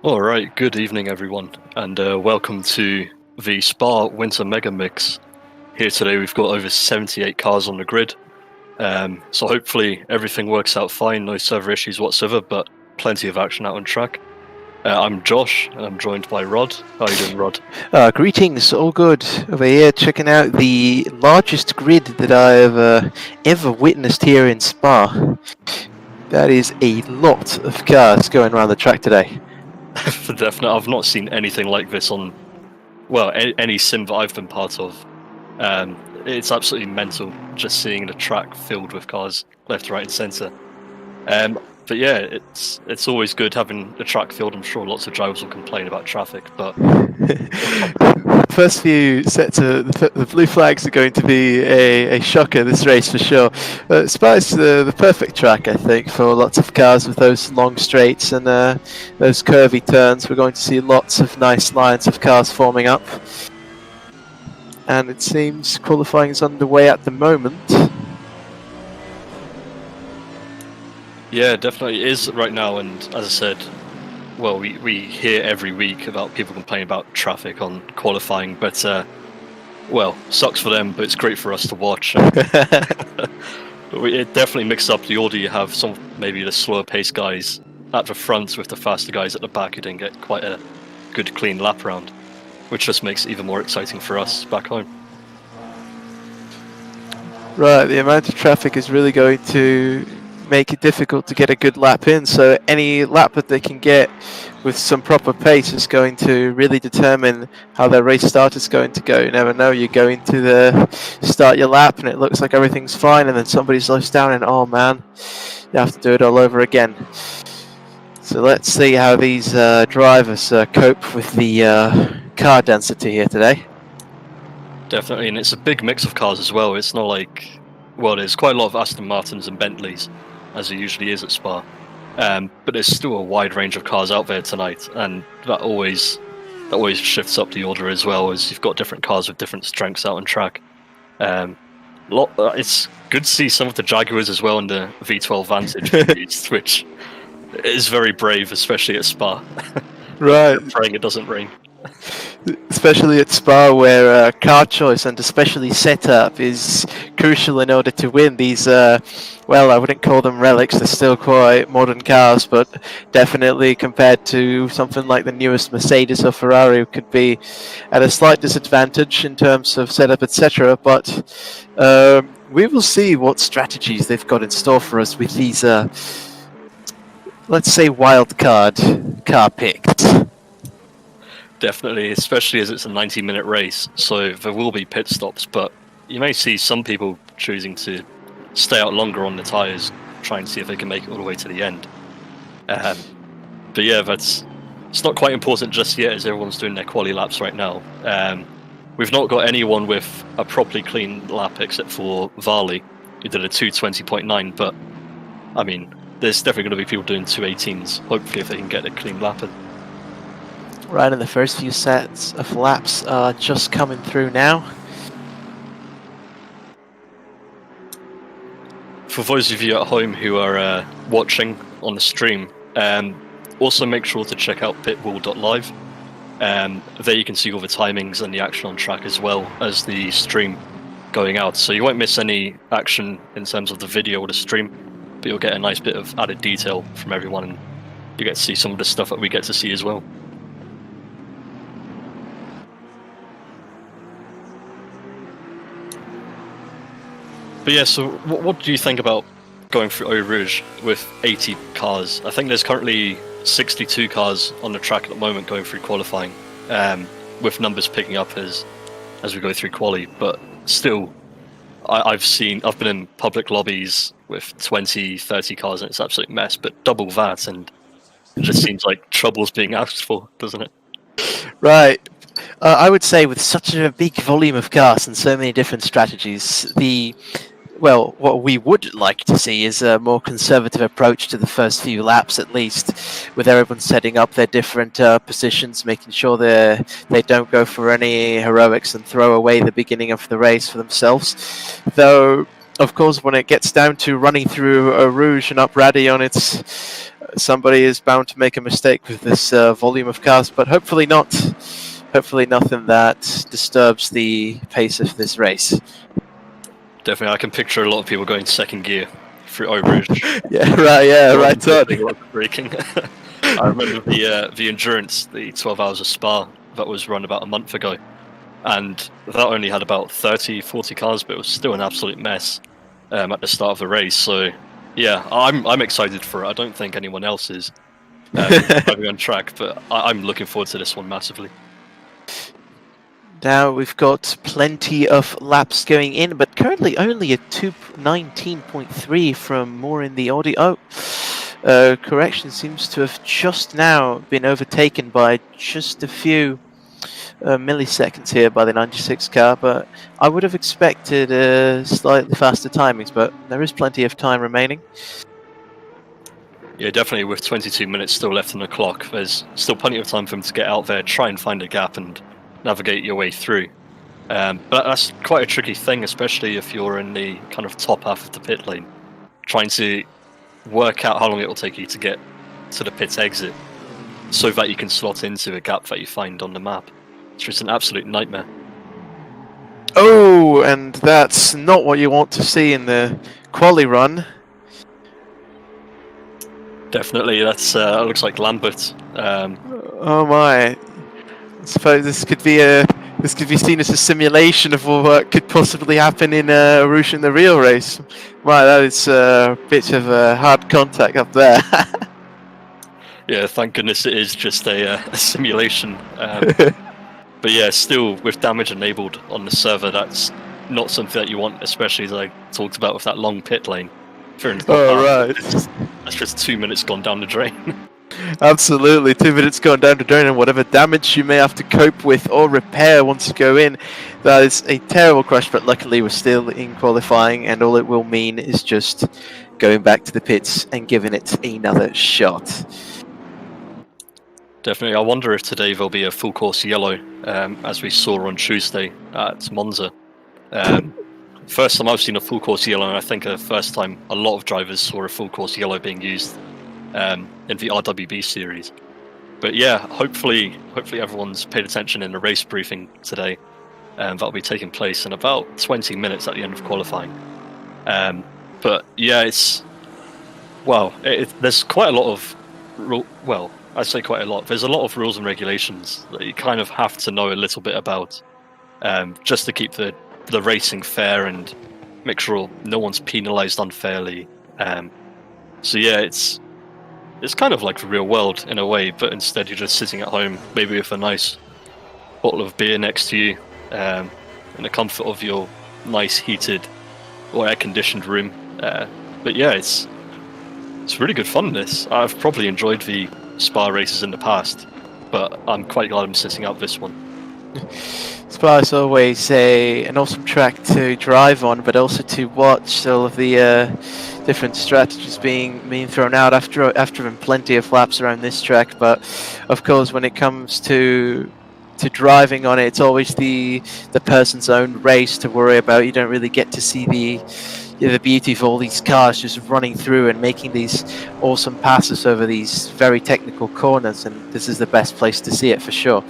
All right, good evening, everyone, and welcome to the Spa Winter Mega Mix. Here today, we've got over 78 cars on the grid, so hopefully everything works out fine, no server issues whatsoever, but plenty of action out on track. I'm Josh, and I'm joined by Rod. How are you doing, Rod? Greetings, all good. Over here, checking out the largest grid that I've ever witnessed here in Spa. That is a lot of cars going around the track today. For definite, I've not seen anything like this on, well, any sim that I've been part of. It's absolutely mental just seeing the track filled with cars left, right, and centre. But yeah, it's always good having the track filled. I'm sure lots of drivers will complain about traffic, but First few sets of the blue flags are going to be a shocker this race for sure. Spa is the perfect track, I think, for lots of cars with those long straights and those curvy turns. We're going to see lots of nice lines of cars forming up. And it seems qualifying is underway at the moment. yeah, definitely it is right now. And as I said, well, we hear every week about people complaining about traffic on qualifying, but well, sucks for them, but it's great for us to watch. It definitely mixes up the order. You have some maybe the slower pace guys at the front with the faster guys at the back who didn't get quite a good clean lap round, which just makes it even more exciting for us back home. Right, the amount of traffic is really going to make it difficult to get a good lap in, so any lap that they can get with some proper pace is going to really determine how their race start is going to go. You never know, you go into the start your lap and it looks like everything's fine, and then somebody slows down and oh man, you have to do it all over again. So let's see how these drivers cope with the car density here today. Definitely, and it's a big mix of cars as well. It's not like, well, there's quite a lot of Aston Martins and Bentleys, as there usually is at Spa. But there's still a wide range of cars out there tonight, and that always shifts up the order as well, as you've got different cars with different strengths out on track. It's good to see some of the Jaguars as well in the V12 Vantage, which is very brave, especially at Spa. Right. Praying it doesn't rain. Especially at Spa, where car choice and especially setup is crucial in order to win. These, well, I wouldn't call them relics, they're still quite modern cars, but definitely compared to something like the newest Mercedes or Ferrari, could be at a slight disadvantage in terms of setup, etc. But we will see what strategies they've got in store for us with these, let's say, wild card car picks. Definitely, especially as it's a 90-minute race, so there will be pit stops, but you may see some people choosing to stay out longer on the tyres, try and see if they can make it all the way to the end. But yeah, it's not quite important just yet, as everyone's doing their quali laps right now. We've not got anyone with a properly clean lap except for Varley, who did a 2:20.9, but I mean, there's definitely going to be people doing 2:18s, hopefully if they can get a clean lap in. Right, and the first few sets of laps are just coming through now. For those of you at home who are watching on the stream, also make sure to check out pitbull.live. There you can see all the timings and the action on track as well as the stream going out. So you won't miss any action in terms of the video or the stream, but you'll get a nice bit of added detail from everyone, and you get to see some of the stuff that we get to see as well. But yeah, so what do you think about going through Eau Rouge with 80 cars? I think there's currently 62 cars on the track at the moment going through qualifying, with numbers picking up as we go through quali. But still, I've been in public lobbies with 20, 30 cars, and it's an absolute mess. But double that, and it just seems like trouble's being asked for, doesn't it? Right. I would say with such a big volume of cars and so many different strategies, what we would like to see is a more conservative approach to the first few laps, at least, with everyone setting up their different positions, making sure they don't go for any heroics and throw away the beginning of the race for themselves. Though, of course, when it gets down to running through Eau Rouge and up Raddy on its somebody is bound to make a mistake with this volume of cars, but hopefully not. Hopefully nothing that disturbs the pace of this race. Definitely, I can picture a lot of people going second gear through overage. Right on. Braking. I remember the endurance, the 12 hours of Spa that was run about a month ago, and that only had about 30, 40 cars, but it was still an absolute mess at the start of the race. So yeah, I'm excited for it. I don't think anyone else is driving on track, but I'm looking forward to this one massively. Now we've got plenty of laps going in, but currently only a 2:19.3 from more in the audio. Correction seems to have just now been overtaken by just a few milliseconds here by the 96 car, but I would have expected slightly faster timings, but there is plenty of time remaining. Yeah, definitely with 22 minutes still left on the clock, there's still plenty of time for them to get out there, try and find a gap and navigate your way through. But that's quite a tricky thing, especially if you're in the kind of top half of the pit lane, trying to work out how long it will take you to get to the pit exit so that you can slot into a gap that you find on the map. It's just an absolute nightmare. Oh, and that's not what you want to see in the quali run. Definitely, that's looks like Lambert. Oh my! I suppose this could be seen as a simulation of what could possibly happen in Rouge in the real race. Wow, that is a bit of hard contact up there. Yeah, thank goodness it is just a simulation. But yeah, still with damage enabled on the server, that's not something that you want, especially as I talked about with that long pit lane. Right. That's just 2 minutes gone down the drain. Absolutely, 2 minutes gone down the drain, and whatever damage you may have to cope with or repair once you go in, that is a terrible crash. But luckily, we're still in qualifying, and all it will mean is just going back to the pits and giving it another shot. Definitely. I wonder if today there'll be a full course yellow, as we saw on Tuesday at Monza. First time I've seen a full course yellow, and I think the first time a lot of drivers saw a full course yellow being used in the RWB series. But yeah, hopefully everyone's paid attention in the race briefing today. That'll be taking place in about 20 minutes at the end of qualifying. But yeah, there's quite a lot of I say quite a lot. There's a lot of rules and regulations that you kind of have to know a little bit about, just to keep the racing fair and make sure no one's penalised unfairly. So yeah, it's kind of like the real world in a way, but instead you're just sitting at home, maybe with a nice bottle of beer next to you, in the comfort of your nice heated or air-conditioned room. But yeah, it's really good fun. This I've probably enjoyed the Spa races in the past, but I'm quite glad I'm sitting out this one. Spa is always an awesome track to drive on, but also to watch all of the different strategies being thrown out after plenty of laps around this track. But of course, when it comes to driving on it, it's always the person's own race to worry about. You don't really get to see the beauty of all these cars just running through and making these awesome passes over these very technical corners, and this is the best place to see it for sure.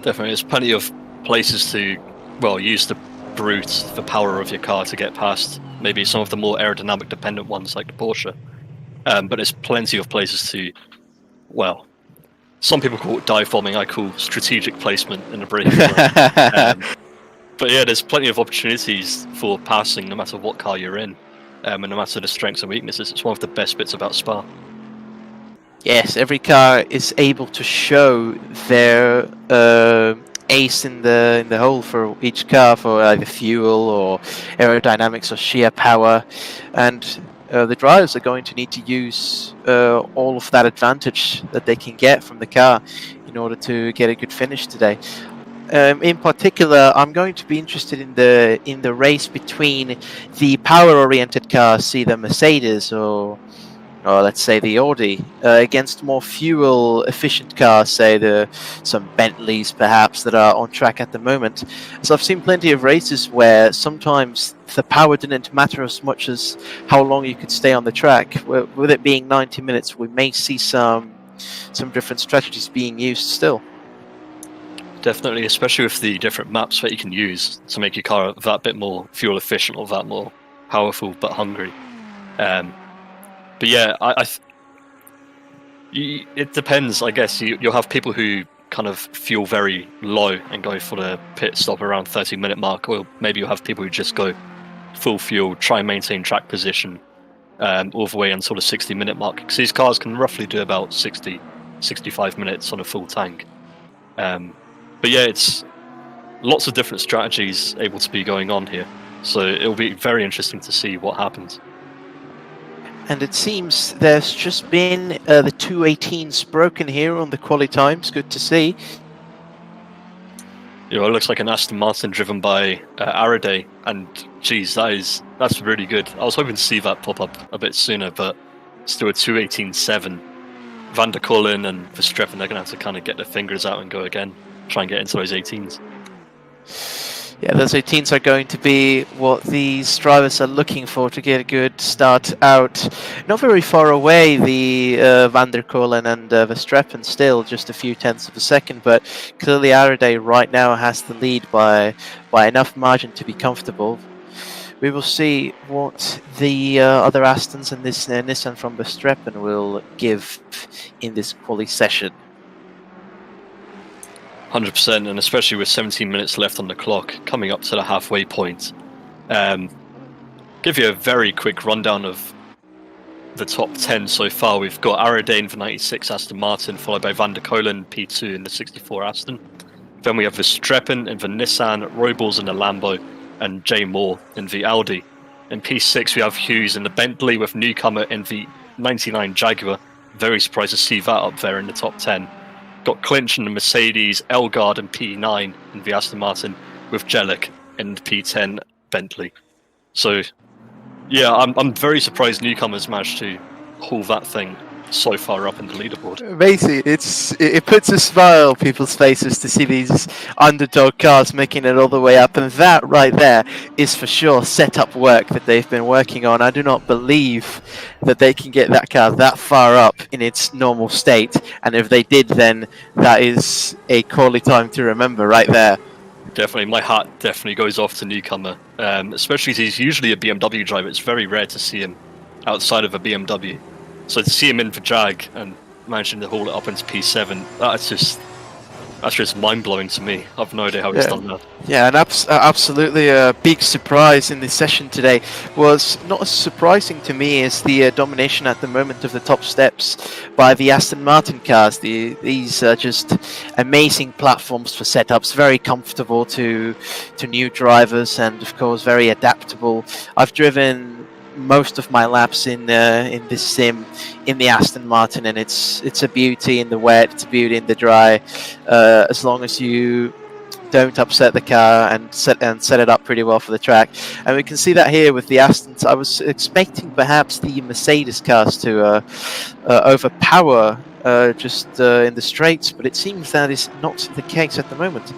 Definitely, there's plenty of places to use the brute, the power of your car to get past maybe some of the more aerodynamic dependent ones like the Porsche. But there's plenty of places to, some people call it dive bombing, I call strategic placement in the braking zone. But yeah, there's plenty of opportunities for passing no matter what car you're in, and no matter the strengths and weaknesses. It's one of the best bits about Spa. Yes, every car is able to show their ace in the hole for each car, for either fuel or aerodynamics or sheer power, and the drivers are going to need to use all of that advantage that they can get from the car in order to get a good finish today. In particular, I'm going to be interested in the race between the power-oriented cars, see the Mercedes or or let's say the Audi, against more fuel-efficient cars, say some Bentleys perhaps that are on track at the moment. So I've seen plenty of races where sometimes the power didn't matter as much as how long you could stay on the track. With it being 90 minutes, we may see some different strategies being used still. Definitely, especially with the different maps that you can use to make your car that bit more fuel efficient or that more powerful but hungry. But yeah, it depends. I guess you'll have people who kind of fuel very low and go for the pit stop around 30-minute mark, or maybe you'll have people who just go full fuel, try and maintain track position all the way until the 60-minute mark. Because these cars can roughly do about 65 minutes on a full tank. But yeah, it's lots of different strategies able to be going on here. So it'll be very interesting to see what happens. And it seems there's just been the 218s broken here on the quali times. Good to see. It looks like an Aston Martin driven by Araday, and geez, that's really good. I was hoping to see that pop up a bit sooner, but still a 218.7. Van der Kollen and Verstappen are going to have to kind of get their fingers out and go again, try and get into those 18s. Yeah, those 18s are going to be what these drivers are looking for to get a good start out. Not very far away, the Van der Kollen and Verstappen still, just a few tenths of a second, but clearly Araday right now has the lead by enough margin to be comfortable. We will see what the other Astons and this Nissan from Verstappen will give in this quali session. 100%, and especially with 17 minutes left on the clock, coming up to the halfway point. Give you a very quick rundown of the top 10 so far. We've got Araday in the 96 Aston Martin, followed by Van der Kollen, P2 in the 64 Aston. Then we have Verstappen in the Nissan, Robles in the Lambo, and Jay Moore in the Audi. In P6 we have Hughes in the Bentley, with Newcomer in the 99 Jaguar. Very surprised to see that up there in the top 10. Got Clinch in the Mercedes, Elgard in P9 in the Aston Martin, with Jellic in the P10 Bentley. So, yeah, I'm very surprised Newcomers managed to haul that thing so far up in the leaderboard. Basically, it puts a smile on people's faces to see these underdog cars making it all the way up, and that right there is for sure setup work that they've been working on. I do not believe that they can get that car that far up in its normal state, and if they did, then that is a quality time to remember right there. Definitely, my hat definitely goes off to Newcomer, especially as he's usually a BMW driver. It's very rare to see him outside of a BMW. So to see him in the Jag and managing to haul it up into P7, that's just mind-blowing to me. I've no idea how he's done that. Yeah, and absolutely a big surprise in this session today was not as surprising to me as the domination at the moment of the top steps by the Aston Martin cars. These are just amazing platforms for setups, very comfortable to new drivers, and of course very adaptable. I've driven most of my laps in this sim in the Aston Martin, and it's a beauty in the wet, it's a beauty in the dry, as long as you don't upset the car and set it up pretty well for the track. And we can see that here with the Astons. I was expecting perhaps the Mercedes cars to overpower just in the straights, but it seems that is not the case at the moment.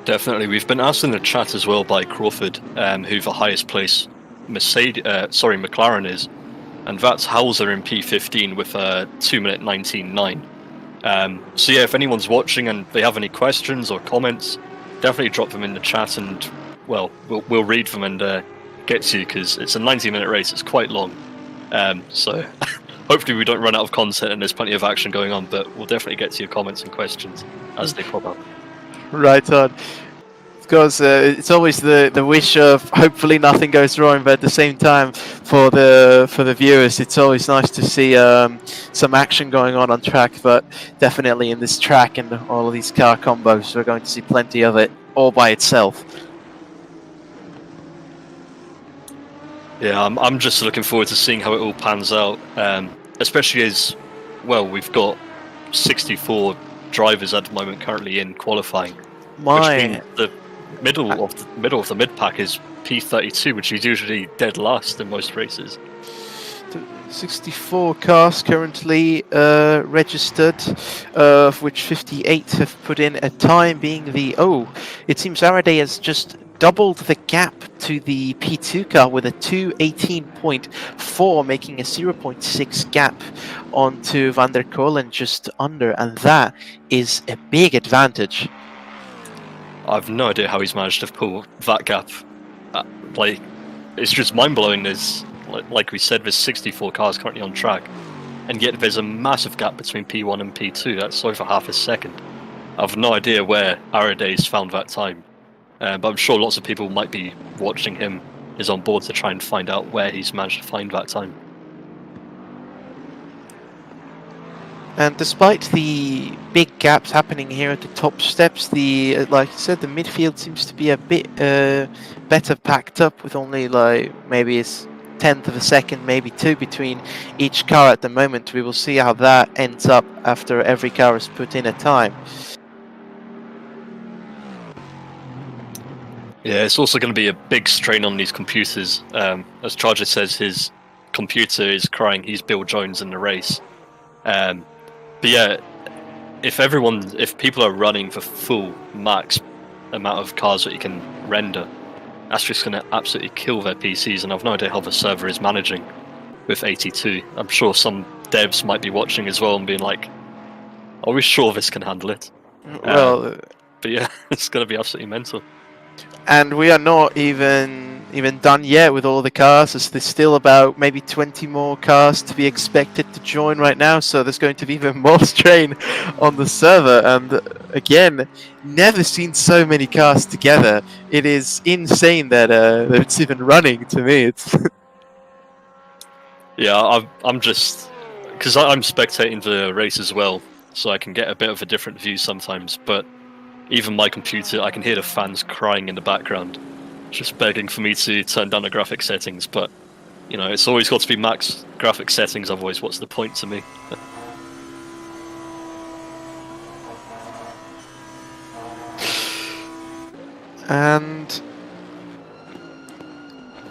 Definitely. We've been asked in the chat as well by Crawford who the highest place McLaren is, and that's Hauser in P15 with a 2-minute 19.9. So yeah, if anyone's watching and they have any questions or comments, definitely drop them in the chat, and well, we'll read them and get to you, because it's a 90-minute race. It's quite long, so hopefully we don't run out of content and there's plenty of action going on, but we'll definitely get to your comments and questions as they pop up. Right on. Because it's always the wish of hopefully nothing goes wrong, but at the same time, for the viewers, it's always nice to see some action going on track. But definitely in this track and all of these car combos, we're going to see plenty of it all by itself. Yeah, I'm just looking forward to seeing how it all pans out, especially as well. We've got 64 drivers at the moment currently in qualifying. Which means the middle of the mid pack is P32, which is usually dead last in most races. 64 cars currently registered, of which 58 have put in a time, being the... Oh, it seems Araday has just doubled the gap to the P2 car with a 2:18.4, making a 0.6 gap onto Van der Kolen just under, and that is a big advantage. I've no idea how he's managed to pull that gap. Like, it's just mind-blowing. There's, like we said, there's 64 cars currently on track, and yet there's a massive gap between P1 and P2. That's over half a second. I've no idea where Araday's found that time, but I'm sure lots of people might be watching him, is on board to try and find out where he's managed to find that time. And despite the big gaps happening here at the top steps, the like I said, the midfield seems to be a bit better packed up, with only like maybe a tenth of a second, maybe two, between each car at the moment. We will see how that ends up after every car is put in a time. Yeah, it's also going to be a big strain on these computers. As Charger says, his computer is crying he's Bill Jones in the race. But yeah, if people are running for full max amount of cars that you can render, that's just going to absolutely kill their PCs, and I've no idea how the server is managing with 82. I'm sure some devs might be watching as well and being like, are we sure this can handle it? Well, but yeah, it's going to be absolutely mental. And we are not even done yet with all the cars, as there's still about maybe 20 more cars to be expected to join right now, so there's going to be even more strain on the server. And again, never seen so many cars together. It is insane that it's even running. To me, it's yeah, I'm just, because I'm spectating the race as well, so I can get a bit of a different view sometimes, but even my computer, I can hear the fans crying in the background, just begging for me to turn down the graphic settings. But, you know, it's always got to be max graphic settings, otherwise what's the point to me? And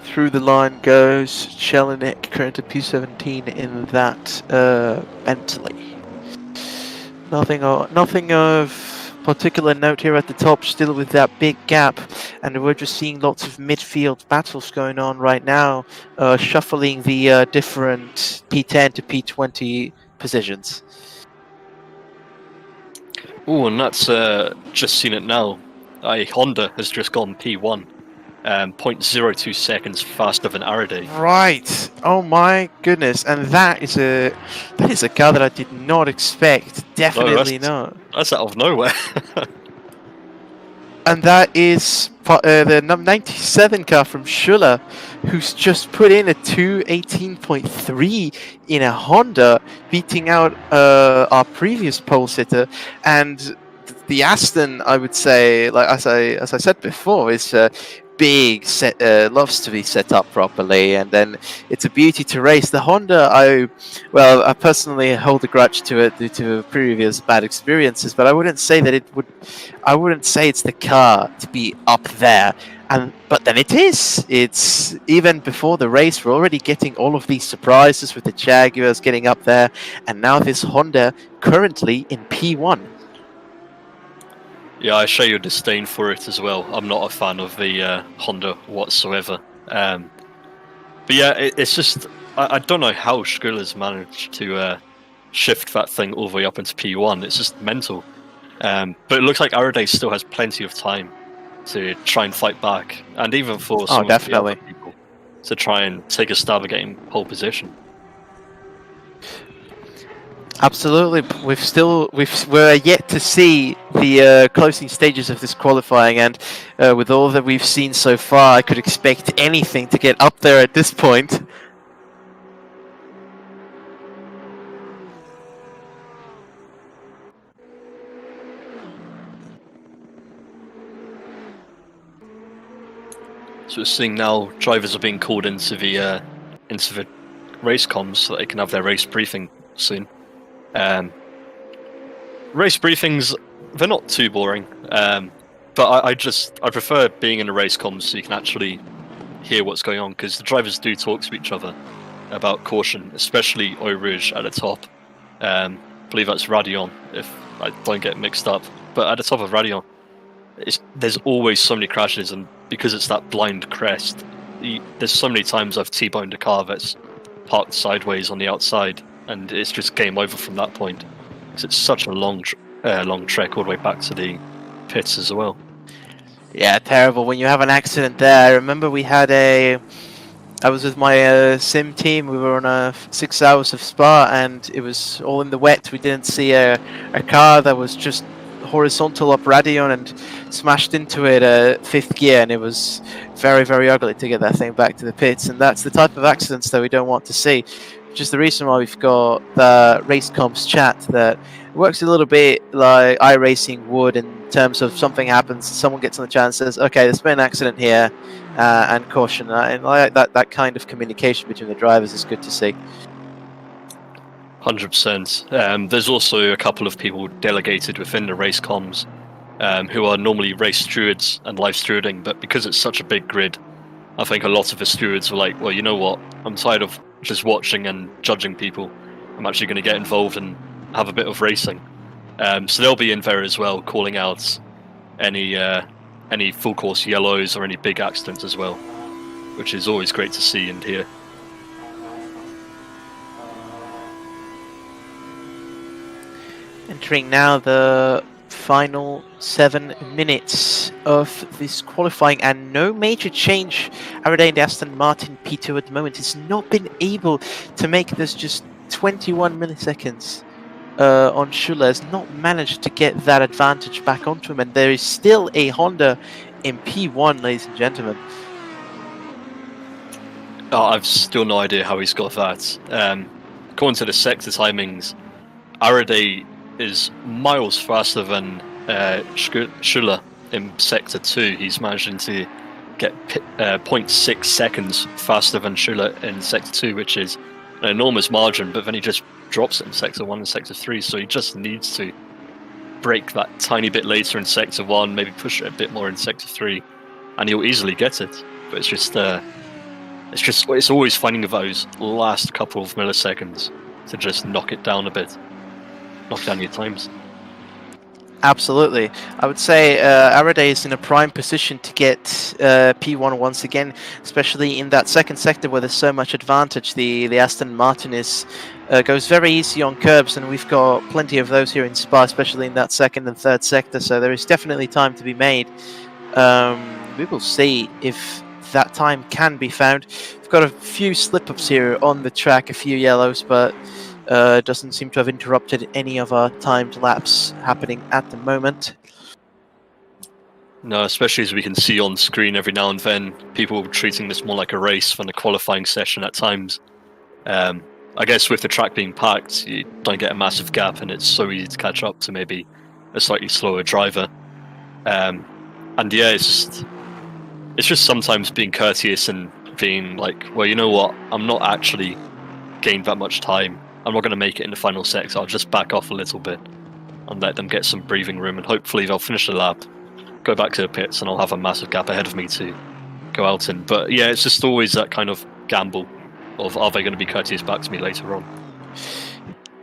through the line goes Jelinek, currently P17 in that Bentley. Nothing of particular note here at the top, still with that big gap, and we're just seeing lots of midfield battles going on right now, shuffling the different P10 to P20 positions. Oh, and that's just seen it now. Honda has just gone P1, 0.02 seconds faster than Araday. Right. Oh my goodness! And that is a car that I did not expect. Definitely not. That's out of nowhere. And that is the 97 car from Schuller, who's just put in a 2:18.3 in a Honda, beating out our previous pole sitter. And the Aston, I would say, like as I said before, is big, loves to be set up properly, and then it's a beauty to race. The Honda, I personally hold a grudge to it due to previous bad experiences, but I wouldn't say it's the car to be up there. But then it is. It's even before the race, we're already getting all of these surprises with the Jaguars getting up there, and now this Honda currently in P1. Yeah, I share your disdain for it as well. I'm not a fan of the Honda whatsoever. But yeah, it's just, I don't know how Schuller's managed to shift that thing all the way up into P1. It's just mental. But it looks like Araday still has plenty of time to try and fight back, and even for some of the other people to try and take a stab at getting pole position. Absolutely, we're yet to see the closing stages of this qualifying, and with all that we've seen so far, I could expect anything to get up there at this point. So we're seeing now drivers are being called into the race comms so that they can have their race briefing soon. Race briefings, they're not too boring, but I prefer being in a race comms so you can actually hear what's going on, because the drivers do talk to each other, about caution, especially Eau Rouge at the top. I believe that's Radion, if I don't get mixed up. But at the top of Radion, there's always so many crashes, and because it's that blind crest, there's so many times I've T-boned a car that's parked sideways on the outside, and it's just game over from that point. Because it's such a long trek all the way back to the pits as well. Yeah, terrible. When you have an accident there, I remember I was with my sim team. We were on 6 hours of Spa, and it was all in the wet. We didn't see a car that was just horizontal up Radion and smashed into it 5th gear, and it was very, very ugly to get that thing back to the pits. And that's the type of accidents that we don't want to see, which is the reason why we've got the race comms chat that works a little bit like iRacing would, in terms of something happens, someone gets on the chat and says, okay, there's been an accident here, and caution. And that kind of communication between the drivers is good to see. 100%. There's also a couple of people delegated within the race comms who are normally race stewards and live stewarding, but because it's such a big grid, I think a lot of the stewards were like, well, you know what, I'm tired of just watching and judging people. I'm actually going to get involved and have a bit of racing. So they'll be in there as well, calling out any full course yellows or any big accidents as well, which is always great to see and hear. Entering now the final 7 minutes of this qualifying, and no major change. Araday and Aston Martin P2 at the moment has not been able to make this just 21 milliseconds on Schuller, has not managed to get that advantage back onto him, and there is still a Honda in P1, ladies and gentlemen. Oh, I've still no idea how he's got that. According to the sector timings, Araday is miles faster than Schuller in Sector 2. He's managing to get 0.6 seconds faster than Schuller in Sector 2, which is an enormous margin, but then he just drops it in Sector 1 and Sector 3, so he just needs to break that tiny bit later in Sector 1, maybe push it a bit more in Sector 3, and he'll easily get it. But it's always finding those last couple of milliseconds to just knock it down a bit. Knock down your times. Absolutely. I would say Araday is in a prime position to get P1 once again, especially in that second sector where there's so much advantage. The Aston Martin goes very easy on curbs, and we've got plenty of those here in Spa, especially in that second and third sector, so there is definitely time to be made. We will see if that time can be found. We've got a few slip-ups here on the track, a few yellows, but doesn't seem to have interrupted any of our timed laps happening at the moment. No, especially as we can see on screen every now and then, people treating this more like a race than a qualifying session at times. I guess with the track being packed, you don't get a massive gap, and it's so easy to catch up to maybe a slightly slower driver. And yeah, it's just sometimes being courteous and being like, well, you know what, I'm not actually gained that much time. I'm not going to make it in the final sector. I'll just back off a little bit and let them get some breathing room, and hopefully they'll finish the lap, go back to the pits, and I'll have a massive gap ahead of me to go out in. But yeah, it's just always that kind of gamble of, are they going to be courteous back to me later on?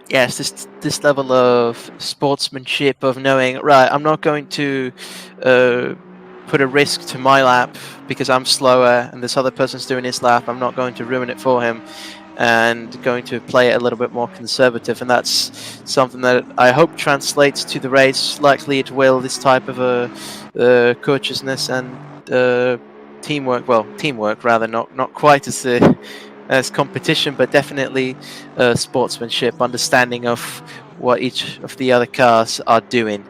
Yes, this level of sportsmanship of knowing, right, I'm not going to put a risk to my lap because I'm slower and this other person's doing his lap. I'm not going to ruin it for him, and going to play it a little bit more conservative, and that's something that I hope translates to the race. Likely it will, this type of courteousness and teamwork. Well, teamwork rather, not quite as competition, but definitely sportsmanship, understanding of what each of the other cars are doing.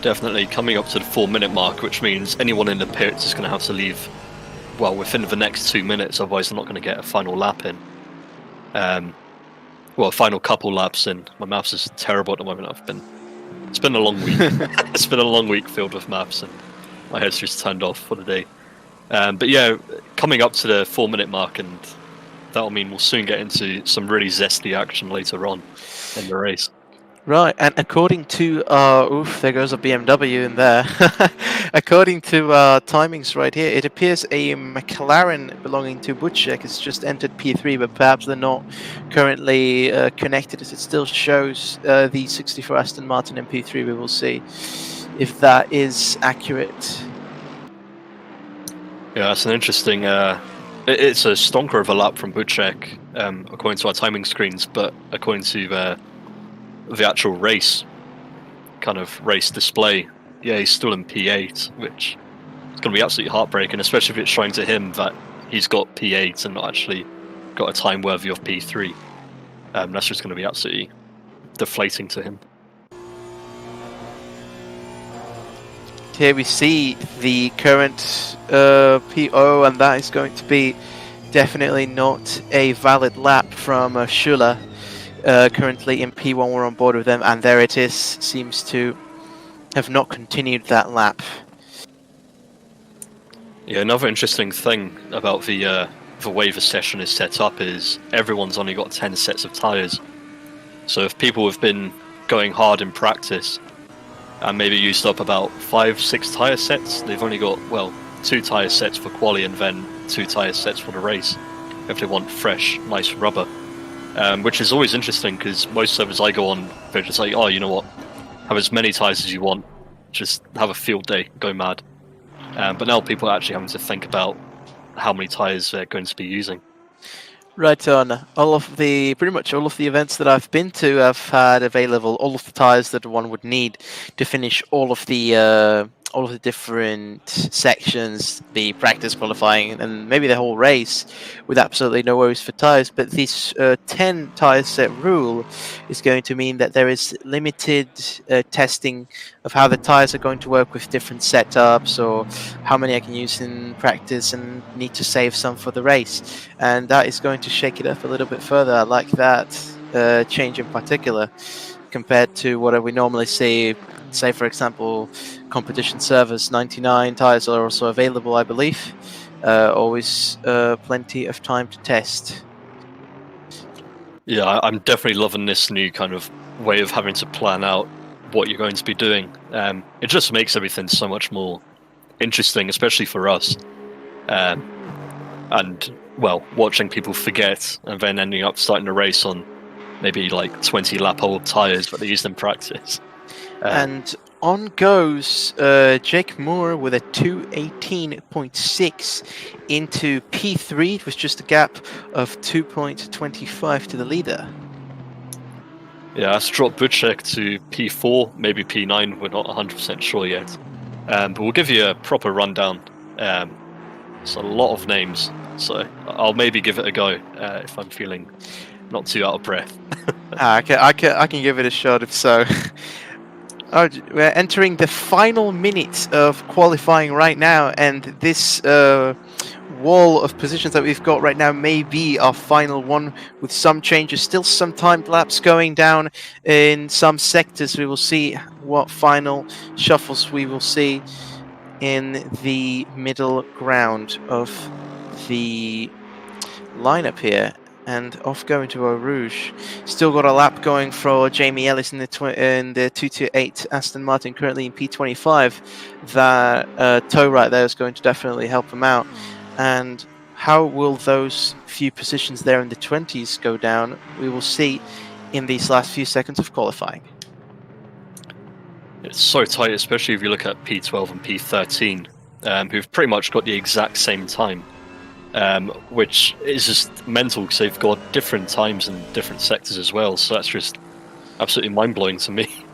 Definitely coming up to the 4-minute mark, which means anyone in the pits is going to have to leave within the next 2 minutes, otherwise they're not going to get a final lap in. A final couple laps in. My maths is terrible at the moment. It's been a long week. It's been a long week filled with maths, and my head's just turned off for the day. But yeah, coming up to the 4-minute mark, and that'll mean we'll soon get into some really zesty action later on in the race. Right, and according to there goes a BMW in there. According to timings right here, it appears a McLaren belonging to Butchek has just entered P3, but perhaps they're not currently connected, as it still shows the 64 Aston Martin in P3. We will see if that is accurate. Yeah, that's an interesting. It's a stonker of a lap from Butchek, according to our timing screens, but according to the actual race display, yeah, he's still in P8, which is going to be absolutely heartbreaking, especially if it's showing to him that he's got P8 and not actually got a time worthy of P3. That's just going to be absolutely deflating to him. Here we see the current PO, and that is going to be definitely not a valid lap from Schuller. Currently in P1, we're on board with them, and there it is. Seems to have not continued that lap. Yeah, another interesting thing about the way the session is set up is everyone's only got 10 sets of tyres. So if people have been going hard in practice and maybe used up about 5-6 tyre sets, they've only got, 2 tyre sets for quali and then 2 tyre sets for the race if they want fresh, nice rubber. Which is always interesting because most servers I go on, they're just like, oh, you know what, have as many tyres as you want, just have a field day, go mad. But now people are actually having to think about how many tyres they're going to be using. Right on. Pretty much all of the events that I've been to have had available all of the tyres that one would need to finish all of the different sections, the practice, qualifying, and maybe the whole race with absolutely no worries for tyres. But this 10 tyre set rule is going to mean that there is limited testing of how the tyres are going to work with different setups, or how many I can use in practice and need to save some for the race. And that is going to shake it up a little bit further. I like that change in particular compared to what we normally see. Say, for example, competition servers, 99 tyres are also available, I believe. Always plenty of time to test. Yeah, I'm definitely loving this new kind of way of having to plan out what you're going to be doing. It just makes everything so much more interesting, especially for us. And, watching people forget and then ending up starting a race on maybe like 20 lap old tyres that they used in practice. And on goes Jake Moore with a 2:18.6 into P3. It was just a gap of 2.25 to the leader. Yeah, that's dropped Butchek to P4, maybe P9. We're not 100% sure yet. But we'll give you a proper rundown. It's a lot of names, so I'll maybe give it a go if I'm feeling not too out of breath. I can give it a shot if so. We're entering the final minutes of qualifying right now, and this wall of positions that we've got right now may be our final one, with some changes. Still some timed laps going down in some sectors. We will see what final shuffles we will see in the middle ground of the lineup here. And off going to Eau Rouge. Still got a lap going for Jamie Ellis in the 228 Aston Martin, currently in P25. That tow right there is going to definitely help him out. And how will those few positions there in the 20s go down? We will see in these last few seconds of qualifying. It's so tight, especially if you look at P12 and P13, who've pretty much got the exact same time. Which is just mental because they've got different times in different sectors as well, so that's just absolutely mind-blowing to me.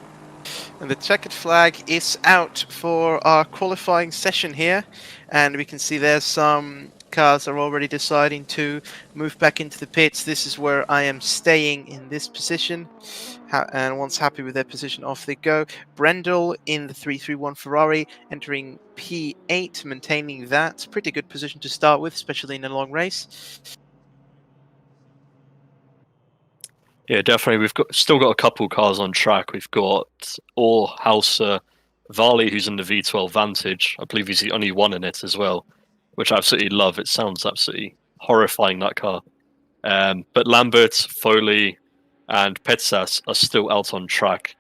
And the checkered flag is out for our qualifying session here, and we can see there's some cars are already deciding to move back into the pits. This is where I am staying in this position, and once happy with their position, off they go. Brendel in the 331 Ferrari entering P8, maintaining that pretty good position to start with, especially in a long race. Yeah, definitely. We've still got a couple cars on track. We've got Hauser, Varley, who's in the V12 Vantage. I believe he's the only one in it as well, which I absolutely love. It sounds absolutely horrifying, that car. But Lambert, Foley, and Petsas are still out on track,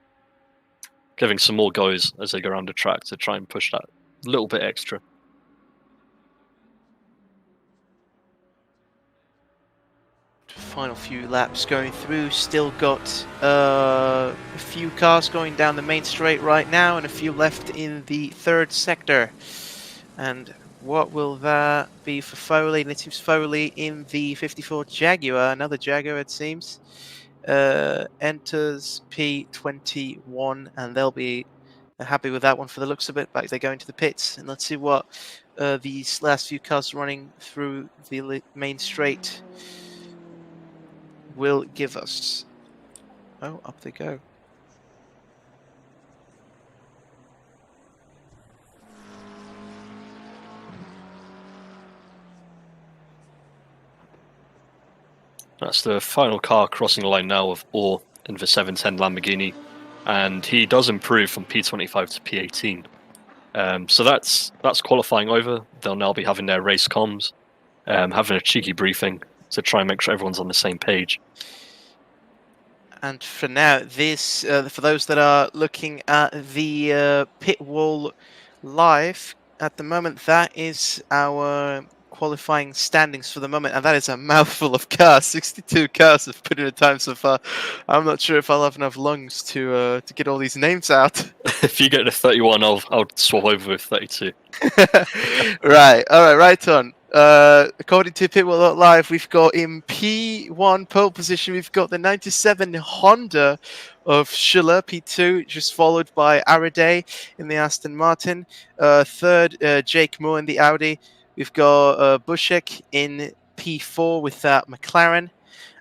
giving some more goes as they go around the track to try and push that little bit extra. Final few laps going through. Still got a few cars going down the main straight right now, and a few left in the third sector. And what will that be for Foley? And it seems Foley in the 54 Jaguar, another Jaguar it seems, enters P21, and they'll be happy with that one for the looks of it. Back they go into the pits, and let's see what these last few cars running through the main straight will give us. Oh, up they go. That's the final car crossing the line now of Orr in the 710 Lamborghini, and he does improve from P25 to P18. So that's qualifying over. They'll now be having their race comms, having a cheeky briefing to try and make sure everyone's on the same page. And for now, this for those that are looking at the pit wall live at the moment, that is our qualifying standings for the moment, and that is a mouthful of cars. 62 cars have put in a time so far. I'm not sure if I'll have enough lungs to get all these names out. If you get to 31, I'll swap over with 32. Right, all right, right on. According to Pitwall Live, we've got in P1 pole position, we've got the 97 Honda of Schiller, P2, just followed by Araday in the Aston Martin. Third, Jake Moore in the Audi. We've got Bushek in P4 with that McLaren.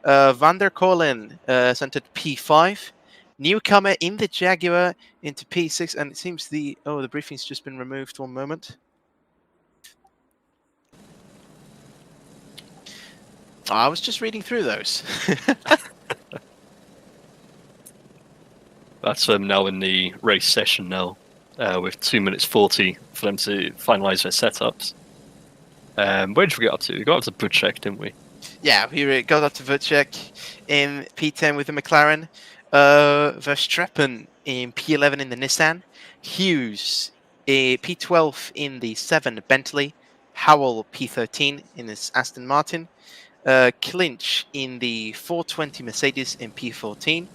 Van der Kolen centered P5. Newcomer in the Jaguar into P6, and it seems the briefing's just been removed. One moment. I was just reading through those. That's them now in the race session now, with 2 minutes 40 for them to finalise their setups. Where did we get up to? We got up to Buchek, didn't we? Yeah, we got up to Buchek in P10 with the McLaren. Verstappen in P11 in the Nissan. Hughes P12 in the 7 Bentley. Howell P13 in this Aston Martin. Clinch in the 420 Mercedes in P14.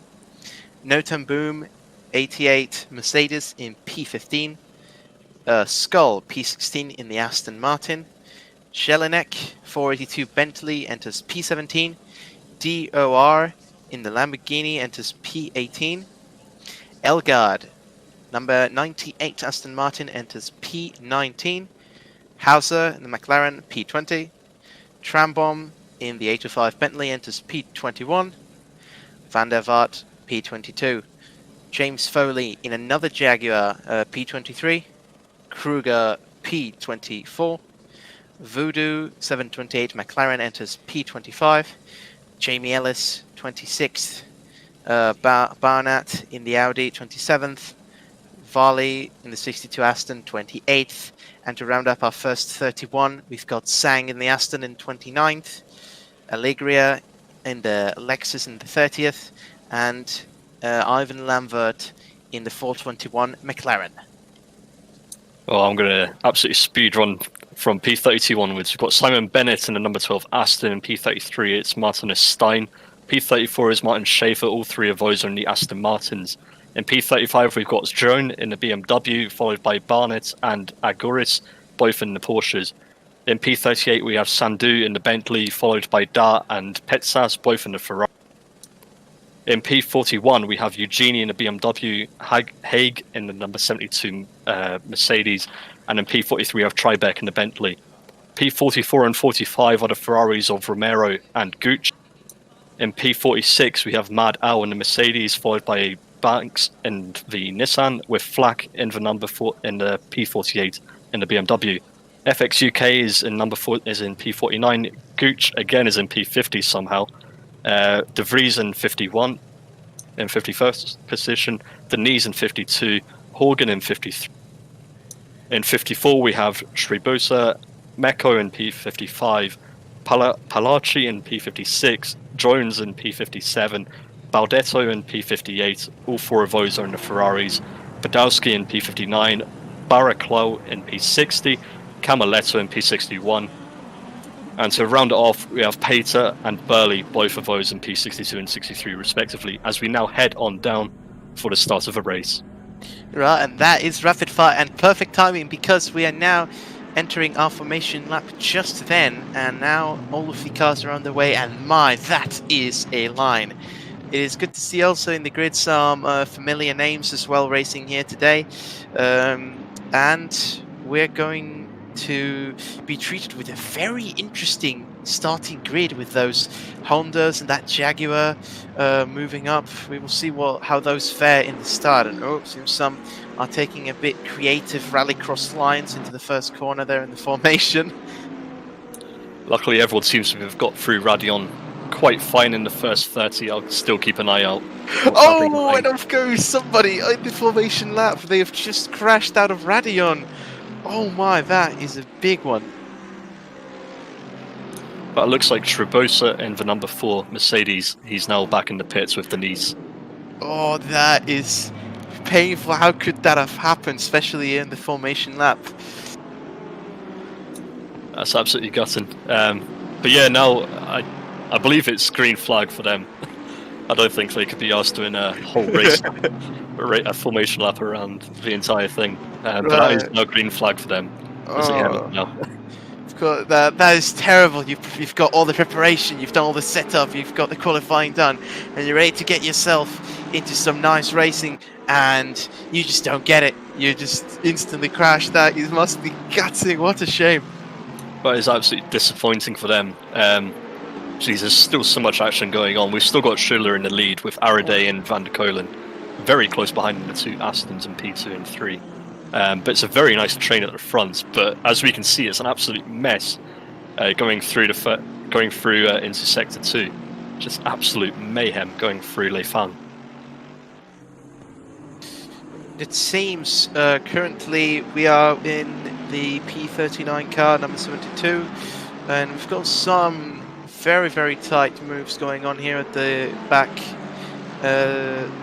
Notenboom 88 Mercedes in P15. Skull P16 in the Aston Martin. Jelinek 482 Bentley enters P17. DOR in the Lamborghini enters P18. Elgard, number 98 Aston Martin, enters P19. Hauser in the McLaren, P20. Trambom in the 805 Bentley enters P21. Van der Vaart, P22. James Foley in another Jaguar, P23. Kruger, P24. Voodoo 728 McLaren enters P25. Jamie Ellis 26th. Barnett in the Audi 27th. Varley in the 62 Aston 28th. And to round up our first 31, we've got Sang in the Aston in 29th. Allegria in the Lexus in the 30th. And Ivan Lambert in the 421 McLaren. Well, I'm going to absolutely speed run from P32 onwards. We've got Simon Bennett in the number 12 Aston, and P33 it's Martinus Stein. P34 is Martin Schaefer. All three of those are in the Aston Martins. In P35 we've got Joan in the BMW, followed by Barnett and Aguris, both in the Porsches. In P38 we have Sandu in the Bentley, followed by Da and Petsas, both in the Ferrari. In P41 we have Eugenie in the BMW, Haig in the number 72 Mercedes, and in P43 we have Tribeck in the Bentley. P44 and 45 are the Ferraris of Romero and Gooch. In P46 we have Mad Al in the Mercedes, followed by Banks in the Nissan, with Flack in the number 4 in the P48 in the BMW. FX UK is in number 4 is in P49. Gooch again is in P50 somehow. De Vries in 51 in 51st position. Denise in 52. Horgan in 53. In 54 we have Shribosa, Meko in P55, Palachi in P56, Jones in P57, Baldetto in P58, all 4 of those are in the Ferraris, Badowski in P59, Barraclough in P60, Camaletto in P61, and to round it off, we have Pater and Burley, both of those in P62 and 63 respectively, as we now head on down for the start of the race. Right, and that is rapid fire and perfect timing, because we are now entering our formation lap just then, and now all of the cars are on the way, and my, that is a line. It is good to see also in the grid some familiar names as well racing here today, and we're going to be treated with a very interesting starting grid with those Hondas and that Jaguar moving up. We will see how those fare in the start, and seems some are taking a bit creative rallycross lines into the first corner there in the formation. Luckily everyone seems to have got through Radion quite fine in the first 30. I'll still keep an eye out. Oh, and off goes somebody in the formation lap. They have just crashed out of Radion. Oh my, that is a big one. But it looks like Trebosa in the number 4 Mercedes, he's now back in the pits with Denise. Oh, that is painful. How could that have happened, especially in the formation lap? That's absolutely gutting. But yeah, now I believe it's green flag for them. I don't think they could be asked doing a whole race, a formation lap around the entire thing. But that is no green flag for them. That is terrible. You've got all the preparation, you've done all the setup, you've got the qualifying done, and you're ready to get yourself into some nice racing, and you just don't get it. You just instantly crash. That must be gutting. What a shame. But it's absolutely disappointing for them. There's still so much action going on. We've still got Schuler in the lead with Araday and Van der Kolen very close behind the 2 Astons in P2 and 3. But it's a very nice train at the front. But as we can see, it's an absolute mess going through into Sector 2. Just absolute mayhem going through Les Fans. It seems currently we are in the P39 car, number 72, and we've got some very, very tight moves going on here at the back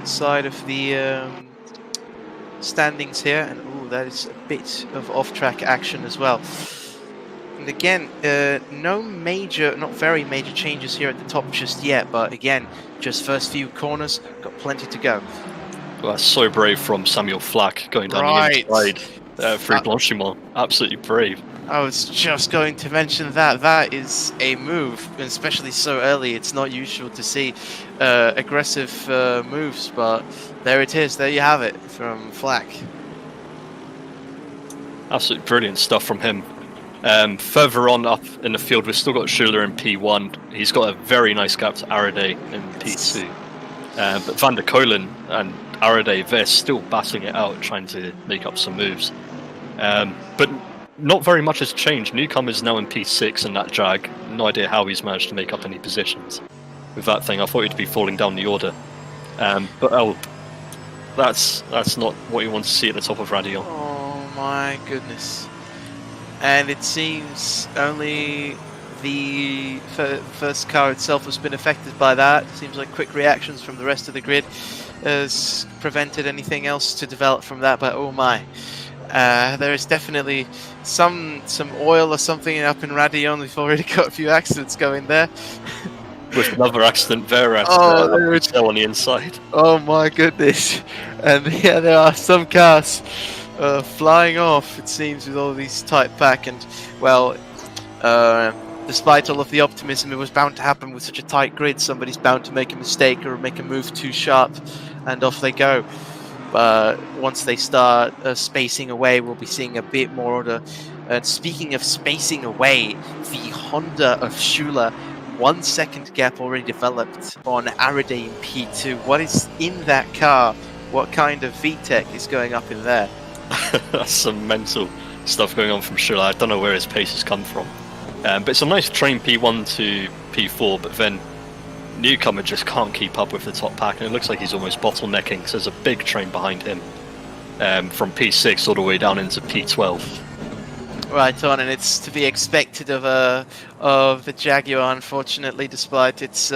side of the standings here, and that is a bit of off-track action as well. And again, not very major changes here at the top just yet, but again, just first few corners, got plenty to go. Well, that's so brave from Samuel Flack going down the inside through Blanchimont. Absolutely brave. I was just going to mention that. That is a move, especially so early. It's not usual to see aggressive moves, but there it is. There you have it from Flack. Absolutely brilliant stuff from him. Further on up in the field, we've still got Schuler in P1. He's got a very nice gap to Araday in P2. But Van der Kolen and Araday, they're still battling it out, trying to make up some moves. But not very much has changed. Newcomer is now in P6 in that Jag. No idea how he's managed to make up any positions with that thing. I thought he'd be falling down the order. But that's not what you want to see at the top of Radion. Oh my goodness. And it seems only the first car itself has been affected by that. It seems like quick reactions from the rest of the grid has prevented anything else to develop from that, but oh my. There is definitely some oil or something up in Radion. We've already got a few accidents going there. With another accident there at on the inside. Oh my goodness. And yeah, there are some cars flying off, it seems, with all these tight pack. And well, despite all of the optimism, it was bound to happen with such a tight grid. Somebody's bound to make a mistake or make a move too sharp, and off they go. But once they start spacing away, we'll be seeing a bit more order. Speaking of spacing away, the Honda of Schuler, 1 second gap already developed on Araday in P2. What is in that car? What kind of VTEC is going up in there? That's some mental stuff going on from Schuler. I don't know where his pace has come from. But it's a nice train P1 to P4, but then Newcomer just can't keep up with the top pack, and it looks like he's almost bottlenecking because there's a big train behind him from P6 all the way down into P12. Right on, and it's to be expected of the Jaguar, unfortunately, despite its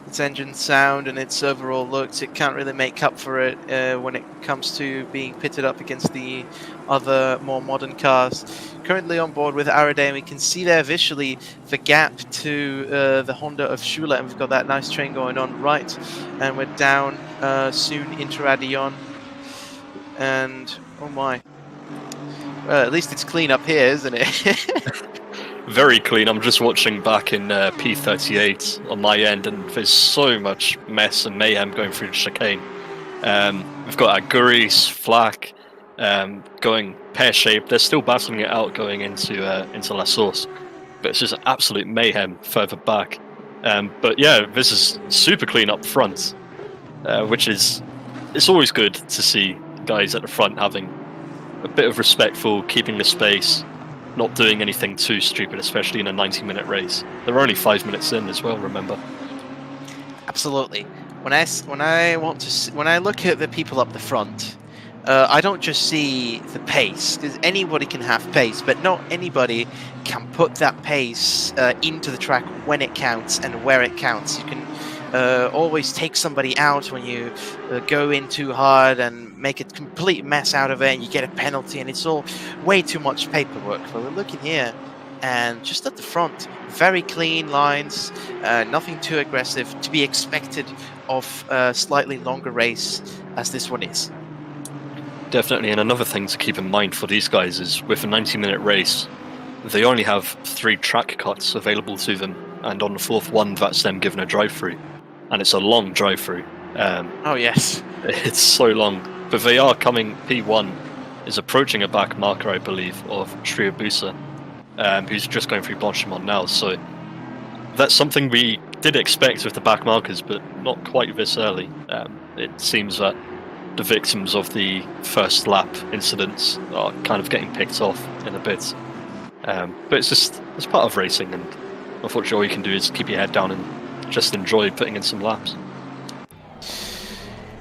its engine sound and its overall looks, it can't really make up for it when it comes to being pitted up against the other more modern cars. Currently on board with Araday, and we can see there visually the gap to the Honda of Schula, and we've got that nice train going on right, and we're down soon into Radion, and oh my, well, at least it's clean up here, isn't it? Very clean. I'm just watching back in P38 on my end, and there's so much mess and mayhem going through the chicane. We've got Aguris, Flak, going pear-shaped. They're still battling it out going into La Source, but it's just absolute mayhem further back. But yeah, this is super clean up front, which is, it's always good to see guys at the front having a bit of respectful, keeping the space, not doing anything too stupid, especially in a 90-minute race. They're only 5 minutes in as well, remember. Absolutely. When I look at the people up the front, I don't just see the pace, because anybody can have pace, but not anybody can put that pace into the track when it counts and where it counts. You can always take somebody out when you go in too hard and make a complete mess out of it, and you get a penalty, and it's all way too much paperwork. But we're looking here, and just at the front, very clean lines, nothing too aggressive, to be expected of a slightly longer race as this one is. Definitely, and another thing to keep in mind for these guys is with a 90-minute race, they only have 3 track cuts available to them, and on the 4th one, that's them given a drive-through. And it's a long drive-through. Oh yes. It's so long. But they are coming, P1 is approaching a back marker, I believe, of Shriabusa, who's just going through Blanchimont now. So that's something we did expect with the back markers, but not quite this early. It seems that the victims of the first lap incidents are kind of getting picked off in a bit. But it's part of racing, and unfortunately all you can do is keep your head down and just enjoy putting in some laps.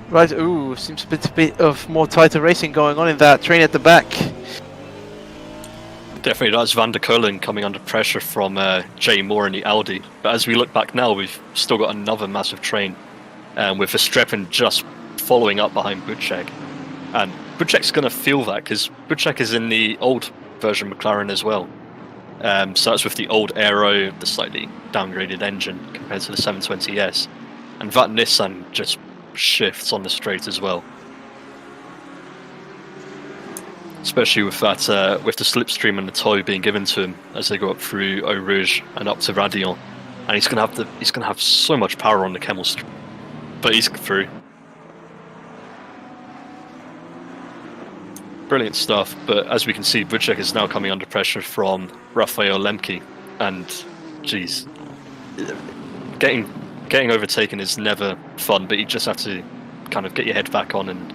Right, ooh, seems a bit of more tighter racing going on in that train at the back. Definitely, that's Van der Kolen coming under pressure from Jay Moore in the Audi. But as we look back now, we've still got another massive train, with Verstappen just following up behind Buchek. And Buchek's going to feel that, because Buchek is in the old version McLaren as well. So that's with the old aero, the slightly downgraded engine compared to the 720S. And that Nissan just shifts on the straight as well. Especially with that, with the slipstream and the tow being given to him as they go up through Eau Rouge and up to Radion. And he's gonna have so much power on the Kemmel Street. But he's through. Brilliant stuff, but as we can see, Buchek is now coming under pressure from Raphael Lemke, and geez, getting overtaken is never fun, but you just have to kind of get your head back on and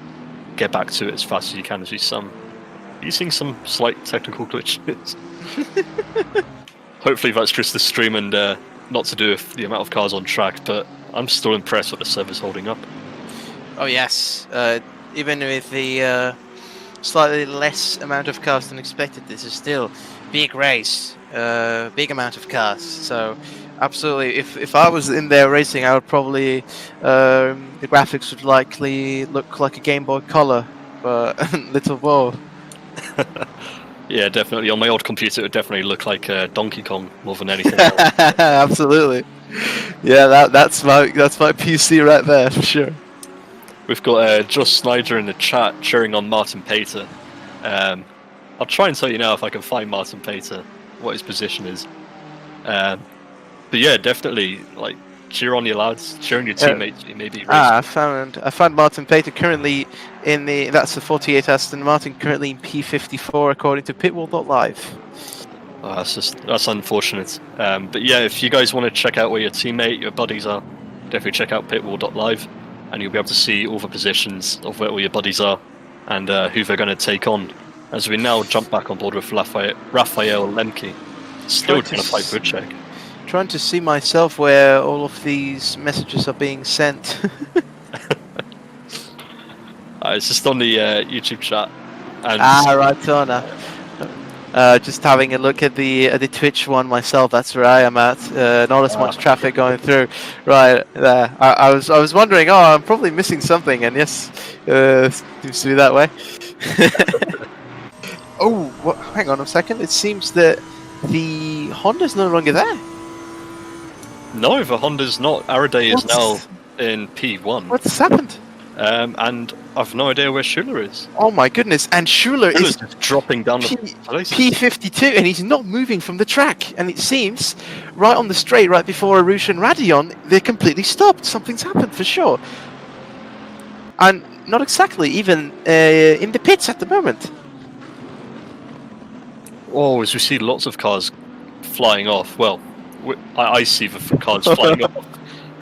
get back to it as fast as you can. As you're seeing some slight technical glitches. Hopefully that's just the stream and not to do with the amount of cars on track, but I'm still impressed with the server's holding up. Oh yes, even with the slightly less amount of cars than expected, this is still big race, big amount of cars. So absolutely, if I was in there racing, I would probably the graphics would likely look like a Game Boy Color, but little more. Yeah, definitely. On my old computer, it would definitely look like Donkey Kong more than anything else. Absolutely. Yeah, that's my PC right there for sure. We've got Josh Snyder in the chat cheering on Martin Pater. I'll try and tell you now if I can find Martin Pater, what his position is. But yeah, definitely, like, cheer on your lads, cheer on your teammates. Maybe. I found Martin Pater currently in that's the 48 Aston Martin, currently in P54 according to Pitwall.live. Oh, that's unfortunate. But yeah, if you guys want to check out where your teammate, your buddies are, definitely check out Pitwall.live. And you'll be able to see all the positions of where all your buddies are and who they're going to take on. As we now jump back on board with Raphael Lemke, still trying to fight Buchek. Trying to see myself where all of these messages are being sent. It's just on the YouTube chat. And right on. Just having a look at the Twitch one myself. That's where I am at. Not as much traffic going through. Right there. I was wondering. Oh, I'm probably missing something. And yes, seems to be that way. Oh, hang on a second. It seems that the Honda's no longer there. No, the Honda's not. Araday is now in P1. What's happened? And I've no idea where Schuler is. Oh my goodness! And Schuler is just dropping down the places. P52, and he's not moving from the track. And it seems right on the straight, right before Arush and Radion, they're completely stopped. Something's happened for sure. And not exactly even in the pits at the moment. Oh, as we see lots of cars flying off. Well, I see the cars flying off up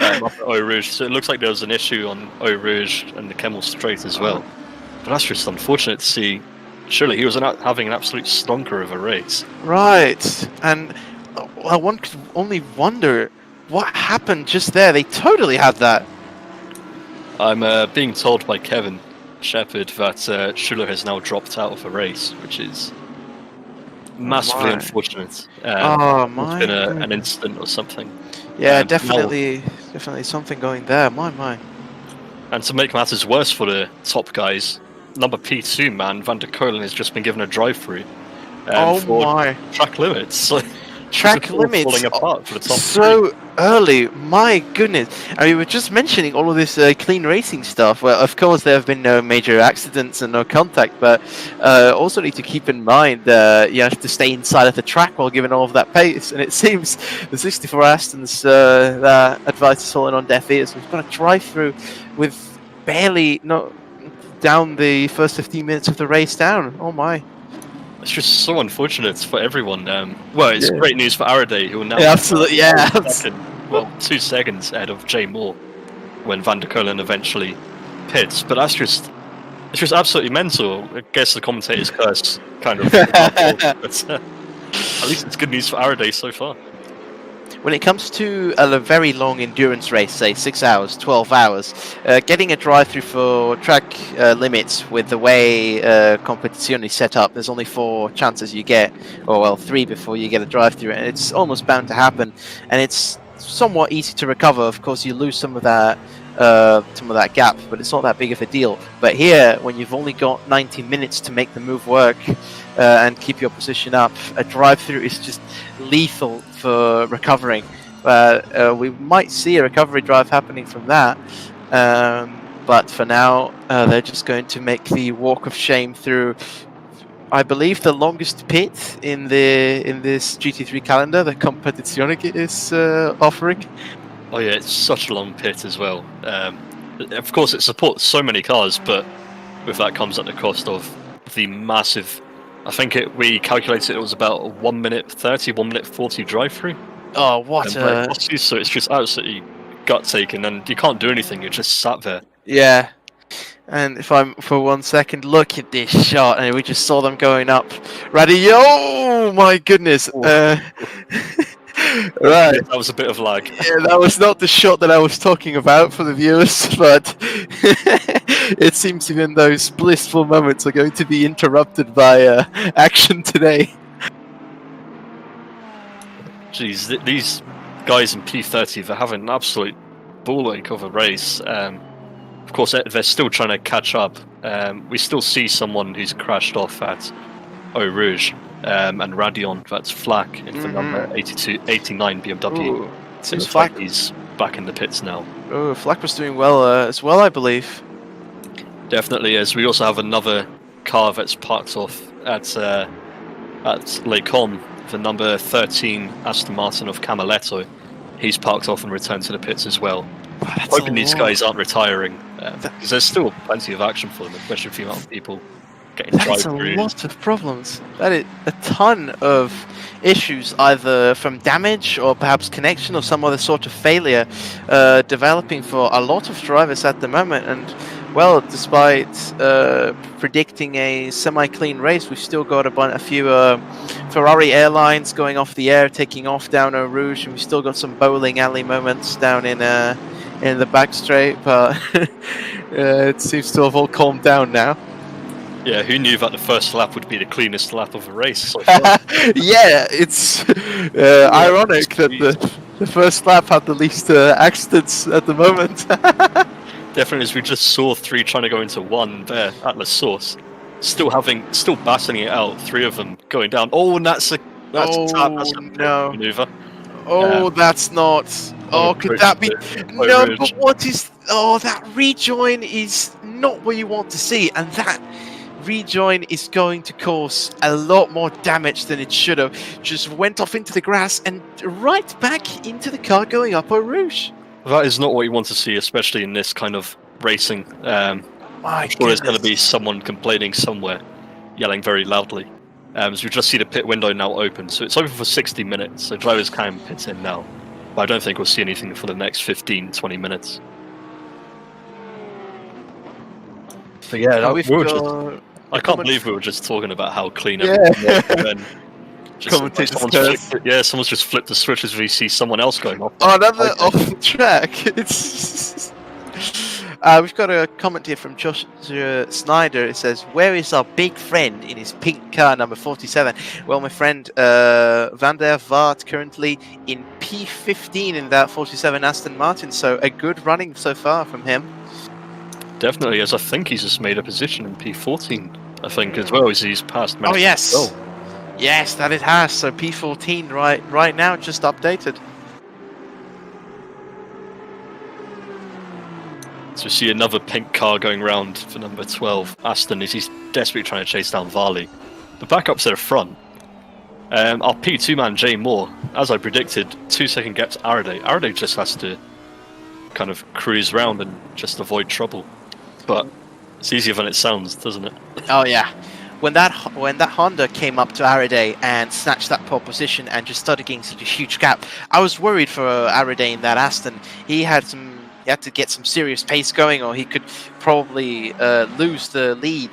at Eau Rouge. So it looks like there was an issue on Eau Rouge and the Kemmel Strait as well. But that's just unfortunate to see. Surely he was having an absolute stonker of a race. Right. And one could only wonder what happened just there. They totally had that. I'm being told by Kevin Shepherd that Schuler has now dropped out of the race, which is massively unfortunate. My! It's been an incident or something. Yeah, definitely something going there. My. And to make matters worse for the top guys, number P2 man Van der Kolen has just been given a drive-through. For track limits. So track limits falling apart for the top so early. My goodness! I mean, we were just mentioning all of this clean racing stuff. Well, of course, there have been no major accidents and no contact, but also need to keep in mind you have to stay inside of the track while giving all of that pace. And it seems the 64 Astons that advice is falling on deaf ears. We've got to drive through with barely not down the first 15 minutes of the race down. Oh my! It's just so unfortunate for everyone. Well, it's great news for Araday, who will now absolutely, 2 seconds ahead of Jay Moore when Van der Kolen eventually pits. But it's just absolutely mental. I guess the commentator's curse kind of. But, at least it's good news for Araday so far. When it comes to a very long endurance race, say 6 hours, 12 hours, getting a drive-through for track limits with the way competition is set up, there's only 4 chances you get, or well, 3 before you get a drive-through, and it's almost bound to happen. And it's somewhat easy to recover. Of course, you lose some of that gap, but it's not that big of a deal. But here, when you've only got 90 minutes to make the move work and keep your position up, a drive-through is just lethal for recovering. We might see a recovery drive happening from that, but for now, they're just going to make the walk of shame through, I believe, the longest pit in this GT3 calendar the Competizione is offering. Oh yeah, it's such a long pit as well. Of course, it supports so many cars, but with that comes at the cost of the massive. I think we calculated it was about 1 minute 30, 1 minute 40 drive-through. Oh, what so it's just absolutely gut-taking, and you can't do anything. You're just sat there. Yeah. And if I'm for 1 second, look at this shot, and we just saw them going up. Radio! Oh my goodness! Right. That was a bit of lag. Yeah, that was not the shot that I was talking about for the viewers, but it seems even those blissful moments are going to be interrupted by action today. Jeez, these guys in P30, they're having an absolute ball ache of a race. Of course, they're still trying to catch up. We still see someone who's crashed off at Eau Rouge. And Radion, that's Flack in the number 89 BMW. Ooh, seems Flack, he's back in the pits now. Oh, Flack was doing well as well, I believe. Definitely is. We also have another car that's parked off at Les Combes, the number 13 Aston Martin of Camaletto. He's parked off and returned to the pits as well. Wow, hoping these guys aren't retiring, because there's still plenty of action for them, especially for the amount of people getting drive-throughs. That's a lot of problems. That is a ton of issues, either from damage or perhaps connection or some other sort of failure developing for a lot of drivers at the moment. And well, despite predicting a semi-clean race, we've still got a few Ferrari airlines going off the air, taking off down Eau Rouge, and we've still got some bowling alley moments down in the back straight, but it seems to have all calmed down now. Yeah, who knew that the first lap would be the cleanest lap of the race so far? Yeah, it's ironic that the first lap had the least accidents at the moment. Definitely, as we just saw 3 trying to go into 1 there at the source. Still battling it out, 3 of them going down. Oh, and that's a pit no. maneuver. Oh, that's not. Oh, could that be? No, Rouge. but what is? Oh, that rejoin is not what you want to see, and that rejoin is going to cause a lot more damage than it should have. Just went off into the grass and right back into the car going up Eau Rouge. That is not what you want to see, especially in this kind of racing. I'm sure there's going to be someone complaining somewhere, yelling very loudly. So we just see the pit window now open, so it's open for 60 minutes, so drivers can pit in now. But I don't think we'll see anything for the next 15-20 minutes. But yeah, I can't believe we were just talking about how clean everything was, and then someone's just flipped the switch as we see someone else going off. Oh, another off the track. It's we've got a comment here from Josh Snyder. It says, "Where is our big friend in his pink car, number 47?" Well, my friend Van der Vaart currently in P15 in that 47 Aston Martin. So a good running so far from him. Definitely, as I think he's just made a position in P14. I think as well as he's passed. Oh yes, yes, that it has. So P14 right now, just updated. So we see another pink car going round for number 12, Aston, as he's desperately trying to chase down Varley. The backup's at the front. Our P2 man, Jay Moore, as I predicted, 2-second gap to Araday. Araday just has to kind of cruise round and just avoid trouble. But it's easier than it sounds, doesn't it? Oh yeah. When that Honda came up to Araday and snatched that pole position and just started getting such a huge gap, I was worried for Araday in that Aston. He had to get some serious pace going, or he could probably lose the lead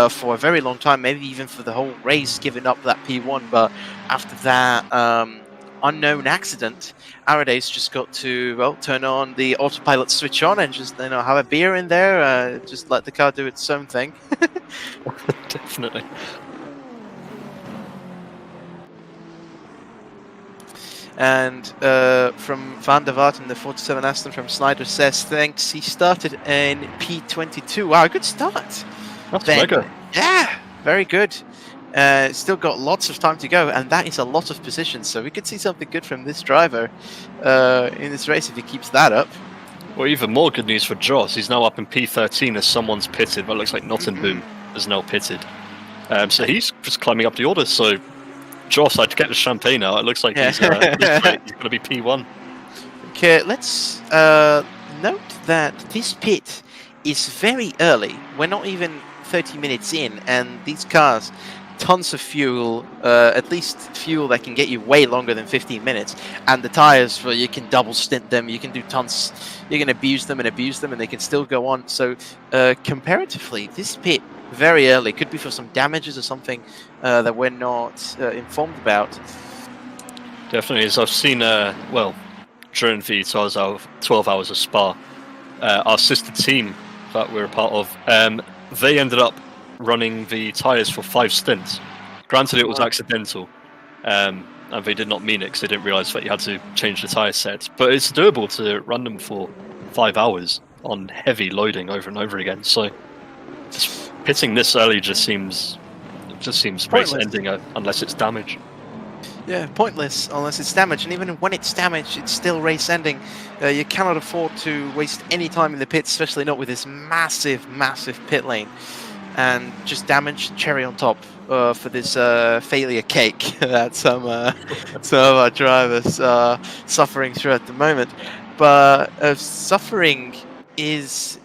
for a very long time, maybe even for the whole race, giving up that P1. But after that unknown accident, Araday's just got to turn on the autopilot switch on and just have a beer in there, just let the car do its own thing. Definitely. And from Van der Vaart in the 47 Aston from Snyder says, thanks, he started in P22. Wow, good start. That's mega. Yeah, very good. Still got lots of time to go, and that is a lot of positions, so we could see something good from this driver in this race if he keeps that up. Well, even more good news for Joss. He's now up in P13 as someone's pitted. Well, it looks like Nottingham is now pitted. So he's just climbing up the order, so Joss, I'd get the champagne out. It looks like he's going to be P1. Okay, let's note that this pit is very early. We're not even 30 minutes in, and these cars, tons of fuel, at least fuel that can get you way longer than 15 minutes, and the tires, well, you can double stint them, you can do tons, you can abuse them, and they can still go on. So comparatively, this pit, very early, could be for some damages or something that we're not informed about. Definitely, as I've seen, during the 12 hours of Spa, our sister team that we're a part of, they ended up running the tyres for 5 stints. Granted, it was accidental, and they did not mean it because they didn't realise that you had to change the tyre sets. But it's doable to run them for 5 hours on heavy loading over and over again. So just pitting this early just seems race ending unless it's damage. Yeah, pointless unless it's damage, and even when it's damaged, it's still race ending. You cannot afford to waste any time in the pits, especially not with this massive pit lane. And just damage, cherry on top for this failure cake that some of our drivers are suffering through at the moment. But suffering is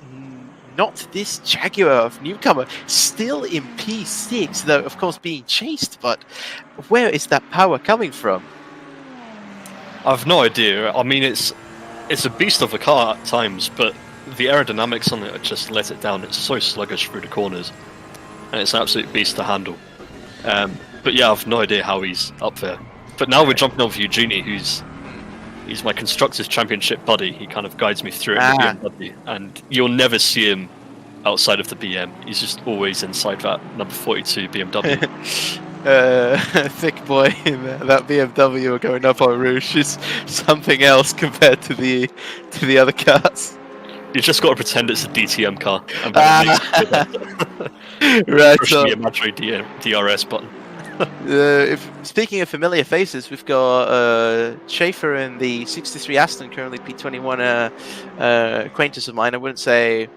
not this Jaguar of newcomer, still in P6, though of course being chased, but where is that power coming from? I've no idea. I mean, it's a beast of a car at times, but the aerodynamics on it just let it down. It's so sluggish through the corners, and it's an absolute beast to handle. But yeah, I've no idea how he's up there. But now we're jumping on for Eugenie, he's my Constructors Championship buddy. He kind of guides me through it in the BMW, and you'll never see him outside of the BM. He's just always inside that number 42 BMW. Thick boy in that BMW going up on Rouge is something else compared to the other cars. You just got to pretend it's a DTM car, and then it makes Right. push the imaginary DRS button. Speaking of familiar faces, we've got Schaefer in the 63 Aston, currently P21, acquaintance of mine. I wouldn't say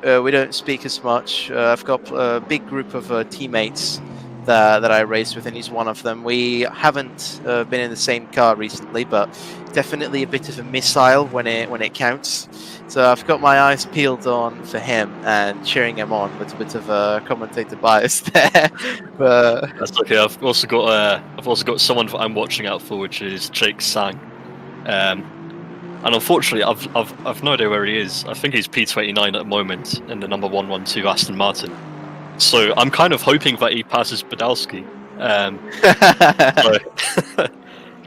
we don't speak as much. I've got a big group of teammates that I raced with, and he's one of them. We haven't been in the same car recently, but definitely a bit of a missile when it counts. So I've got my eyes peeled on for him and cheering him on with a bit of a commentator bias there. But that's okay. I've also got someone that I'm watching out for, which is Jake Sang. And unfortunately, I've no idea where he is. I think he's P29 at the moment in the number 112 Aston Martin. So I'm kind of hoping that he passes Badalski. So,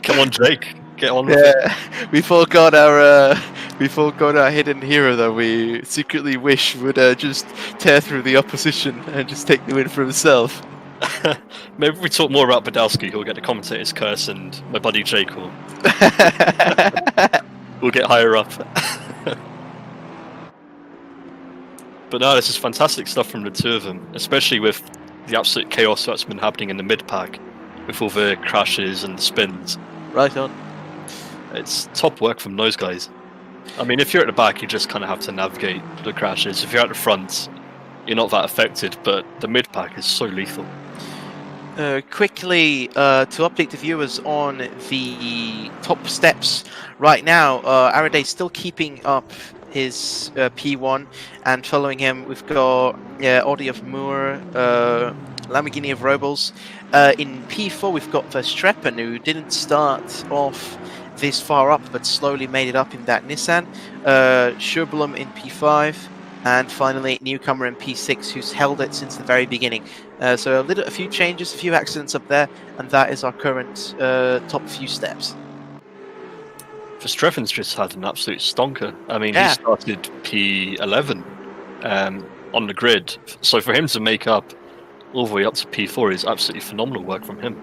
come on, Jake, get on with it. We forgot our hidden hero that we secretly wish would just tear through the opposition and just take the win for himself. Maybe if we talk more about Badalski, he'll get the commentator's curse, and my buddy Jake will get higher up. But no, this is fantastic stuff from the two of them, especially with the absolute chaos that's been happening in the mid-pack, with all the crashes and the spins. Right on. It's top work from those guys. I mean, if you're at the back, you just kind of have to navigate the crashes. If you're at the front, you're not that affected, but the mid-pack is so lethal. Quickly, to update the viewers on the top steps right now, Araday's still keeping up his P1, and following him we've got Audi of Moore, Lamborghini of Robles. In P4 we've got Verstappen, who didn't start off this far up but slowly made it up in that Nissan. Schublum in P5, and finally newcomer in P6, who's held it since the very beginning. So a few changes, a few accidents up there, and that is our current top few steps. Verstappen's just had an absolute stonker. I mean, Yeah. he started P11 on the grid, so for him to make up all the way up to P4 is absolutely phenomenal work from him.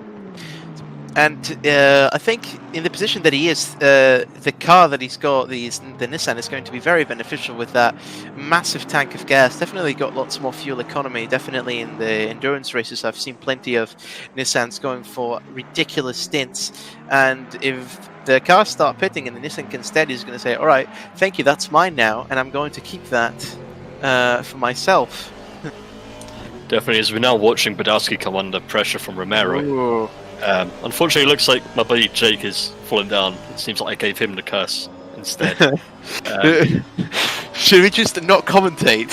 And I think in the position that he is, the car that he's got, the Nissan, is going to be very beneficial with that massive tank of gas. Definitely got lots more fuel economy. Definitely in the endurance races, I've seen plenty of Nissans going for ridiculous stints. And if the cars start pitting and the Nissan can steady, he's going to say, all right, thank you, that's mine now, and I'm going to keep that for myself. Definitely, as we're now watching Badowski come under pressure from Romero. Ooh. Unfortunately, it looks like my buddy Jake is falling down. It seems like I gave him the curse instead. Should we just not commentate?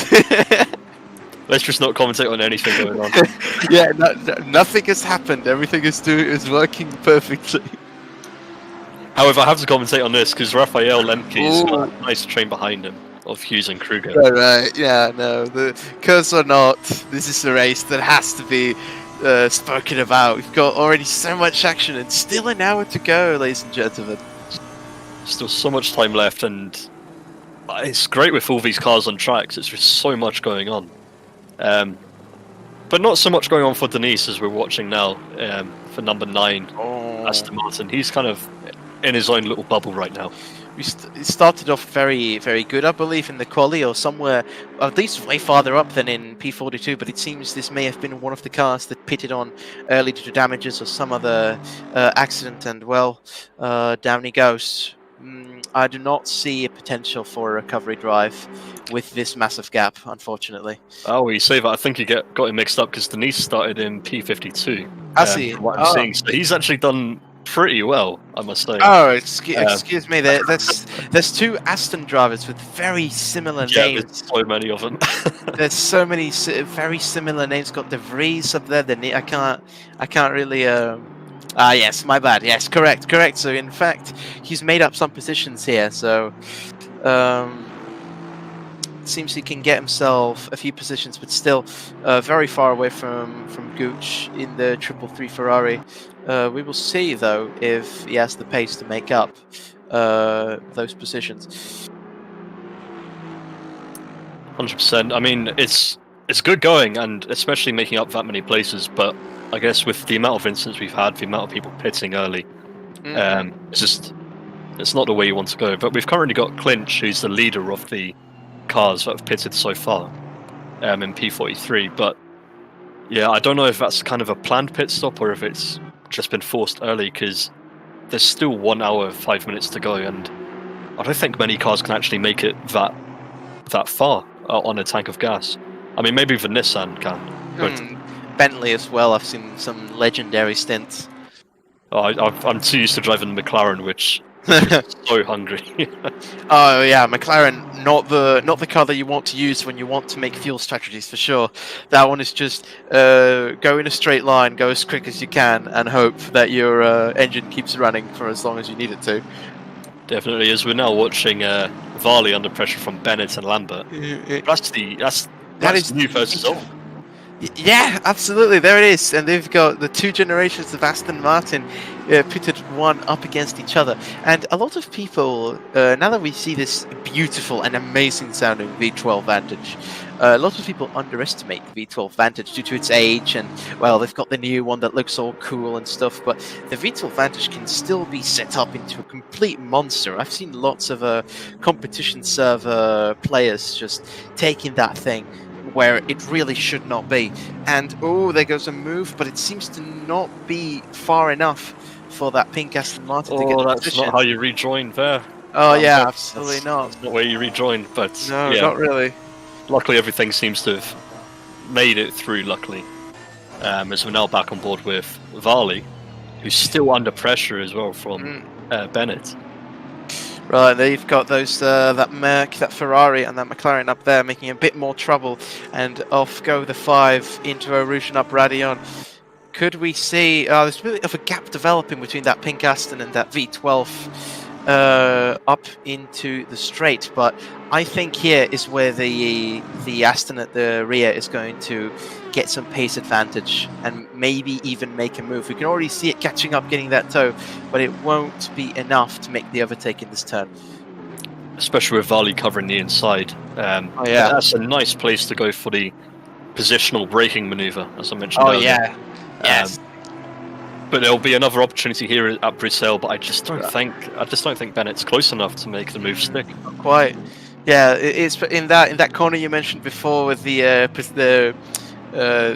Let's just not commentate on anything going on. Yeah, nothing has happened. Everything is working perfectly. However, I have to commentate on this because Raphael Lemke's got a nice train behind him of Hughes and Kruger. Right, yeah, no, the curse or not, this is a race that has to be spoken about. We've got already so much action and still an hour to go, ladies and gentlemen. Still so much time left, and it's great with all these cars on tracks. It's just so much going on. But not so much going on for Denise as we're watching now for number 9, Aston Martin. He's kind of in his own little bubble right now. We started off very, very good, I believe, in the quali, or somewhere, at least way farther up than in P42, but it seems this may have been one of the cars that pitted on early due to damages or some other accident, and well, down he goes. I do not see a potential for a recovery drive with this massive gap, unfortunately. Oh, you say that. I think you got him mixed up because Denise started in P52. I see. From what I'm seeing. So he's actually done pretty well, I must say. Oh, excuse me. There's two Aston drivers with very similar names. There's so many of them. There's so many very similar names. Got De Vries up there. I can't really. Yes, my bad. Yes, correct. So in fact, he's made up some positions here. So, seems he can get himself a few positions, but still very far away from Gooch in the 333 Ferrari. We will see, though, if he has the pace to make up those positions. 100%. I mean, it's good going, and especially making up that many places. But I guess with the amount of incidents we've had, the amount of people pitting early, it's not the way you want to go. But we've currently got Clinch, who's the leader of the cars that have pitted so far, in P43. But yeah, I don't know if that's kind of a planned pit stop or if it's just been forced early, because there's still 1 hour 5 minutes to go, and I don't think many cars can actually make it that far on a tank of gas. I mean, maybe the Nissan can. But Bentley as well. I've seen some legendary stints. I'm too used to driving the McLaren, which is so hungry. Oh yeah, McLaren, not the car that you want to use when you want to make fuel strategies, for sure. That one is just go in a straight line, go as quick as you can, and hope that your engine keeps running for as long as you need it to. Definitely, as we're now watching Varley under pressure from Bennett and Lambert. That's new versus old. Yeah, absolutely. There it is, and they've got the two generations of Aston Martin pitted one up against each other. And a lot of people, now that we see this beautiful and amazing sounding V12 Vantage, a lot of people underestimate the V12 Vantage due to its age, and well, they've got the new one that looks all cool and stuff. But the V12 Vantage can still be set up into a complete monster. I've seen lots of competition server players just taking that thing where it really should not be. And oh, there goes a move, but it seems to not be far enough for that pink Aston Martin to get the that's position. not how you rejoin there. Oh yeah, absolutely not. That's not where you rejoin, but No, yeah, not really. luckily everything seems to have made it through, luckily. As we're now back on board with Varley, who's still under pressure as well from Bennett. Right, they've got those that Merc, that Ferrari, and that McLaren up there making a bit more trouble, and off go the 5 into a Rouge and up Radeon. Could we see there's a bit of a gap developing between that pink Aston and that V12 up into the straight, but I think here is where the Aston at the rear is going to get some pace advantage and maybe even make a move. We can already see it catching up, getting that toe, but it won't be enough to make the overtake in this turn. Especially with Varley covering the inside. Oh yeah, that's a nice place to go for the positional braking maneuver, as I mentioned earlier. Yeah, yes. But there'll be another opportunity here at Bruxelles, but I just don't think Bennett's close enough to make the move stick. Not quite. Yeah, it's in that corner you mentioned before with the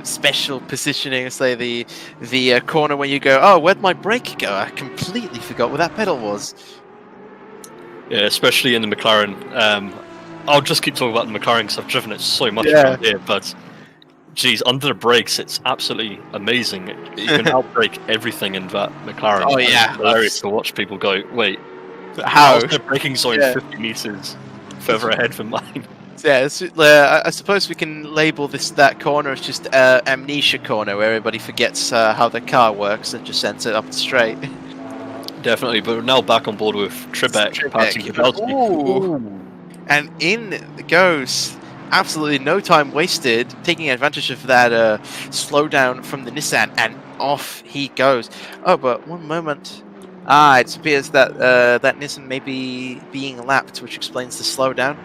special positioning, say the corner when you go, oh, where'd my brake go? I completely forgot where that pedal was. Yeah, especially in the McLaren. I'll just keep talking about the McLaren because I've driven it so much around here, but geez, under the brakes, it's absolutely amazing. You can outbrake everything in that McLaren. Oh yeah, it's hilarious to watch people go, wait, how's their braking zone 50 meters further ahead than mine? Yeah, I suppose we can label that corner as just amnesia corner, where everybody forgets how the car works and just sends it up straight. Definitely, but we're now back on board with Trebek passing Kowalski. And in goes, absolutely no time wasted, taking advantage of that slowdown from the Nissan, and off he goes. Oh, but one moment. It appears that that Nissan may be being lapped, which explains the slowdown.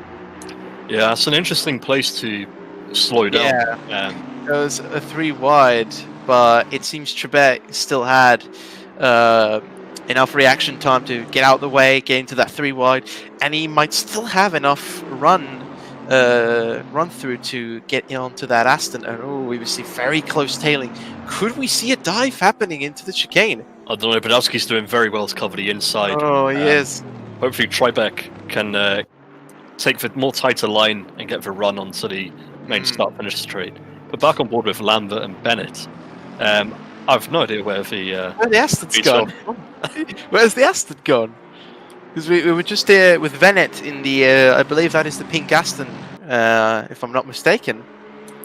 Yeah, it's an interesting place to slow down. Yeah, it was a 3 wide, but it seems Trebek still had enough reaction time to get out of the way, get into that 3 wide, and he might still have enough run through to get onto that Aston. And we will see very close tailing. Could we see a dive happening into the chicane? I don't know, Badowski's doing very well to cover the inside. Oh, he is. Hopefully Trebek can take the more tighter line and get the run onto the main start-finish straight. But back on board with Lambert and Bennett. I've no idea where the Aston's gone. Where's the Aston gone? Because we were just here with Bennett in the, I believe that is the pink Aston, if I'm not mistaken.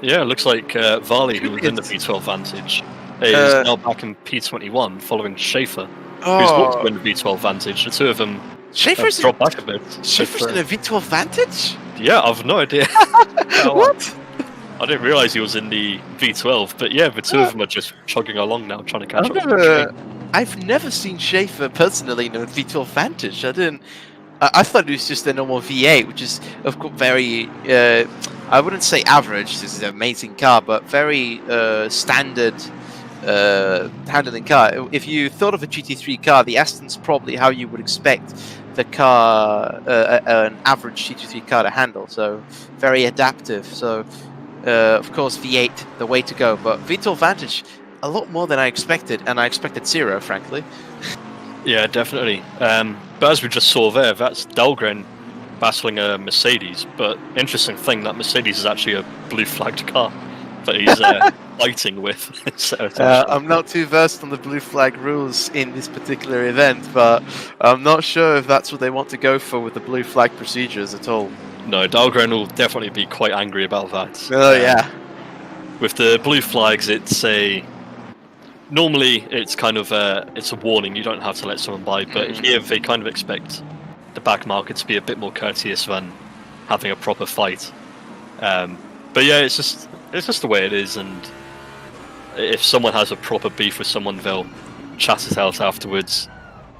Yeah, it looks like Varley, who was in the P12 Vantage, is now back in P21 following Schaefer, who's also in the V12 Vantage. The two of them Schaefer's dropped back a bit. Schaefer's in a V12 Vantage? Yeah, I've no idea. What? I didn't realise he was in the V12, but yeah, the two of them are just chugging along now, trying to catch up. I've never seen Schaefer personally in a V12 Vantage. I thought it was just a normal V8, which is of course very I wouldn't say average. This is an amazing car, but very standard handling car. If you thought of a GT3 car, the Aston's probably how you would expect the car, an average GT3 car to handle. So very adaptive. So of course V8 the way to go, but VTOL Vantage a lot more than I expected, and I expected 0, frankly. Yeah, definitely. But as we just saw there, that's Dahlgren battling a Mercedes. But interesting thing, that Mercedes is actually a blue flagged car that he's fighting with. I'm not too versed on the blue flag rules in this particular event, but I'm not sure if that's what they want to go for with the blue flag procedures at all. No, Dahlgren will definitely be quite angry about that. Oh yeah. With the blue flags, it's a... Normally, it's kind of it's a warning, you don't have to let someone by, but here they kind of expect the back market to be a bit more courteous than having a proper fight. But yeah, it's just the way it is, and if someone has a proper beef with someone, they'll chat it out afterwards.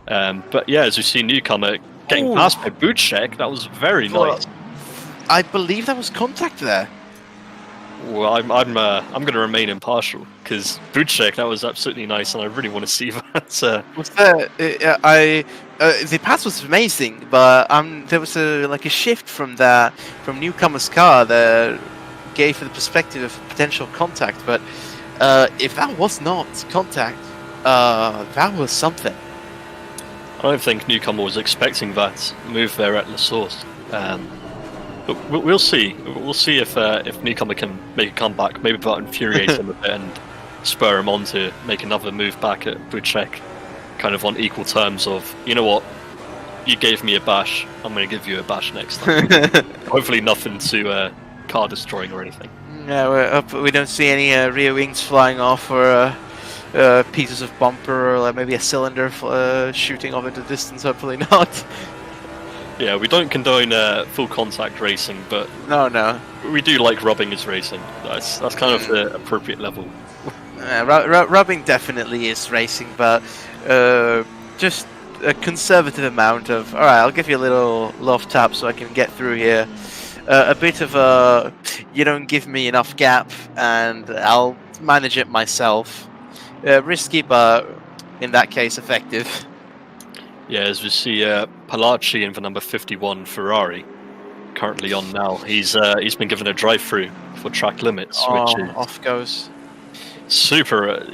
But yeah, as we see Newcomer getting past by boot check, that was very nice. I believe there was contact there. Well, I'm going to remain impartial because boot check, that was absolutely nice, and I really want to see that. Was there? The pass was amazing, but there was a shift from Newcomer's car that gave the perspective of potential contact. But if that was not contact, that was something. I don't think Newcomer was expecting that move there at La Source. But we'll see. We'll see if Newcomer can make a comeback. Maybe that'll infuriate him a bit and spur him on to make another move back at Buchek, kind of on equal terms of, you know what, you gave me a bash, I'm going to give you a bash next time. Hopefully nothing to car destroying or anything. Yeah, we don't see any rear wings flying off or pieces of bumper or maybe a cylinder shooting off into the distance. Hopefully not. Yeah, we don't condone full contact racing, but no, we do like rubbing as racing. That's kind of the appropriate level. Rubbing definitely is racing, but just a conservative amount of, alright, I'll give you a little love tap so I can get through here. A bit of a, you don't give me enough gap and I'll manage it myself. Risky, but in that case effective. Yeah, as we see Palacci in the number 51 Ferrari, currently on now. He's been given a drive-through for track limits, which is off goes. Super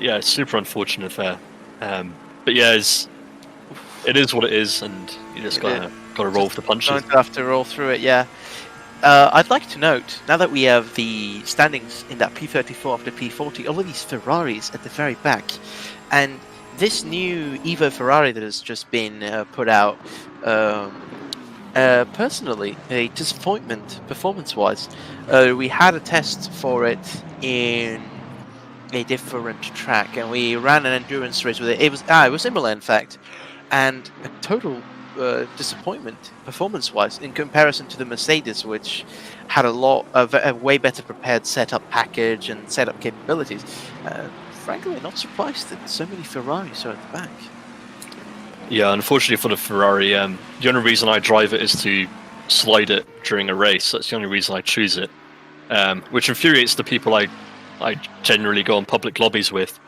unfortunate there. But yeah, it is what it is, and you just gotta roll with the punches. Going to have to roll through it, yeah. I'd like to note, now that we have the standings in that P34 after P40, all of these Ferraris at the very back, and this new Evo Ferrari that has just been put out, personally, a disappointment performance-wise. We had a test for it in a different track, and we ran an endurance race with it. It was Imola, in fact, and a total disappointment performance-wise in comparison to the Mercedes, which had a way better prepared setup package and setup capabilities. Frankly, not surprised that so many Ferraris are at the back. Yeah, unfortunately for the Ferrari, the only reason I drive it is to slide it during a race. That's the only reason I choose it, which infuriates the people I generally go on public lobbies with.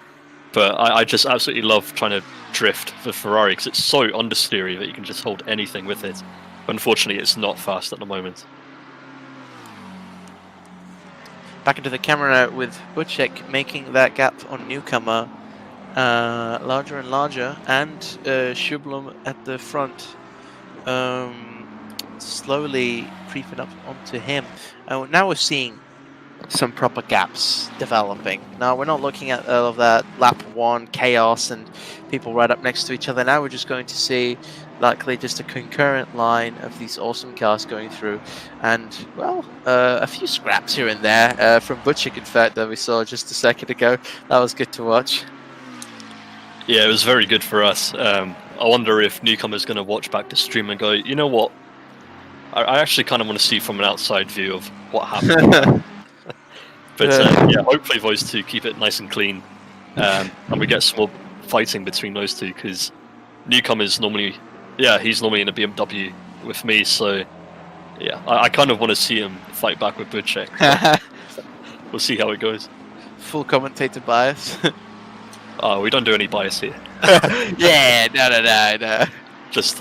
But I just absolutely love trying to drift the Ferrari because it's so understeery that you can just hold anything with it. But unfortunately, it's not fast at the moment. Back into the camera with Buchek making that gap on Newcomer larger and larger, and Schublum at the front slowly creeping up onto him. Now we're seeing some proper gaps developing. Now we're not looking at all of that lap 1 chaos and people right up next to each other. Now we're just going to see likely just a concurrent line of these awesome cars going through, and well, a few scraps here and there from Buchek, in fact, that we saw just a second ago. That was good to watch. Yeah, it was very good for us. I wonder if Newcomer's going to watch back the stream and go, you know what, I actually kind of want to see from an outside view of what happened. But yeah, hopefully those two keep it nice and clean, and we get some more fighting between those two, because Newcomer's normally, he's normally in a BMW with me, so Yeah, I kind of want to see him fight back with Butchek. We'll see how it goes. Full commentator bias. Oh, we don't do any bias here. Yeah, no. Just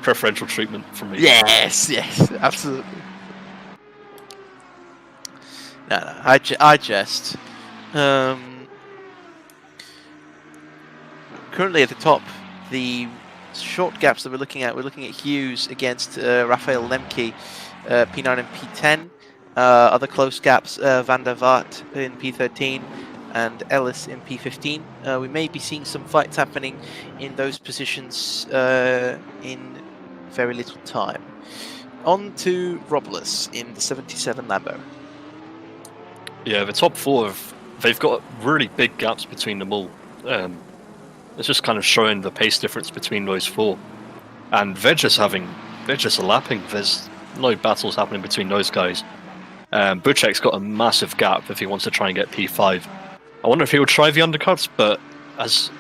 preferential treatment from me. Yes, absolutely. No, I jest. Currently at the top, the short gaps that we're looking at Hughes against Raphael Lemke, P9 and P10. Other close gaps, Van der Vaart in P13 and Ellis in P15. We may be seeing some fights happening in those positions in very little time. On to Robles in the 77 Lambo. Yeah, the top four, they've got really big gaps between them all. It's just kind of showing the pace difference between those four. And they're just lapping. There's no battles happening between those guys. Butchek's got a massive gap if he wants to try and get P5. I wonder if he will try the undercuts, but as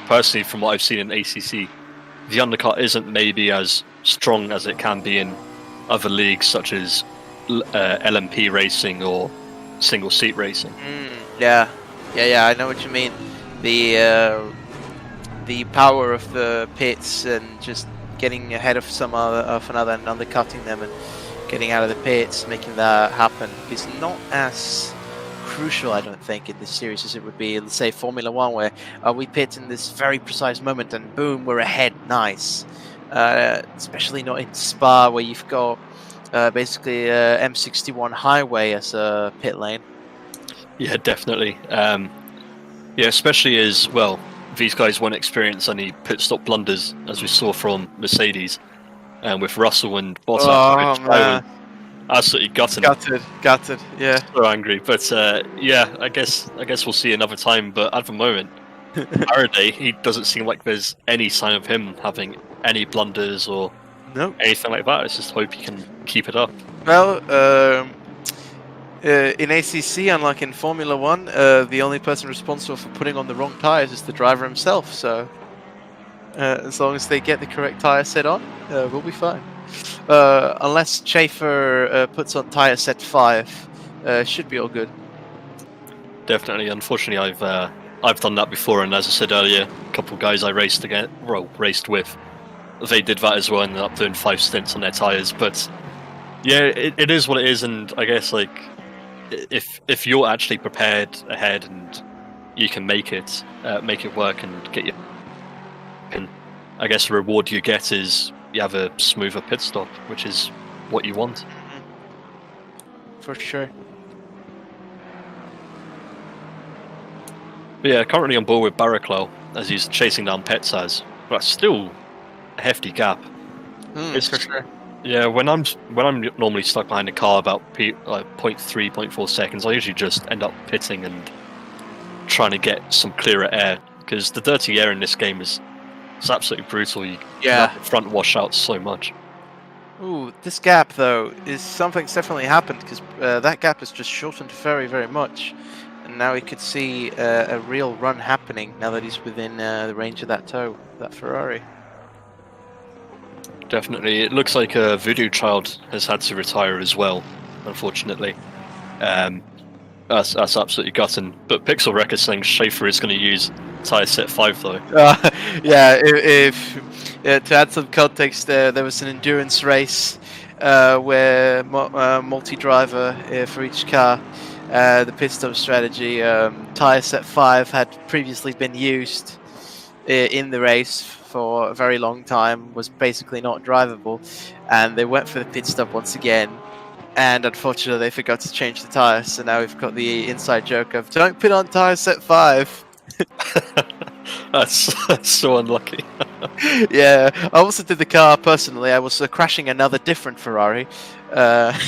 personally from what I've seen in ACC, the undercut isn't maybe as strong as it can be in other leagues such as LMP racing or single seat racing. Yeah, I know what you mean. The power of the pits and just getting ahead of another and undercutting them and getting out of the pits, making that happen is not as crucial, I don't think, in this series as it would be, let's say, Formula 1, where we pit in this very precise moment and boom, we're ahead, nice. Especially not in Spa, where you've got basically M61 highway as a pit lane. Yeah, definitely. Yeah, especially as, well, these guys won't experience any pit stop blunders, as we saw from Mercedes, and with Russell and Bottas. Oh, man. Absolutely gutted, yeah. So angry, but yeah, I guess we'll see another time. But at the moment, Faraday, he doesn't seem like there's any sign of him having any blunders or anything like that. It's just hope he can keep it up. Well, in ACC, unlike in Formula 1, the only person responsible for putting on the wrong tires is the driver himself. So as long as they get the correct tire set on, we'll be fine. Unless Schaefer puts on tire set 5, should be all good. Definitely. Unfortunately, I've done that before, and as I said earlier, a couple of guys I raced with, they did that as well, and ended up doing 5 stints on their tires. But yeah, it is what it is, and I guess like if you're actually prepared ahead and you can make it work and get your pin, I guess the reward you get is you have a smoother pit stop, which is what you want. For sure. But yeah, currently on board with Barraclough as he's chasing down Petzaz, but still a hefty gap. It's for sure. Yeah, when I'm normally stuck behind a car about 0.3, 0.4 seconds, I usually just end up pitting and trying to get some clearer air, because the dirty air in this game is absolutely brutal. You let the front wash out so much. Ooh, this gap though is something's definitely happened, because that gap has just shortened very, very much, and now we could see a real run happening now that he's within the range of that tow, that Ferrari. Definitely. It looks like a Voodoo Child has had to retire as well, unfortunately. That's absolutely gutting. But Pixel Wreck is saying Schaefer is going to use tyre set 5 though. Yeah, to add some context there was an endurance race where multi-driver for each car, the pit stop strategy, tyre set 5 had previously been used in the race for a very long time, was basically not drivable, and they went for the pit stop once again, and unfortunately they forgot to change the tyres, so now we've got the inside joke of don't put on tyre set 5. That's so unlucky. Yeah, I also did the car personally. I was crashing another different Ferrari, but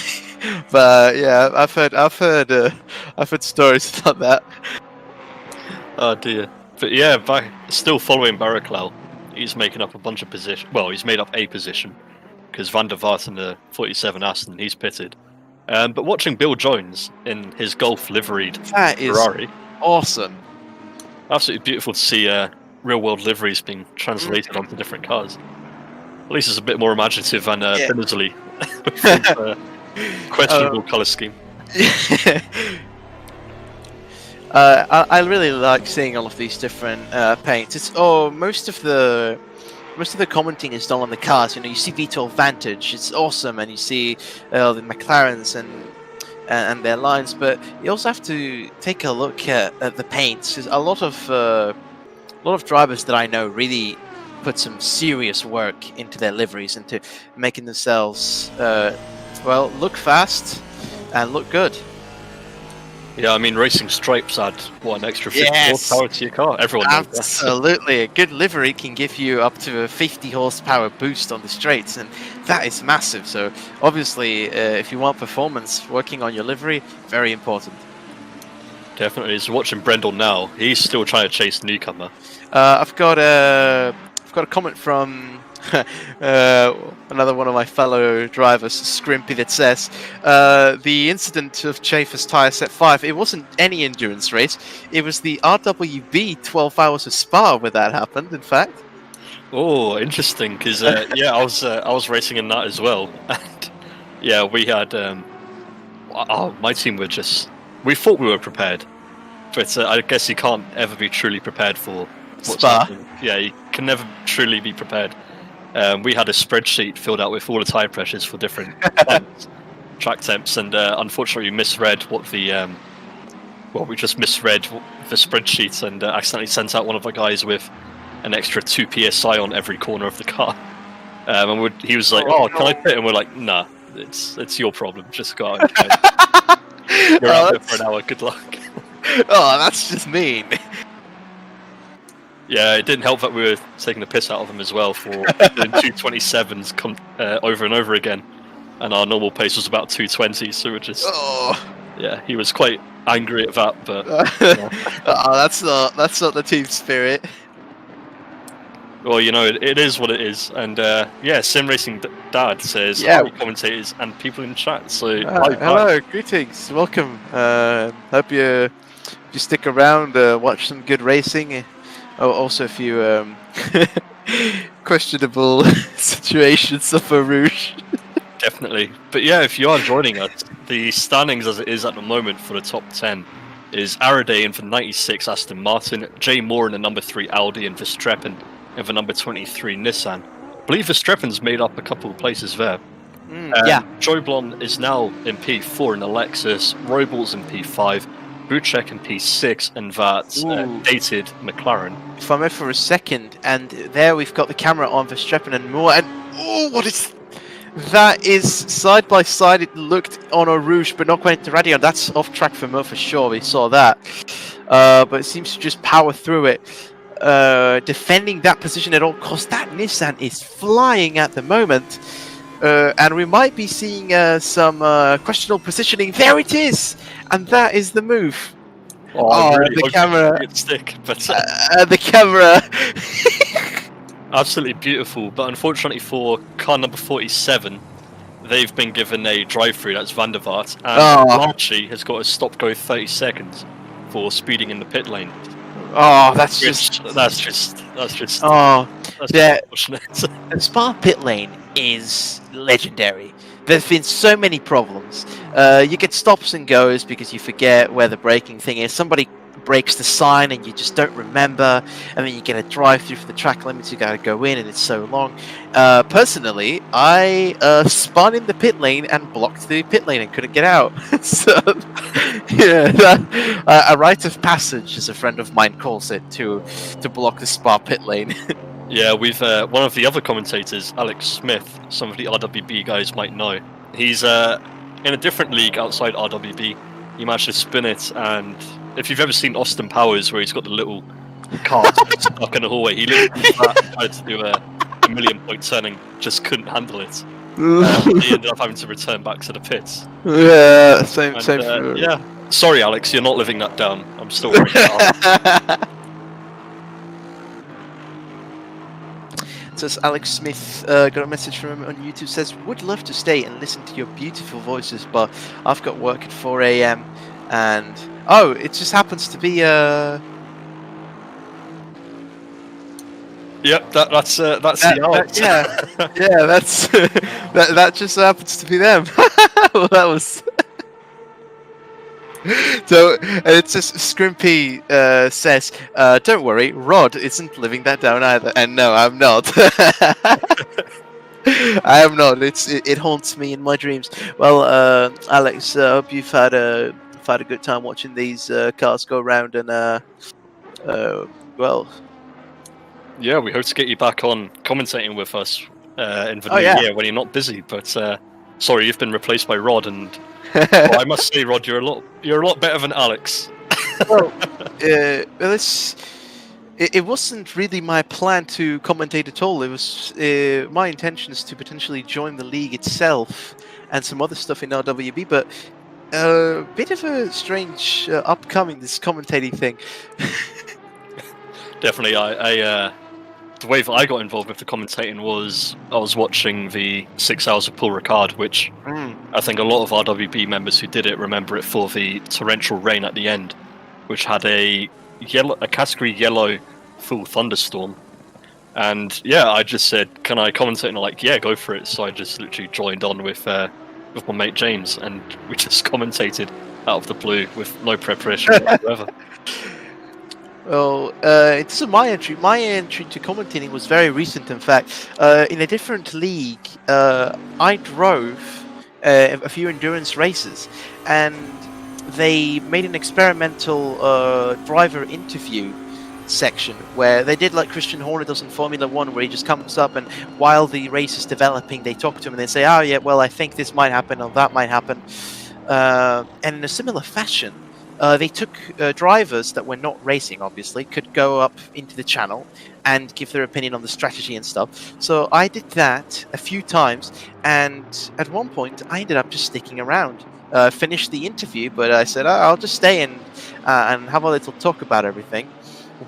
yeah, I've heard stories about that. Oh dear. But yeah, by still following Barraclough, he's making up a bunch of position. Well, he's made up a position because Van der Vaart in the 47 Aston, he's pitted. But watching Bill Jones in his Golf liveried Ferrari, awesome. Absolutely beautiful to see real world liveries being translated onto different cars. At least it's a bit more imaginative than Yeah. Billsley with his, questionable colour scheme. I really like seeing all of these different paints. It's most of the commenting is done on the cars. You see V12 Vantage, it's awesome, and you see the McLarens and their lines. But you also have to take a look at the paints, because a lot of drivers that I know really put some serious work into their liveries, into making themselves look fast and look good. Yeah, I mean, Racing Stripes add an extra 50 horsepower to your car. Everyone knows that. Absolutely, a good livery can give you up to a 50 horsepower boost on the straights, and that is massive. So obviously, if you want performance, working on your livery, very important. Definitely. So watching Brendel now, he's still trying to chase Newcomer. I've got a comment from another one of my fellow drivers, Scrimpy, that says the incident of Chafer's tyre set 5, it wasn't any endurance race, it was the RWB 12 hours of Spa where that happened, in fact. Oh, interesting, because I was racing in that as well, and yeah, we had my team we thought we were prepared, but I guess you can't ever be truly prepared for what's Spa. happening. Yeah, you can never truly be prepared. We had a spreadsheet filled out with all the tyre pressures for different track temps, and unfortunately we misread we just misread the spreadsheet and accidentally sent out one of our guys with an extra 2 psi on every corner of the car. And he was like, "Oh, can I pit?" And we're like, "Nah, it's your problem. Just go out. You're out there for an hour. Good luck." Oh, that's just mean. Yeah, it didn't help that we were taking the piss out of him as well for doing 227s over and over again, and our normal pace was about 220, so we're just... Yeah, he was quite angry at that, but... that's not the team spirit. Well, it is what it is, and Sim Racing Dad says, "Hi, commentators and people in chat." So, hello, greetings, welcome. Hope you stick around, watch some good racing. Also a few questionable situations of a Rouge. Definitely. But yeah, if you are joining us, the standings as it is at the moment for the top 10 is Araday in for 96 Aston Martin, Jay Moore in the number 3 Audi, and Verstappen in the number 23 Nissan. I believe Verstappen's made up a couple of places there. Joe Blon is now in P4 in the Lexus, Robles in P5, Buchek in P6, and that dated McLaren. If I may for a second, and there we've got the camera on Verstappen and Moore, and what is that? Is side by side. It looked on a Rouge, but not quite to radio. That's off track for Moore for sure. We saw that, but it seems to just power through it, defending that position at all costs. That Nissan is flying at the moment. And we might be seeing some questionable positioning. There it is, and that is the move. The camera! Stick, but the camera. Absolutely beautiful, but unfortunately for car number 47, they've been given a drive-through. That's Van der Vaart, and Larchie has got a stop-go 30 seconds for speeding in the pit lane. That's unfortunate. The Spa pit lane is legendary. There's been so many problems. You get stops and goes because you forget where the braking thing is. Somebody breaks the sign and you just don't remember, and then you get a drive-through for the track limits. You gotta go in, and it's so long. Personally, I spun in the pit lane and blocked the pit lane and couldn't get out. So, a rite of passage, as a friend of mine calls it, to block the Spa pit lane. Yeah, we've one of the other commentators, Alex Smith, some of the RWB guys might know. He's in a different league outside RWB. He managed to spin it, and if you've ever seen Austin Powers, where he's got the little cart stuck in the hallway, he literally tried to do a million-point turning, just couldn't handle it. He ended up having to return back to the pits. Yeah, same. Yeah, sorry, Alex, you're not living that down. I'm still worried about it. Says Alex Smith, got a message from him on YouTube, says, "Would love to stay and listen to your beautiful voices, but I've got work at 4 AM and it just happens to be Yep, that's the odds. Yeah, that's that just happens to be them. Well, that was. So it's just Scrimpy says, "Don't worry, Rod isn't living that down either." And no, I'm not. I am not. It haunts me in my dreams. Well, Alex, I hope you've had a good time watching these cars go around, and well, Yeah, we hope to get you back on commentating with us in the Oh, new yeah. year when you're not busy. But sorry, you've been replaced by Rod, and well, I must say, Rod, you're a lot better than Alex. well, it wasn't really my plan to commentate at all. It was my intentions to potentially join the league itself and some other stuff in RWB, but a bit of a strange upcoming, this commentating thing. Definitely, I the way that I got involved with the commentating was I was watching the 6 hours of Paul Ricard, which I think a lot of RWB members who did it remember it for the torrential rain at the end, which had a category yellow full thunderstorm. And yeah, I just said, "Can I commentate?" And they're like, "Yeah, go for it." So I just literally joined on with my mate James, and we just commentated out of the blue with no preparation whatsoever. Well, in terms of my entry to commentating was very recent. In fact, in a different league, I drove a few endurance races, and they made an experimental driver interview section where they did like Christian Horner does in Formula One, where he just comes up and while the race is developing, they talk to him and they say, "Oh yeah, well I think this might happen or that might happen," and in a similar fashion. They took drivers that were not racing, obviously, could go up into the channel and give their opinion on the strategy and stuff. So I did that a few times, and at one point I ended up just sticking around. Finished the interview, but I said, I'll just stay and have a little talk about everything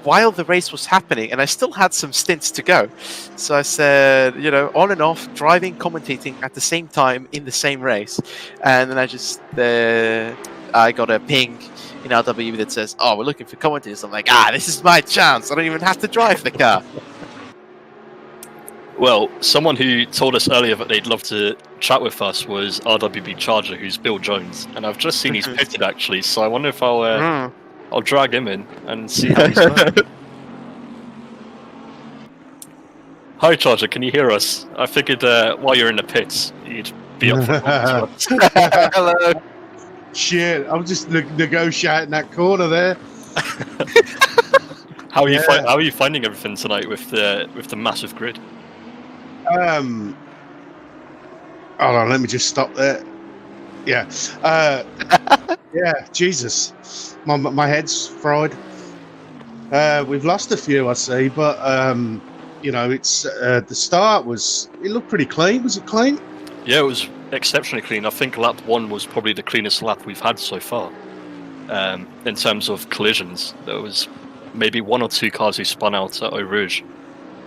while the race was happening, and I still had some stints to go. So I said, on and off, driving, commentating at the same time in the same race. And then I got a ping in RWB that says, "Oh, we're looking for commentators." I'm like, this is my chance. I don't even have to drive the car. Well, someone who told us earlier that they'd love to chat with us was RWB Charger, who's Bill Jones, and I've just seen he's pitted actually. So I wonder if I'll drag him in and see how he's done. Hi, Charger. Can you hear us? I figured while you're in the pits, you'd be up for talking to us. Hello. Shit, I'm just negotiating that corner there. How are you finding everything tonight with the massive grid? Hold on, let me just stop there. Yeah. Yeah, Jesus. My head's fried. We've lost a few, I see, but it's the start it looked pretty clean. Was it clean? Yeah, it was exceptionally clean. I think lap 1 was probably the cleanest lap we've had so far. In terms of collisions, there was maybe 1 or 2 cars who spun out at Eau Rouge,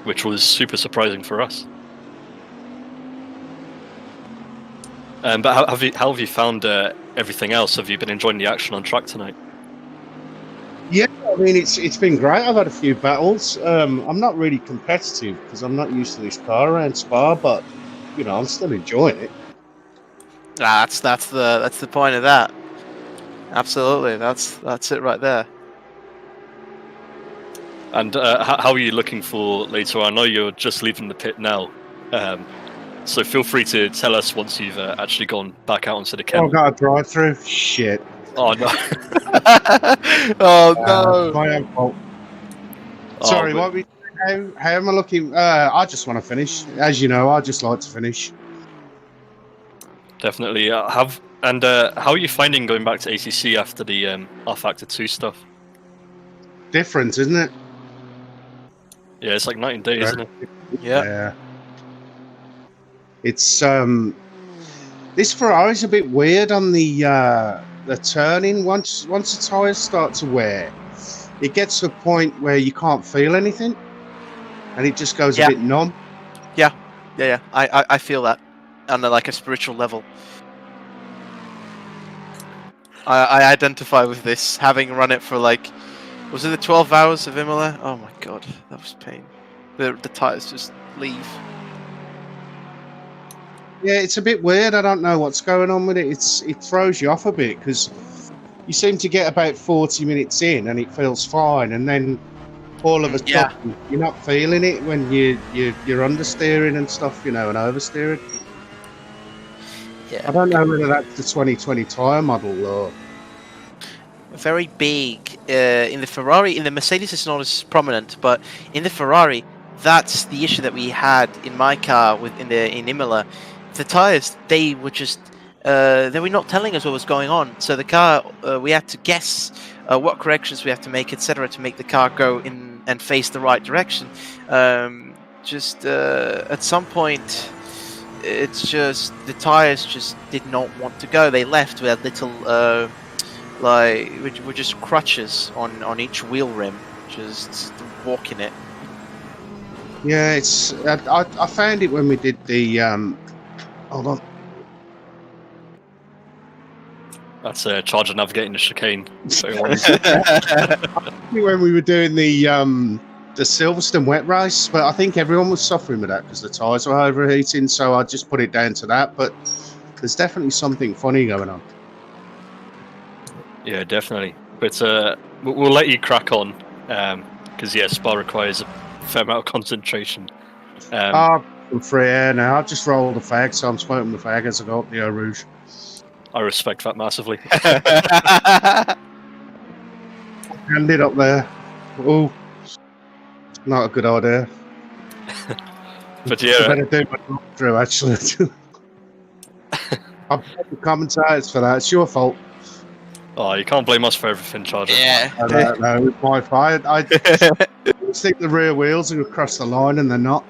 which was super surprising for us. But how have you found everything else? Have you been enjoying the action on track tonight? Yeah, I mean it's been great. I've had a few battles. I'm not really competitive because I'm not used to this car around Spa, but I'm still enjoying it. That's the point of that. Absolutely, that's it right there. And how are you looking for later on? I know you're just leaving the pit now, so feel free to tell us once you've actually gone back out onto the kennel. I've got a drive-through. Shit. Oh no! Oh no! My own fault. Sorry, how am I looking? I just want to finish. As you know, I just like to finish. Definitely. How are you finding going back to ACC after the R-Factor 2 stuff? Different, isn't it? Yeah, it's like night and day, isn't it? Yeah. It's this Ferrari's a bit weird on the turning. Once the tyres start to wear, it gets to a point where you can't feel anything, and it just goes a bit numb. Yeah. I feel that on a spiritual level. I identify with this, having run it for was it the 12 hours of Imola? Oh my god, that was pain. the tires just leave. Yeah, it's a bit weird. I don't know what's going on with it. It throws you off a bit because you seem to get about 40 minutes in and it feels fine, and then all of a sudden you're not feeling it when you're understeering and stuff, and oversteering. Yeah. I don't know whether that's the 2020 tyre model or. Very big in the Ferrari. In the Mercedes, it's not as prominent, but in the Ferrari, that's the issue that we had in my car in Imola. The tires, they were just they were not telling us what was going on. So the car, we had to guess what corrections we have to make, etc., to make the car go in and face the right direction. At some point, it's just the tires just did not want to go. They left with little were just crutches on each wheel rim, just walking it. Yeah, it's. I found it when we did the. Hold on. That's Charger navigating the chicane. When we were doing the Silverstone wet race, but I think everyone was suffering with that because the tyres were overheating. So I just put it down to that. But there's definitely something funny going on. Yeah, definitely. But we'll let you crack on because Spa requires a fair amount of concentration. I'm free air now. I've just rolled a fag, so I'm smoking the fag as I go up the Eau Rouge. I respect that massively. Hand it up there. Oh, not a good idea. But I better do my through actually. I'm the commentators for that. It's your fault. Oh, you can't blame us for everything, Charger. Yeah. I don't know. It's my fault. I think the rear wheels are across the line and they're not.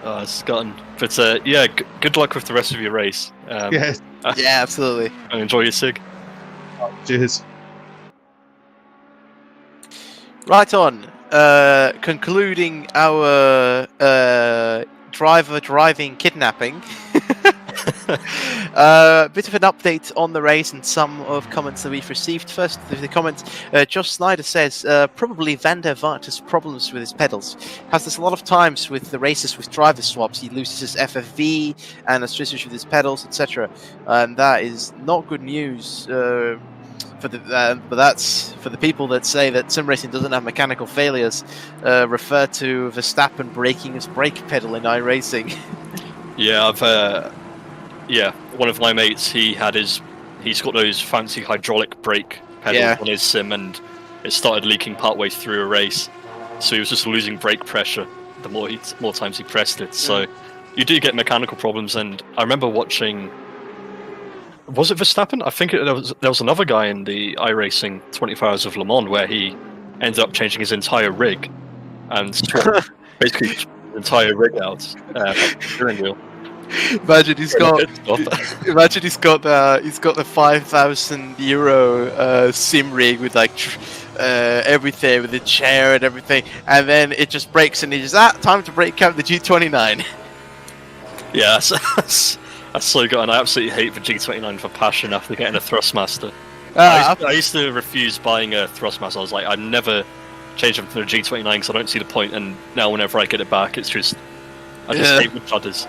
Oh, it's gotten. But good luck with the rest of your race. Yeah. Yeah, absolutely. And enjoy your cig. Cheers. Right on. Concluding our driver driving kidnapping. Bit of an update on the race and some of comments that we've received. First, the comments. Josh Snyder says probably Van der Vaart has problems with his pedals. Has this a lot of times with the races with driver swaps. He loses his FFV and has issues with his pedals, etc. And that is not good news. But that's for the people that say that sim racing doesn't have mechanical failures. Refer to Verstappen breaking his brake pedal in iRacing. Yeah, one of my mates, he's got those fancy hydraulic brake pedals on his sim, and it started leaking partway through a race. So he was just losing brake pressure the more times he pressed it. So you do get mechanical problems, and I remember watching. Was it Verstappen? I think there was another guy in the iRacing 24 Hours of Le Mans where he ended up changing his entire rig and basically the entire rig out steering wheel. Imagine he's got the 5,000 euro sim rig with everything, with the chair and everything, and then it just breaks and he's just time to break out the G29. Yeah, that's so good, and I absolutely hate the G29 for passion after getting a Thrustmaster. I used to refuse buying a Thrustmaster. I was like, I'd never change them to the G29 because I don't see the point, and now whenever I get it back, it's just I just hate with shudders.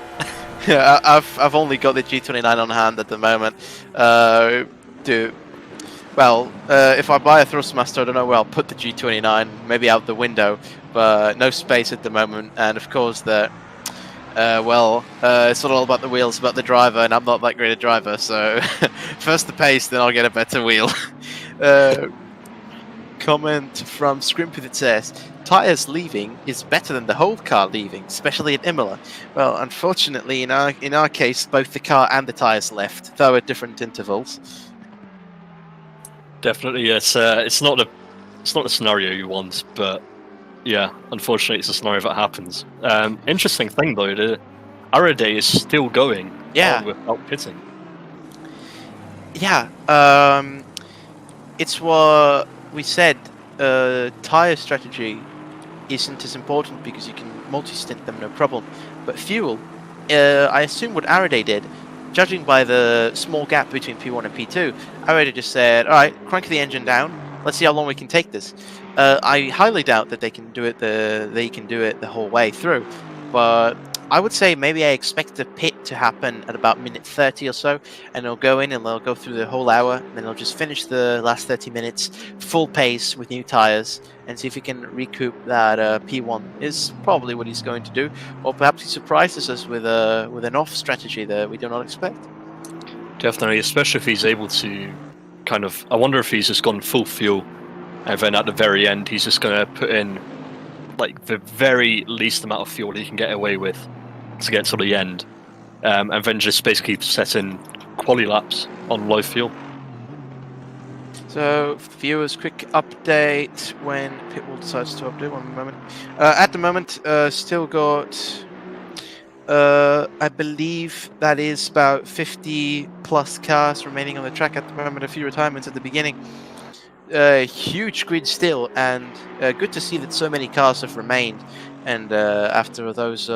Yeah, I've only got the G29 on hand at the moment. If I buy a Thrustmaster, I don't know where I'll put the G29. Maybe out the window, but no space at the moment. And of course, it's not all about the wheels, about the driver, and I'm not that great a driver. So first the pace, then I'll get a better wheel. Comment from Scrimpy that says, tyres leaving is better than the whole car leaving, especially at Imola. Well, unfortunately, in our case, both the car and the tyres left, though at different intervals. Definitely, yes. It's not the scenario you want, but yeah, unfortunately, it's a scenario that happens. Interesting thing though, the Araday is still going. Yeah. Without pitting. Yeah. It's what we said. Tyre strategy isn't as important because you can multi-stint them no problem. But fuel, I assume what Araday did, judging by the small gap between P1 and P2, Araday just said, alright, crank the engine down, let's see how long we can take this. I highly doubt that they can do it the whole way through, but I would say maybe I expect the pit to happen at about minute 30 or so, and they'll go in and they'll go through the whole hour, and then they'll just finish the last 30 minutes full pace with new tires, and see if he can recoup that P1. Is probably what he's going to do, or perhaps he surprises us with an off strategy that we do not expect. Definitely, especially if he's able to kind of. I wonder if he's just gone full fuel, and then at the very end he's just going to put in like the very least amount of fuel he can get away with to get to the end, and then just basically setting quali laps on low fuel. So, viewers, quick update when Pitbull decides to update. 1 moment. At the moment, still got, I believe that is about 50 plus cars remaining on the track at the moment. A few retirements at the beginning. Huge grid still, and good to see that so many cars have remained. And after those,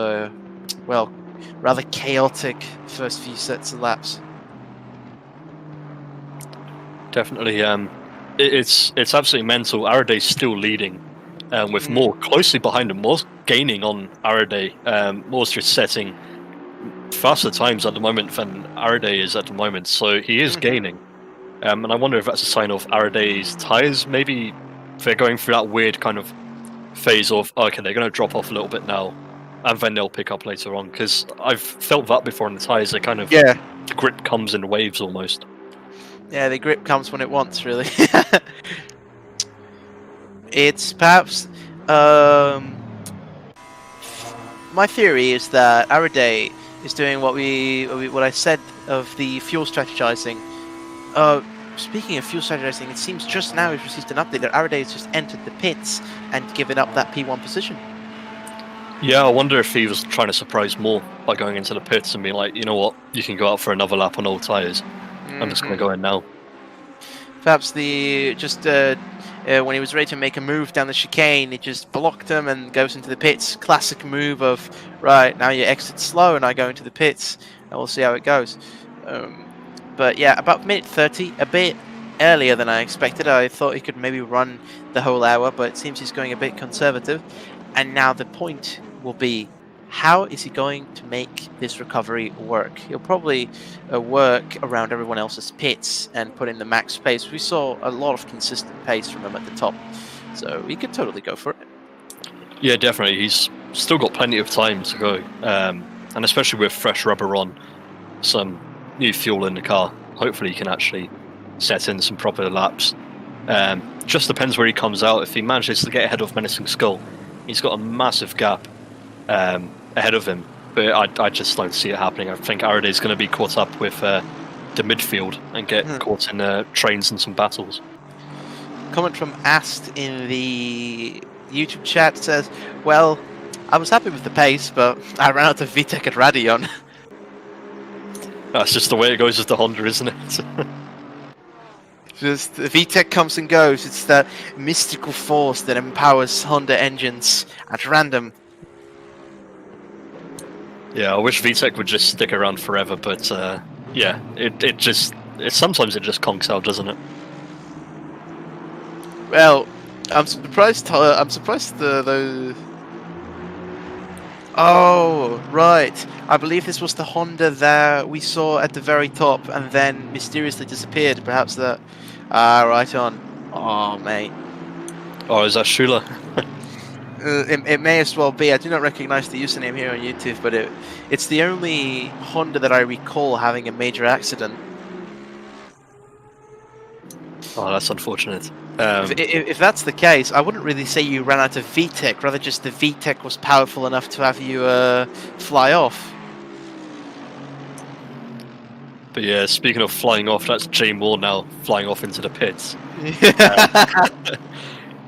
well, rather chaotic first few sets of laps. Definitely, it's absolutely mental. Araday's still leading, with Moore closely behind him. Moore's gaining on Araday. Moore's just setting faster times at the moment than Araday is at the moment, so he is gaining. And I wonder if that's a sign of Araday's tyres. Maybe they're going through that weird kind of phase of, okay, they're going to drop off a little bit now, and then they'll pick up later on. Because I've felt that before in the tyres. They kind of, the grip comes in waves almost. Yeah, the grip comes when it wants, really. It's perhaps... my theory is that Araday is doing what I said of the fuel strategizing. Speaking of fuel strategizing, it seems just now we've received an update that Araday has just entered the pits and given up that P1 position. Yeah, I wonder if he was trying to surprise Moore by going into the pits and being like, you know what, you can go out for another lap on old tyres. I'm just going to go in now. Perhaps when he was ready to make a move down the chicane, it just blocked him and goes into the pits. Classic move of, right, now you exit slow and I go into the pits, and we'll see how it goes. But yeah, about minute 30, a bit earlier than I expected. I thought he could maybe run the whole hour, but it seems he's going a bit conservative. And now the point will be, how is he going to make this recovery work? He'll probably work around everyone else's pits and put in the max pace. We saw a lot of consistent pace from him at the top, so he could totally go for it. Yeah, definitely. He's still got plenty of time to go, and especially with fresh rubber on, some new fuel in the car. Hopefully he can actually set in some proper laps. Just depends where he comes out. If he manages to get ahead of Menacing Skull, he's got a massive gap ahead of him, but I just don't see it happening. I think Araday's going to be caught up with the midfield and get caught in trains and some battles. Comment from Ast in the YouTube chat says, well, I was happy with the pace, but I ran out of VTEC at Radeon. That's just the way it goes with the Honda, isn't it? Just the VTEC comes and goes. It's that mystical force that empowers Honda engines at random. Yeah, I wish VTEC would just stick around forever, but yeah, sometimes it just conks out, doesn't it? Well, I'm surprised. The Oh, right. I believe this was the Honda that we saw at the very top and then mysteriously disappeared. Perhaps that. Right on. Oh, mate. Oh, is that Shula? It may as well be. I do not recognize the username here on YouTube, but it's the only Honda that I recall having a major accident. Oh, that's unfortunate. If that's the case, I wouldn't really say you ran out of VTEC, rather just the VTEC was powerful enough to have you fly off. But yeah, speaking of flying off, that's Jay Moore now flying off into the pits.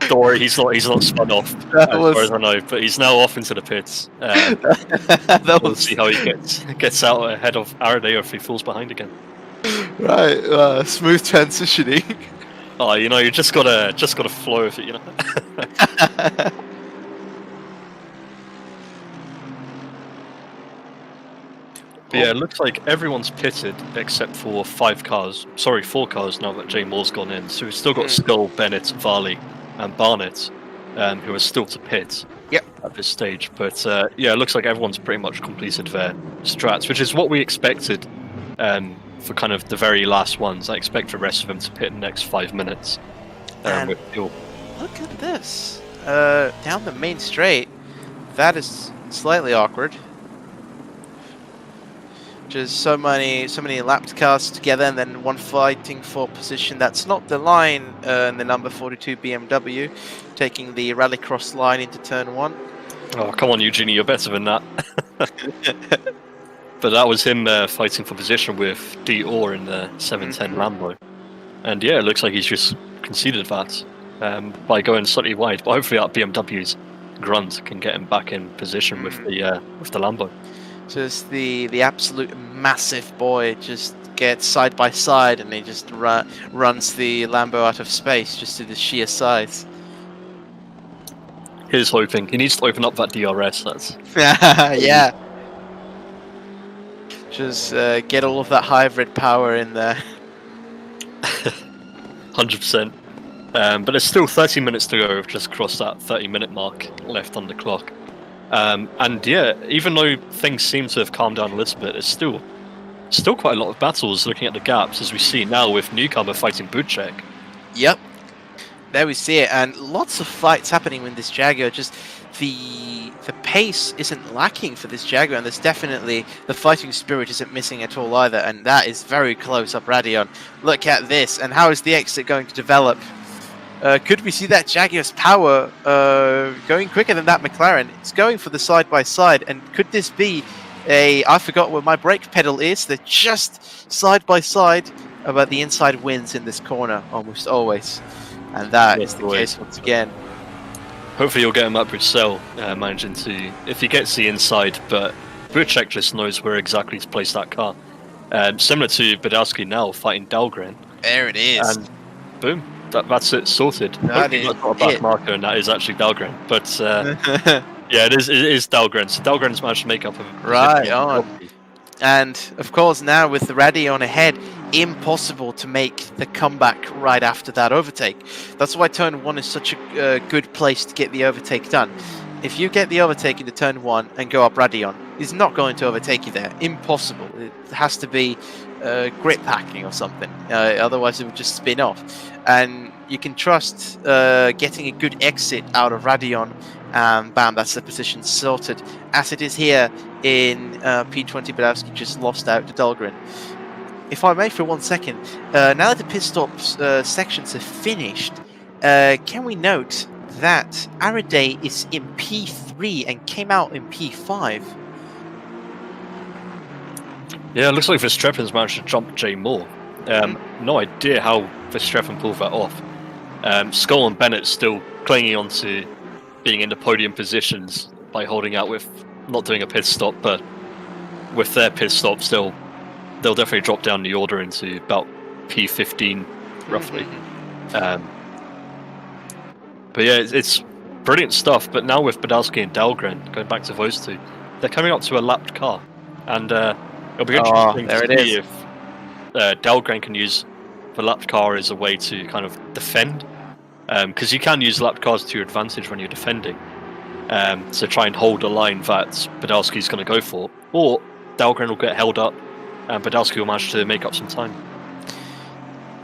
Don't worry, he's not spun off, as far as I know, but he's now off into the pits. We'll see how he gets out ahead of Araday, or if he falls behind again. Right, smooth transitioning. Oh, you know, you just gotta flow with it, you know. But yeah, it looks like everyone's pitted except for 4 cars now that Jay Moore's gone in. So we've still got Skull, Bennett, Varley, and Barnett, who are still to pit at this stage. But yeah, it looks like everyone's pretty much completed their strats, which is what we expected for kind of the very last ones. I expect the rest of them to pit in the next 5 minutes. With fuel. Look at this. Down the main straight, that is slightly awkward. Just so many lapped cars together, and then one fighting for position. That's not the line, in the number 42 BMW, taking the rallycross line into turn 1. Oh, come on, Eugenie, you're better than that. But that was him fighting for position with D. Orr in the 710 Lambo. And yeah, it looks like he's just conceded that by going slightly wide. But hopefully that BMW's grunt can get him back in position with the Lambo. Just the absolute massive boy just gets side by side, and he just runs the Lambo out of space just to the sheer size. Here's hoping. He needs to open up that DRS. That's yeah. Just get all of that hybrid power in there. 100%. But there's still 30 minutes to go. We've just crossed that 30-minute mark left on the clock. And yeah, even though things seem to have calmed down a little bit, there's still quite a lot of battles looking at the gaps, as we see now with Newcomer fighting Budchek. Yep. There we see it, and lots of fights happening with this Jaguar. Just the pace isn't lacking for this Jaguar, and there's definitely the fighting spirit isn't missing at all either, and that is very close up Radeon. Look at this, and how is the exit going to develop? Could we see that Jaguar's power going quicker than that McLaren? It's going for the side-by-side, and could this be I forgot where my brake pedal is, they're just side-by-side, but the inside wins in this corner almost always. And that is the case once again. Hopefully you'll get him up with Cell, managing to, if he gets the inside, but Budchek just knows where exactly to place that car. Similar to Badowski now fighting Dahlgren. There it is. And boom, that's it, sorted. That is got a back marker, and that is actually Dahlgren. But yeah, it is Dahlgren. So Dahlgren's managed to make up a right on. And of course now with the Radeon ahead, impossible to make the comeback right after that overtake. That's why turn 1 is such a good place to get the overtake done. If you get the overtake into turn 1 and go up Radeon, he's not going to overtake you there. Impossible. It has to be grip hacking or something. Otherwise it would just spin off. And you can trust getting a good exit out of Radeon. Bam, that's the position sorted. As it is here in P20, Badowski just lost out to Dahlgren. If I may for 1 second, now that the pit stops sections are finished, can we note that Araday is in P3 and came out in P5? Yeah, it looks like Verstappen's managed to jump Jay Moore. No idea how Verstappen pulled that off. Skull and Bennett still clinging on to being in the podium positions by holding out with not doing a pit stop, but with their pit stops, they'll definitely drop down the order into about P15 roughly. But yeah, it's brilliant stuff. But now with Badowski and Dahlgren, going back to those two, they're coming up to a lapped car, and it'll be interesting to see if Dahlgren can use the lapped car as a way to kind of defend. Because you can use lapped cars to your advantage when you're defending. So try and hold a line that Badowski's going to go for. Or Dahlgren will get held up and Badowski will manage to make up some time.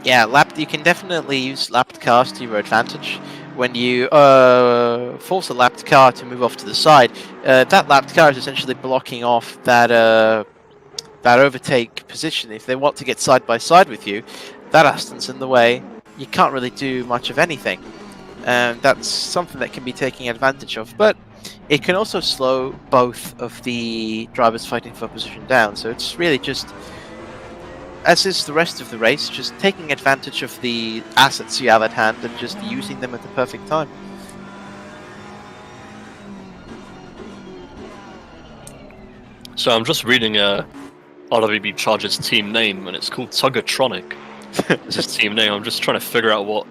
Yeah, you can definitely use lapped cars to your advantage. When you force a lapped car to move off to the side, that lapped car is essentially blocking off that overtake position. If they want to get side by side with you, that Aston's in the way. You can't really do much of anything. That's something that can be taken advantage of, but it can also slow both of the drivers fighting for position down. So it's really just, as is the rest of the race, just taking advantage of the assets you have at hand and just using them at the perfect time. So I'm just reading RWB Charger's team name, and it's called Tuggertronic. It's his team name. I'm just trying to figure out what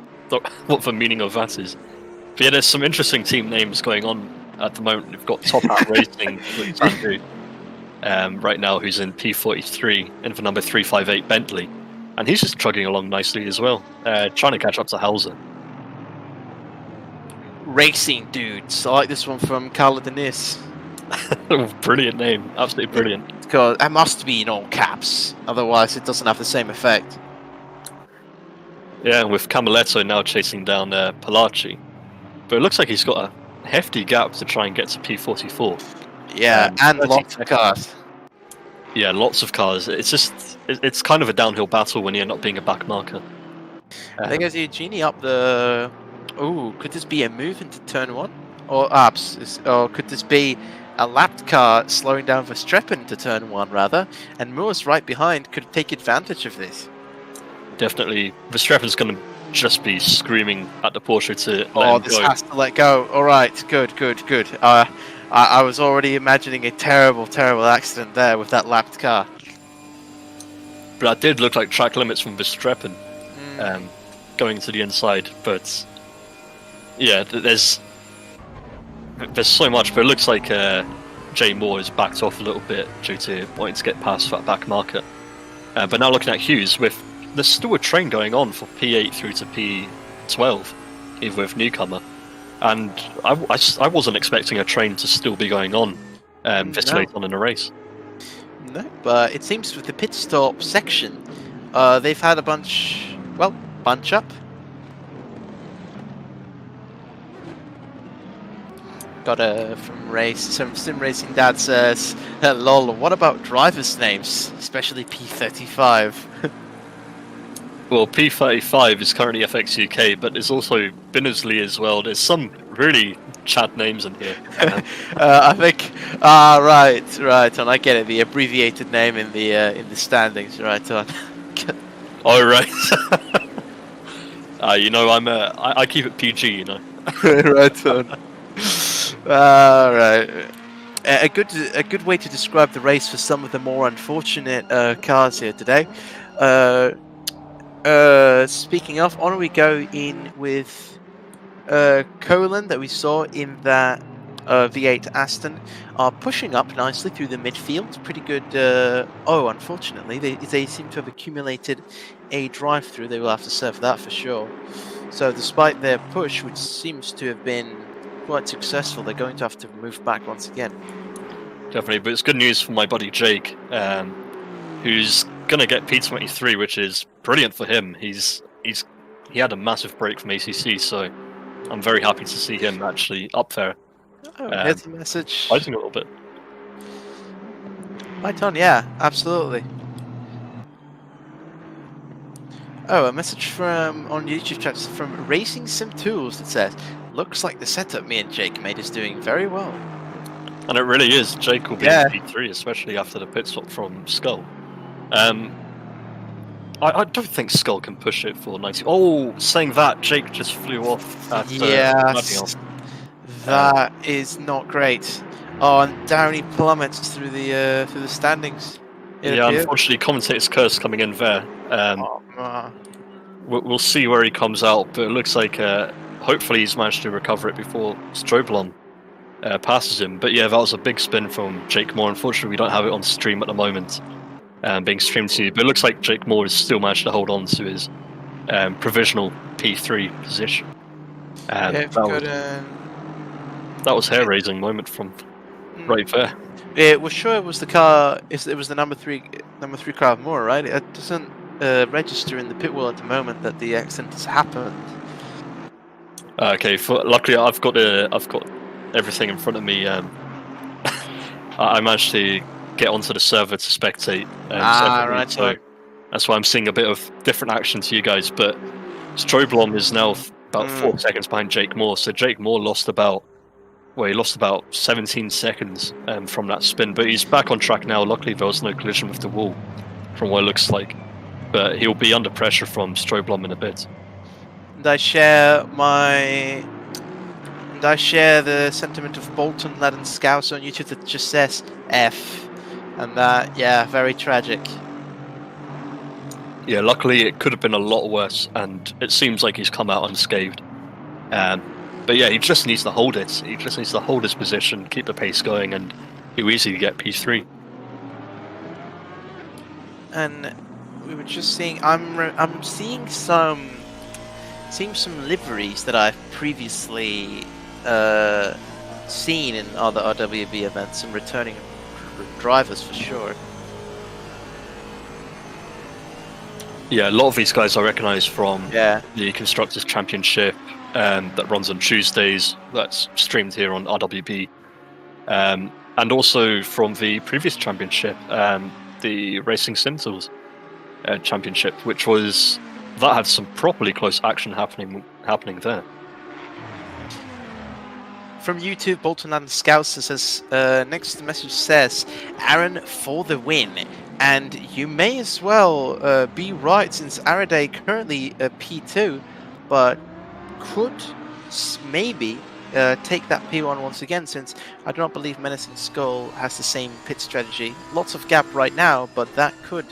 the meaning of that is. But yeah, there's some interesting team names going on at the moment. We've got Top Hat Racing with Tandu. right now, who's in P43 in the number 358 Bentley, and he's just chugging along nicely as well, trying to catch up to Hauser. Racing dudes. I like this one from Carla Denis. Brilliant name, absolutely brilliant. Because it must be in all caps, otherwise it doesn't have the same effect. Yeah, with Camaletto now chasing down Palaci, but it looks like he's got a hefty gap to try and get to P44. Yeah, and 30 lots of cars. Yeah, lots of cars. It's kind of a downhill battle when you end up being a back marker. There goes Eugenie up the. Ooh, could this be a move into turn 1? Or ups? Or could this be a lapped car slowing down Verstappen to turn 1 rather? And Moore's right behind could take advantage of this. Definitely, Verstappen's going to just be screaming at the Porsche to let Oh, him this go. has to let go. All right, good. I was already imagining a terrible accident there with that lapped car. But that did look like track limits from Verstappen going to the inside. But yeah, there's so much. But it looks like Jay Moore has backed off a little bit due to wanting to get past that back marker. But now looking at Hughes, there's still a train going on for P8 through to P12, even with newcomer. And I wasn't expecting a train to still be going on this late on in a race. No, but it seems with the pit stop section, they've had a bunch up. Got a from Sim Racing Dad says, lol, what about drivers' names, especially P35? Well, P35 is currently FX UK, but there's also Binnersley as well. There's some really Chad names in here. I think. Right on. I get it. The abbreviated name in the standings. Right on. Oh right. You know, I keep it PG. You know. Right on. Right. A good way to describe the race for some of the more unfortunate cars here today. Speaking of, on we go in with Colin that we saw in that V8 Aston are pushing up nicely through the midfield. Pretty good. Unfortunately, they seem to have accumulated a drive-through. They will have to serve that for sure. So despite their push, which seems to have been quite successful, they're going to have to move back once again. Definitely, but it's good news for my buddy Jake, who's gonna get P23, which is brilliant for him. He had a massive break from ACC, so I'm very happy to see him actually up there. Oh, here's a message. Fighting a little bit. Right on, yeah, absolutely. Oh, a message from on YouTube chat from Racing Sim Tools that says, "Looks like the setup me and Jake made is doing very well." And it really is. Jake will be Yeah. in P3, especially after the pit stop from Skull. I don't think Skull can push it for 90. Oh, saying that, Jake just flew off. At, Yes, that is not great. Oh, and down he plummets through the standings. Yeah, unfortunately, commentator's curse coming in there. We'll see where he comes out, but it looks like hopefully he's managed to recover it before Stroblon passes him. But yeah, that was a big spin from Jake Moore. Unfortunately, we don't have it on stream at the moment, being streamed to you. But it looks like Jake Moore has still managed to hold on to his provisional P3 position. That was hair-raising moment from right there. It was sure it was the car. It was the number three car of Moore, right? It doesn't register in the pit wall at the moment that the accident has happened. Okay, luckily I've got everything in front of me. I managed to get onto the server to spectate. Right. So that's why I'm seeing a bit of different action to you guys. But Stroblom is now about 4 seconds behind Jake Moore. So Jake Moore lost about 17 seconds from that spin. But he's back on track now. Luckily there was no collision with the wall, from what it looks like. But he'll be under pressure from Stroblom in a bit. And I share the sentiment of Bolton Lad and Scouse on YouTube that just says F. And that, yeah, very tragic. Yeah, luckily it could have been a lot worse, and it seems like he's come out unscathed. But yeah, he just needs to hold it. He just needs to hold his position, keep the pace going, and he'll easily get P3. and we were just seeing. I'm seeing some liveries that I've previously seen in other RWB events and returning drivers for sure. Yeah, a lot of these guys I recognise from Yeah. the Constructors' Championship that runs on Tuesdays, that's streamed here on RWB, and also from the previous championship, the Racing Sentinels Championship, that had some properly close action happening there. From YouTube, Bolton and Scouts says, next message says, Aaron for the win. And you may as well be right, since Araday currently P2, but could maybe take that P1 once again, since I do not believe Menacing Skull has the same pit strategy. Lots of gap right now, but that could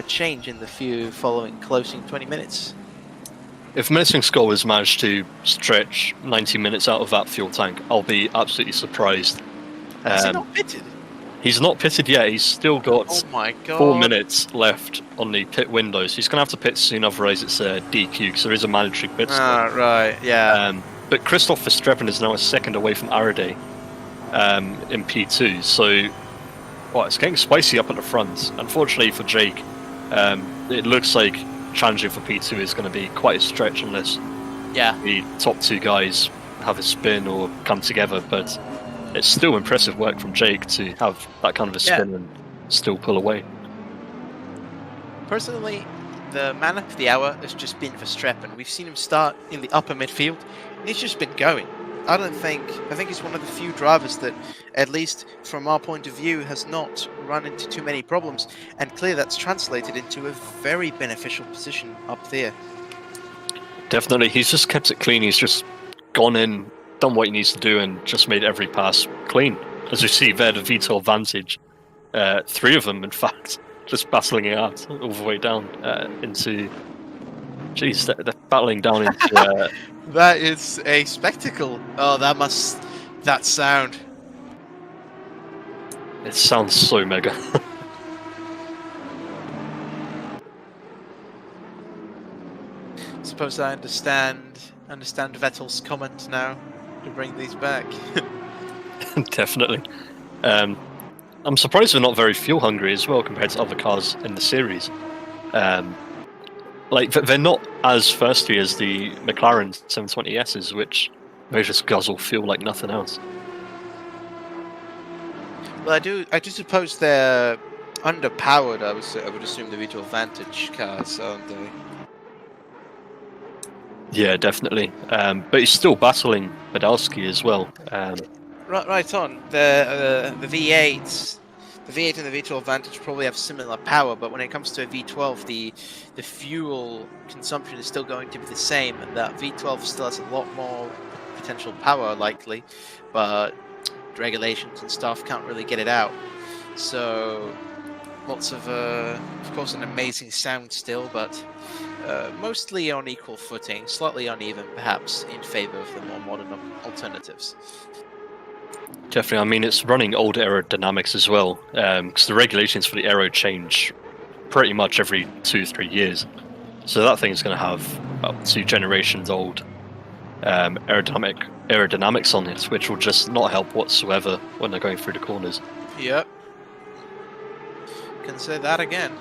change in the few following closing 20 minutes. If Menacing Skull has managed to stretch 90 minutes out of that fuel tank, I'll be absolutely surprised. Is he not pitted? He's not pitted yet. He's still got Oh my god. 4 minutes left on the pit window, so he's going to have to pit soon, otherwise it's a DQ, because there is a mandatory pit stop. Ah, right, yeah. But Christoph Verstappen is now a second away from Araday in P2, so it's getting spicy up at the front. Unfortunately for Jake, it looks like challenging for P2 is going to be quite a stretch unless the top two guys have a spin or come together, but it's still impressive work from Jake to have that kind of a spin and still pull away. Personally, the man of the hour has just been Verstappen. We've seen him start in the upper midfield, and he's just been going. I think he's one of the few drivers that, at least from our point of view, has not run into too many problems, and clearly that's translated into a very beneficial position up there. Definitely, he's just kept it clean. He's just gone in, done what he needs to do, and just made every pass clean. As you see there, the V12 Vantage, 3 of them, in fact, just battling it out all the way down into... Jeez, they're battling down into... That is a spectacle. Oh, that sound. It sounds so mega. Suppose I understand Vettel's comment now to bring these back. Definitely. I'm surprised they're not very fuel hungry as well compared to other cars in the series. They're not as thirsty as the McLaren 720Ss, which they just guzzle fuel like nothing else. Well, I do suppose they're underpowered. I would assume the V12 Vantage cars, aren't they? Yeah, definitely. But he's still battling Badalski as well. Right on. The V8s. The V8 and the V12 Vantage probably have similar power, but when it comes to a V12, the fuel consumption is still going to be the same, and that V12 still has a lot more potential power, likely, but regulations and stuff can't really get it out. So, lots of course, an amazing sound still, but mostly on equal footing, slightly uneven, perhaps, in favor of the more modern alternatives. Definitely, I mean, it's running old aerodynamics as well, because the regulations for the aero change pretty much every 2-3 years. So that thing is going to have about 2 generations old aerodynamics on it, which will just not help whatsoever when they're going through the corners. Yep. Can say that again.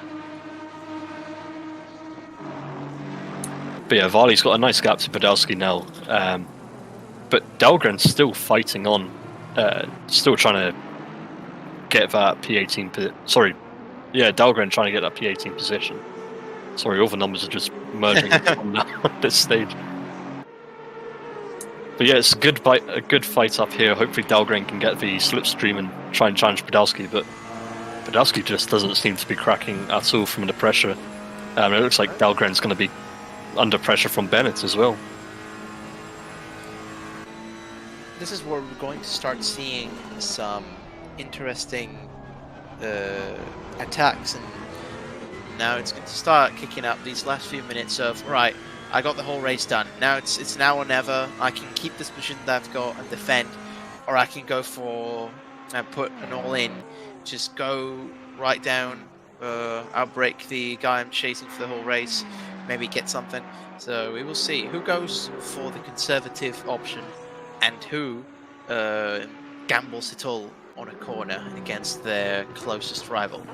But yeah, Varley's got a nice gap to Podolski now, but Dahlgren's still fighting on. Still trying to get that P18 Dahlgren trying to get that P18 position. Sorry, all the numbers are just merging at this stage. But yeah, it's a good fight up here. Hopefully Dahlgren can get the slipstream and try and challenge Podolski, but Podolski just doesn't seem to be cracking at all from the pressure. It looks like Dahlgren's going to be under pressure from Bennett as well. This is where we're going to start seeing some interesting attacks, and now it's going to start kicking up these last few minutes of, right, I got the whole race done. Now it's now or never. I can keep this position that I've got and defend, or I can go for and put an all-in, just go right down outbreak the guy I'm chasing for the whole race, maybe get something. So we will see who goes for the conservative option and who gambles it all on a corner against their closest rival.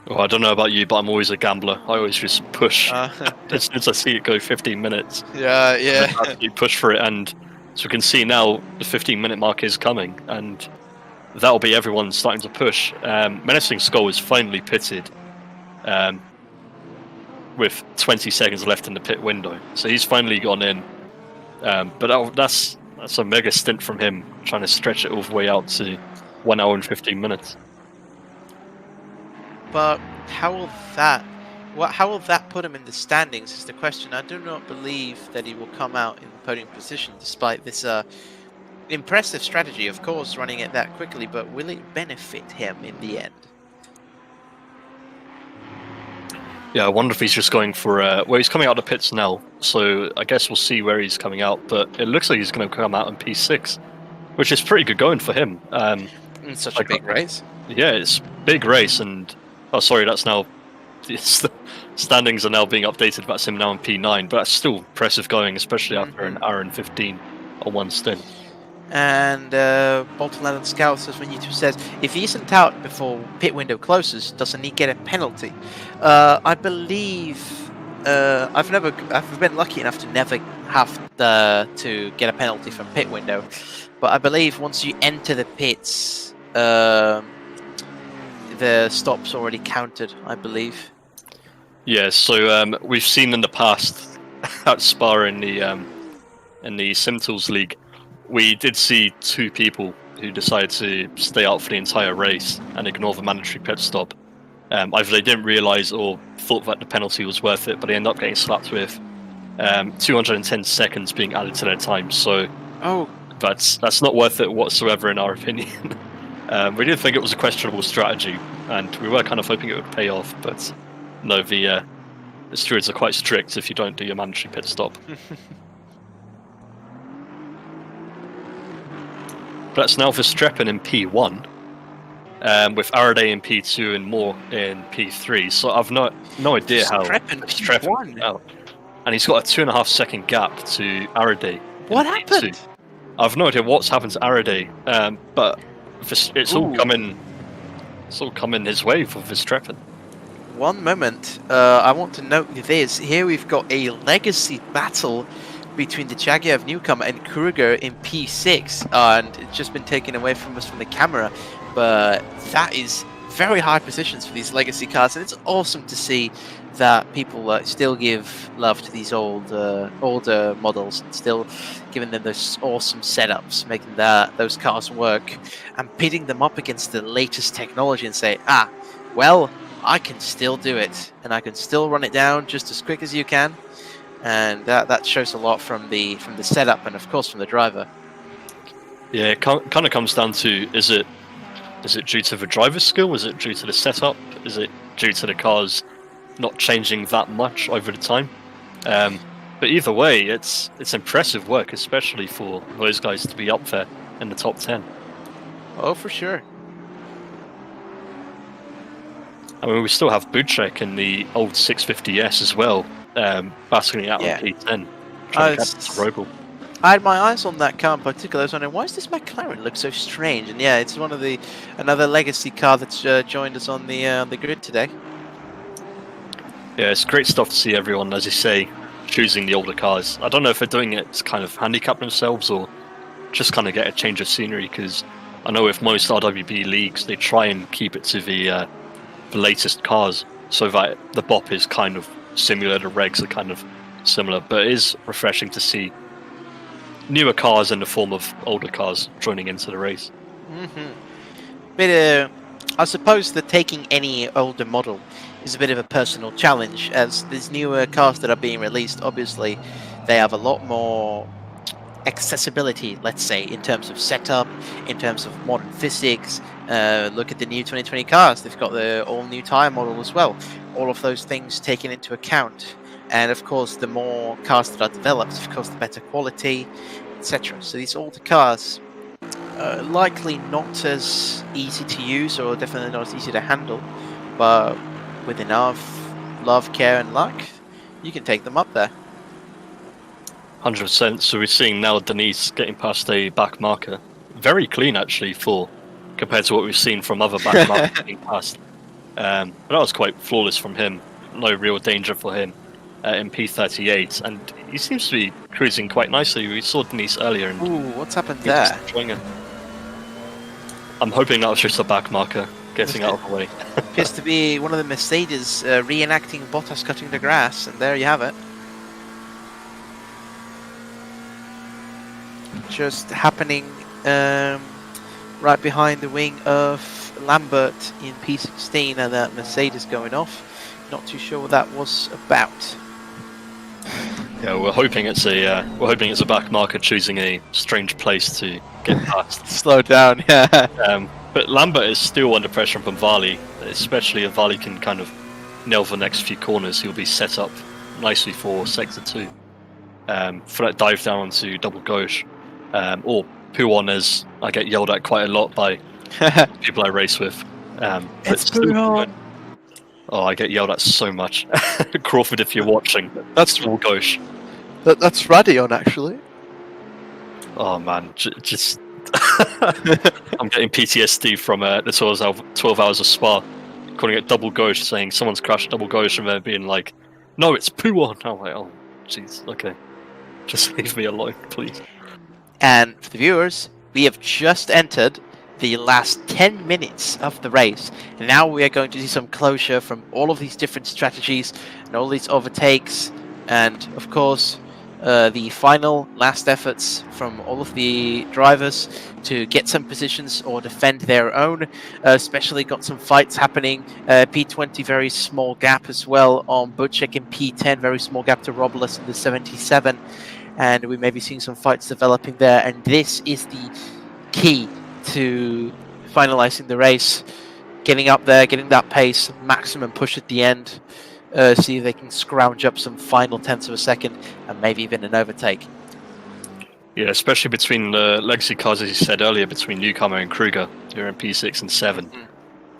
Well, I don't know about you, but I'm always a gambler. I always just push Uh, as soon as I see it go 15 minutes. yeah. You push for it, and so we can see now the 15-minute mark is coming, and that'll be everyone starting to push. Menacing Skull is finally pitted with 20 seconds left in the pit window, so he's finally gone in. But that's a mega stint from him, trying to stretch it all the way out to 1 hour and 15 minutes. But how will that put him in the standings is the question. I do not believe that he will come out in the podium position despite this impressive strategy, of course, running it that quickly, but will it benefit him in the end? Yeah, I wonder if he's just going for... well, he's coming out of the pits now, so I guess we'll see where he's coming out, but it looks like he's going to come out in P6, which is pretty good going for him. In such a big race? Yeah, it's a big race, and... Oh, sorry, that's now... The standings are now being updated, that's him now in P9, but that's still impressive going, especially after an hour and 15 on one stint. And Bolton Land Scout says, when YouTube says, if he isn't out before pit window closes, doesn't he get a penalty? I believe I've been lucky enough to never have to get a penalty from pit window, but I believe once you enter the pits, the stop's already counted, I believe. Yeah, so we've seen in the past at Spa in the Simtools League, we did see 2 people who decided to stay out for the entire race and ignore the mandatory pit stop. Either they didn't realise or thought that the penalty was worth it, but they ended up getting slapped with 210 seconds being added to their time. So that's not worth it whatsoever in our opinion. We did think it was a questionable strategy, and we were kind of hoping it would pay off, but no, the stewards are quite strict if you don't do your mandatory pit stop. That's now Verstappen in P1, with Araday in P2 and Moore in P3. So I've no idea how Verstappen out. And he's got a 2.5 second gap to Araday. What happened? P2. I've no idea what's happened to Araday, but it's all coming his way for Verstappen. One moment, I want to note this. Here we've got a legacy battle between the Jaguar newcomer and Kruger in P6, and it's just been taken away from us from the camera, but that is very high positions for these legacy cars, and it's awesome to see that people still give love to these older models and still giving them those awesome setups, making those cars work and pitting them up against the latest technology and say, well, I can still do it and I can still run it down just as quick as you can. And that shows a lot from the setup and of course from the driver. Yeah, it kind of comes down to is it due to the driver's skill? Is it due to the setup? Is it due to the cars not changing that much over the time? But either way, it's impressive work, especially for those guys to be up there in the top 10. Oh, for sure. I mean, we still have Buchek in the old 650S as well, battling out on P10, trying to catch the Roble. I had my eyes on that car in particular. I was wondering, why does this McLaren look so strange? And yeah, it's one of another legacy car that's joined us on the grid today. Yeah, it's great stuff to see everyone, as you say, choosing the older cars. I don't know if they're doing it to kind of handicap themselves or just kind of get a change of scenery, because I know with most RWB leagues, they try and keep it to the latest cars so that the BOP is kind of similar, the regs are kind of similar, but it is refreshing to see newer cars in the form of older cars joining into the race. But I suppose that taking any older model is a bit of a personal challenge, as these newer cars that are being released, obviously they have a lot more accessibility, let's say, in terms of setup, in terms of modern physics. Look at the new 2020 cars, they've got the all-new tyre model as well. All of those things taken into account. And of course, the more cars that are developed, of course, the better quality, etc. So these older cars likely not as easy to use, or definitely not as easy to handle, but with enough love, care, and luck, you can take them up there. 100%. So we're seeing now Denise getting past a back marker. Very clean, actually, compared to what we've seen from other back markers being passed. But that was quite flawless from him. No real danger for him in P38. And he seems to be cruising quite nicely. We saw Denise earlier. And Ooh, what's happened he's there? just enjoying it. I'm hoping that was just a back marker getting out of the way. Appears to be one of the Mercedes reenacting Bottas cutting the grass, and there you have it. Just happening right behind the wing of Lambert in P16, and that Mercedes going off. Not too sure what that was about. Yeah, we're hoping it's a back marker choosing a strange place to get past. Slow down, yeah. But Lambert is still under pressure from Vali, especially if Vali can kind of nail the next few corners. He'll be set up nicely for Sector 2 for that dive down onto double gauche. Or Puon, as I get yelled at quite a lot by people I race with. It's Puon. Oh, I get yelled at so much. Crawford, if you're watching, that's double gauche. That's Radion, actually. Oh man, just I'm getting PTSD from the 12 hours of Spa, calling it double gauche, saying someone's crashed double gauche, and then being like, "No, it's Puon." I'm like, "Oh, jeez, okay, just leave me alone, please." And for the viewers, we have just entered the last 10 minutes of the race, and now we are going to see some closure from all of these different strategies and all these overtakes, and of course the final last efforts from all of the drivers to get some positions or defend their own. Especially got some fights happening. P20 very small gap as well on Butchek in P10, very small gap to Robles in the 77, and we may be seeing some fights developing there, and this is the key to finalizing the race, getting up there, getting that pace, maximum push at the end, see if they can scrounge up some final tenths of a second and maybe even an overtake. Yeah, especially between the legacy cars, as you said earlier, between Newcomer and Kruger, who are in P6 and 7.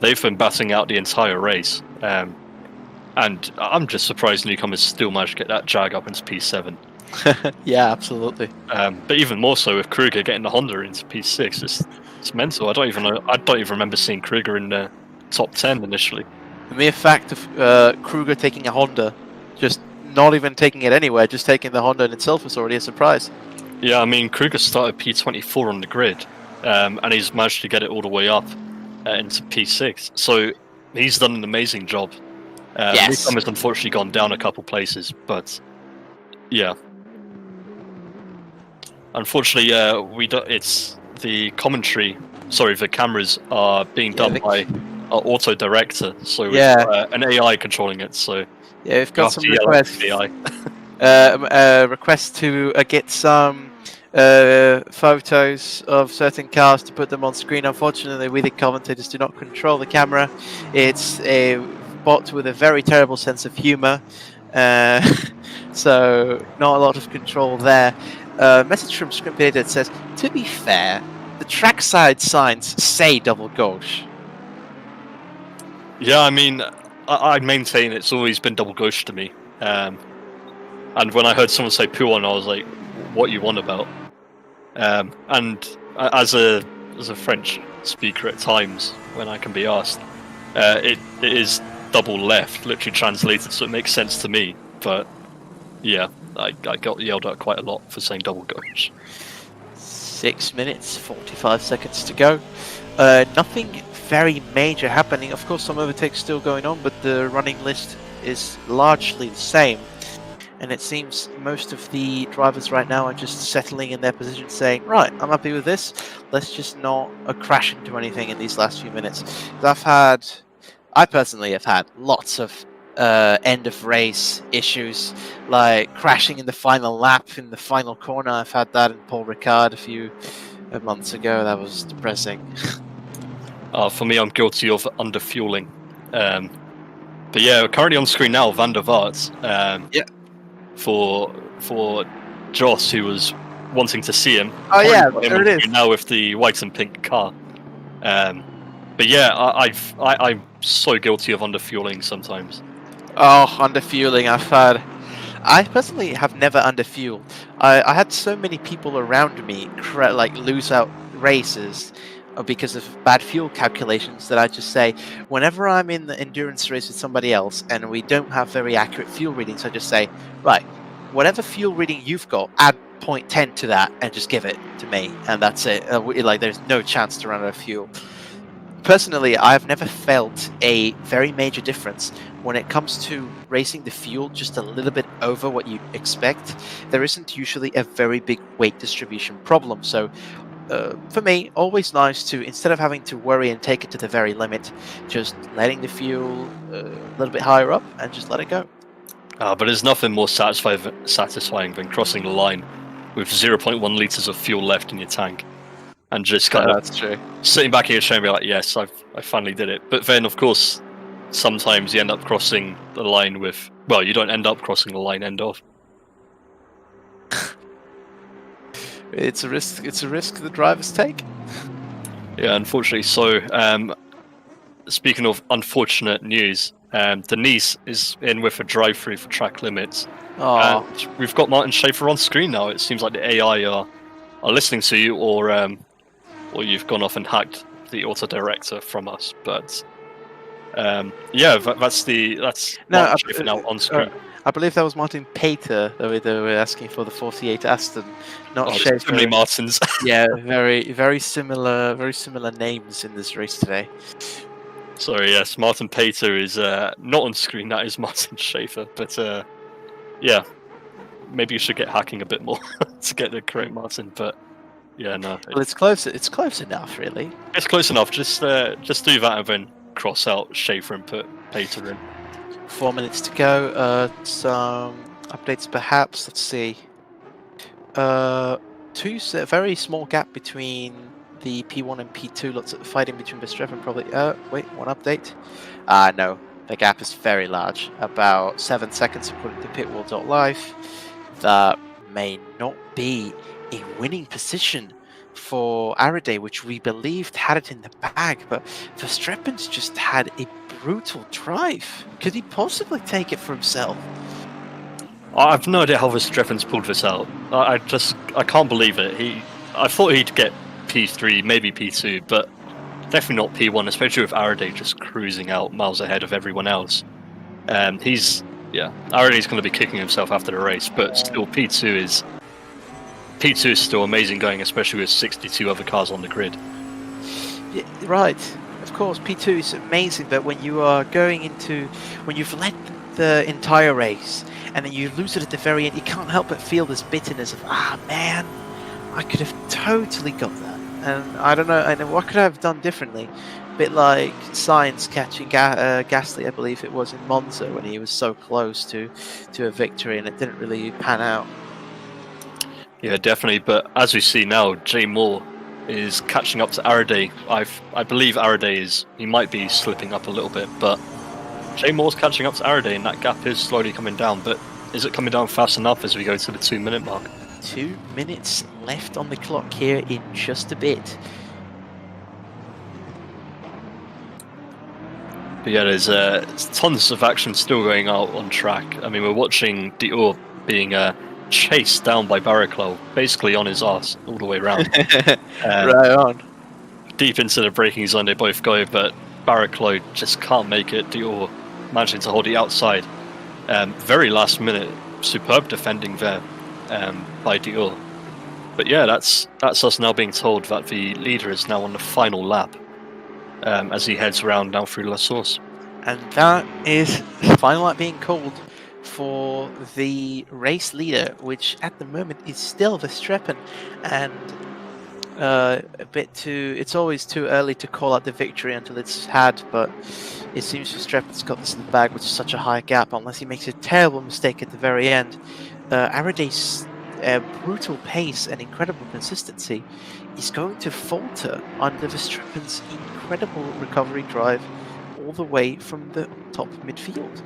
They've been batting out the entire race, and I'm just surprised Newcomer's still managed to get that Jag up into P7. Yeah, absolutely. But even more so with Kruger getting the Honda into P6, it's mental. I don't even remember seeing Kruger in the top 10 initially. The mere fact of Kruger taking a Honda, just not even taking it anywhere, just taking the Honda in itself is already a surprise. Yeah, I mean, Kruger started P24 on the grid, and he's managed to get it all the way up into P6. So he's done an amazing job. Yes. Newcomer's unfortunately gone down a couple places, but yeah. Unfortunately, it's the commentary. Sorry, the cameras are being done by our auto director, so we've an AI controlling it. So yeah, we've got some requests. Request to get some photos of certain cars to put them on screen. Unfortunately, we the commentators do not control the camera. It's a bot with a very terrible sense of humor, so not a lot of control there. Message from Scrimpted that says, to be fair, the trackside signs say double gauche. Yeah, I mean, I maintain it's always been double gauche to me. And when I heard someone say Puon, I was like, what you want about? And as a French speaker at times, when I can be asked, it is double left, literally translated, so it makes sense to me. But yeah, I got yelled at quite a lot for saying double gauche. 6 minutes, 45 seconds to go. Nothing very major happening. Of course, some overtakes still going on, but the running list is largely the same. And it seems most of the drivers right now are just settling in their position, saying, right, I'm happy with this. Let's just not crash into anything in these last few minutes. I personally have had lots of end of race issues, like crashing in the final lap in the final corner. I've had that in Paul Ricard a few months ago. That was depressing. For me, I'm guilty of underfueling. But yeah, currently on screen now, Van der Vaart. For Joss, who was wanting to see him. Oh yeah, there it is. Now with the white and pink car. But yeah, I'm so guilty of underfueling sometimes. Oh, underfueling! I personally have never underfueled. I had so many people around me like lose out races because of bad fuel calculations that I just say, whenever I'm in the endurance race with somebody else and we don't have very accurate fuel readings, I just say, right, whatever fuel reading you've got, add 0.10 to that and just give it to me, and that's it. Like, there's no chance to run out of fuel. Personally, I've never felt a very major difference when it comes to racing the fuel just a little bit over what you expect. There isn't usually a very big weight distribution problem. So for me, always nice to, instead of having to worry and take it to the very limit, just letting the fuel a little bit higher up and just let it go. But there's nothing more satisfying than crossing the line with 0.1 litres of fuel left in your tank. And just kind of That's true. sitting back in your chair and be like, yes, I finally did it. But then, of course, sometimes you end up crossing the line with... Well, you don't end up crossing the line end off. It's a risk. It's a risk the drivers take. Yeah, unfortunately so. Speaking of unfortunate news, Denise is in with a drive-through for track limits. Oh, And we've got Martin Schaefer on screen now. It seems like the AI are listening to you, or you've gone off and hacked the auto director from us. But yeah, that's Martin Schaefer now on screen. I believe that was Martin Pater that they were asking for the 48 Aston, not There's Schaefer. so many Martins. Yeah, very similar names in this race today. Sorry, yes, Martin Pater is not on screen. That is Martin Schaefer. But yeah, maybe you should get hacking a bit more to get the correct Martin. But yeah, no. Well, it's close. It's close enough, really. It's close enough. Just do that and then cross out Schaefer and put Pater in. 4 minutes to go. Some updates, perhaps. Let's see. Very small gap between the P1 and P2. Lots of fighting between Verstappen. Probably. Wait, one update. No, the gap is very large. About 7 seconds according to pitwall.live. That may not be a winning position for Araday, which we believed had it in the bag, but Verstappen's just had a brutal drive. Could he possibly take it for himself? I've no idea how Verstappen's pulled this out. I can't believe it. I thought he'd get P3, maybe P2, but definitely not P1, especially with Araday just cruising out miles ahead of everyone else. Araday's going to be kicking himself after the race, but still P2 is still amazing going, especially with 62 other cars on the grid. Yeah, right. Of course, P2 is amazing, but when you are when you've led the entire race and then you lose it at the very end, you can't help but feel this bitterness of, man, I could have totally got that. And I don't know, what could I have done differently? A bit like Sainz catching Gasly, I believe it was in Monza, when he was so close to a victory and it didn't really pan out. Yeah, definitely. But as we see now, Jay Moore is catching up to Araday. I believe Araday he might be slipping up a little bit, but Jay Moore's catching up to Araday, and that gap is slowly coming down. But is it coming down fast enough as we go to the 2 minute mark? 2 minutes left on the clock here in just a bit. But yeah, there's tons of action still going out on track. I mean, we're watching Dior being chased down by Barrichello, basically on his ass all the way around. Right on. Deep into the braking zone they both go, but Barrichello just can't make it. Dior managing to hold the outside. Very last minute, superb defending there by Dior. But yeah, that's us now being told that the leader is now on the final lap as he heads around down through La Source. And that is final lap being called for the race leader, which at the moment is still Verstappen, and it's always too early to call out the victory until it's had, but it seems Verstappen's got this in the bag with such a high gap, unless he makes a terrible mistake at the very end. Araday's brutal pace and incredible consistency is going to falter under Verstappen's incredible recovery drive all the way from the top midfield.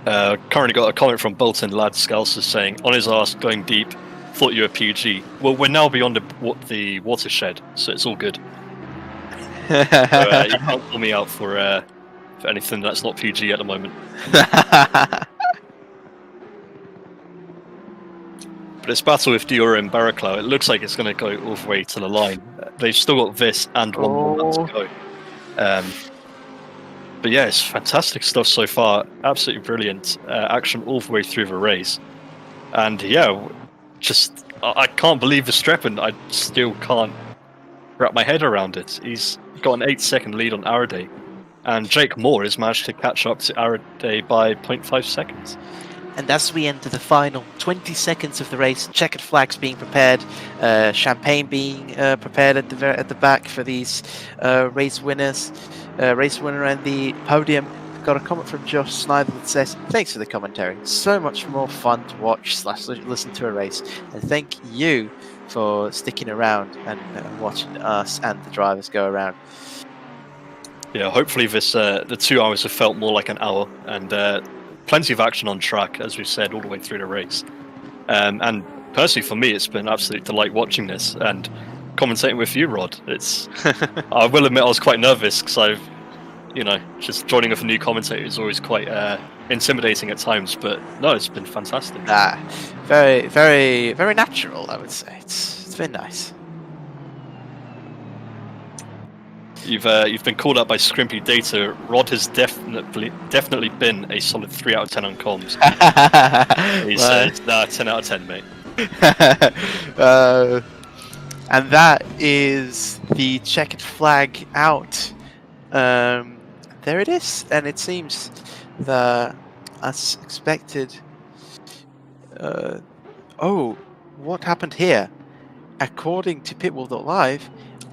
Currently got a comment from Bolton Lad Scouser saying, on his arse, going deep, thought you were PG. Well, we're now beyond the watershed, so it's all good. You can't pull me out for anything that's not PG at the moment. But this battle with Diora and Barraclough, it looks like it's going to go all the way to the line. They've still got this and one more lap to go. But yeah, it's fantastic stuff so far. Absolutely brilliant action all the way through the race. And yeah, just I can't believe Verstappen. I still can't wrap my head around it. He's got an 8-second lead on Araday, and Jake Moore has managed to catch up to Araday by 0.5 seconds. And as we enter the final 20 seconds of the race, checkered flags being prepared, champagne being prepared at the back for these race winners. Race winner and the podium. Got a comment from Josh Snyder that says, "Thanks for the commentary. So much more fun to watch / listen to a race. And thank you for sticking around and watching us and the drivers go around." Yeah, hopefully this the 2 hours have felt more like an hour, and plenty of action on track, as we've said, all the way through the race. And personally, for me, it's been an absolute delight watching this and commentating with you, Rod. It's I will admit I was quite nervous because just joining with a new commentator is always quite intimidating at times. But no, it's been fantastic. Very, very, very natural, I would say. It's been nice. You've been called out by Scrimpy Data. Rod has definitely been a solid 3 out of 10 on comms. He's 10 out of 10, mate. And that is the checkered flag out. There it is, and it seems that, as expected. Oh, what happened here? According to Pitbull.live,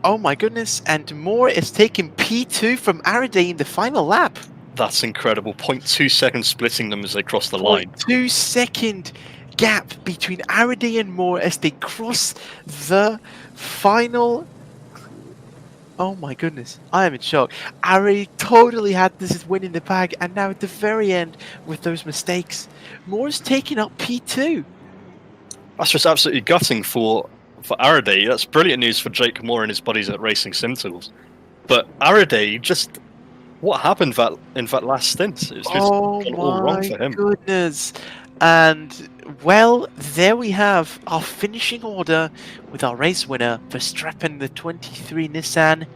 oh my goodness, and Moore is taking P2 from Araday in the final lap. That's incredible. 0.2 seconds splitting them as they cross the line. 2 second gap between Araday and Moore as they cross the final. Oh my goodness, I am in shock. Araday totally had this win in the bag, and now at the very end, with those mistakes, Moore's taking up P2. That's just absolutely gutting for Araday. That's brilliant news for Jake Moore and his buddies at Racing Sim Tools. But Araday, just what happened in that last stint? It's just gone all wrong for him. Goodness. And well, there we have our finishing order with our race winner, Verstappen, the 23 Nissan.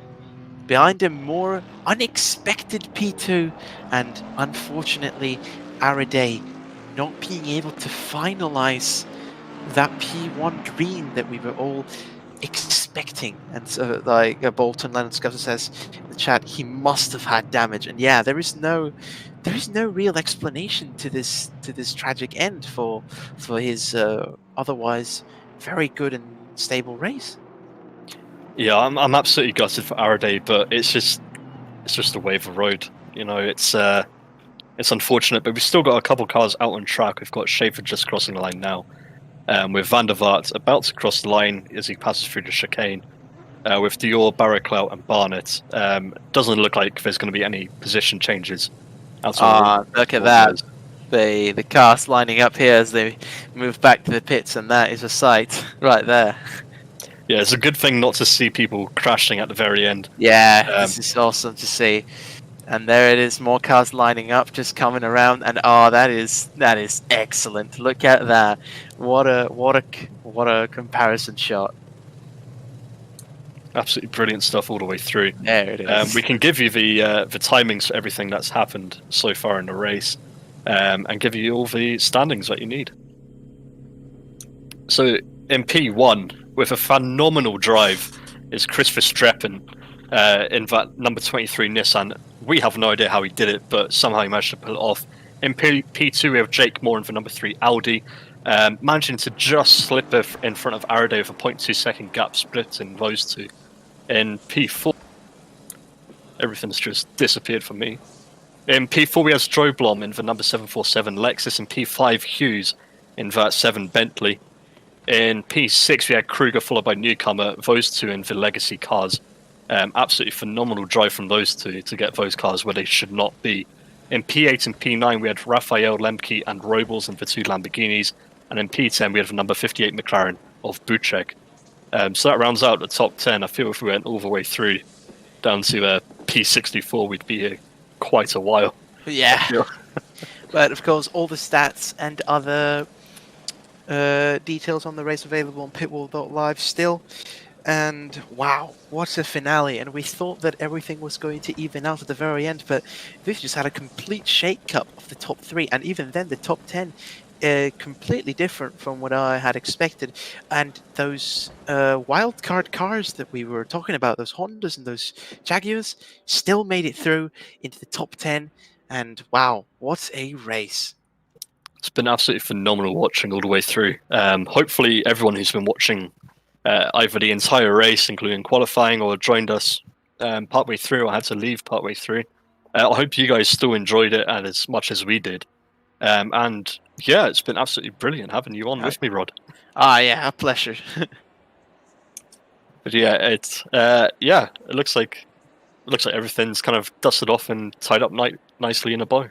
Behind him, Moore, unexpected P2, and unfortunately, Araday not being able to finalize that P1 green that we were all expecting. And so, like Bolton Landscaster says in the chat, he must have had damage. And yeah, there is no real explanation to this tragic end for his otherwise very good and stable race. Yeah, I'm absolutely gutted for Araday, but it's just the way of the road. It's unfortunate, but we've still got a couple cars out on track. We've got Schaefer just crossing the line now. With Van der Vaart about to cross the line as he passes through the chicane. With Dior, Barraclough and Barnett. Doesn't look like there's going to be any position changes. Look at that. The cars lining up here as they move back to the pits, and that is a sight right there. Yeah, it's a good thing not to see people crashing at the very end. Yeah, this is awesome to see. And there it is, more cars lining up, just coming around, and that is excellent. Look at that! What a comparison shot! Absolutely brilliant stuff all the way through. There it is. We can give you the timings for everything that's happened so far in the race, and give you all the standings that you need. So in P1, with a phenomenal drive, is Chris Verstappen in that number 23 Nissan. We have no idea how he did it, but somehow he managed to pull it off. In P2, we have Jake Moore in the number 3 Audi, managing to just slip in front of Araday with a 0.2 second gap split in those two. In P4, everything's just disappeared for me. In P4, we have Stroblom in the number 747 Lexus, and P5 Hughes in that 7 Bentley. In P6, we had Kruger followed by Newcomer, those two in the legacy cars. Absolutely phenomenal drive from those two to get those cars where they should not be. In P8 and P9, we had Raphael Lemke and Robles in the 2 Lamborghinis. And in P10, we had the number 58 McLaren of Buchek. So that rounds out the top 10. I feel if we went all the way through, down to P64, we'd be here quite a while. Yeah. Yeah. But of course, all the stats and other details on the race available on pitwall.live still. And wow, what a finale. And we thought that everything was going to even out at the very end, but we've just had a complete shake-up of the top 3, and even then the top 10 completely different from what I had expected. And those wildcard cars that we were talking about, those Hondas and those Jaguars, still made it through into the top 10. And wow, what a race. It's been absolutely phenomenal watching all the way through. Hopefully everyone who's been watching either the entire race, including qualifying, or joined us partway through, or had to leave partway through, I hope you guys still enjoyed it as much as we did. And yeah, it's been absolutely brilliant having you on with me, Rod. Yeah, a pleasure. But yeah, it looks like everything's kind of dusted off and tied up nicely in a bow.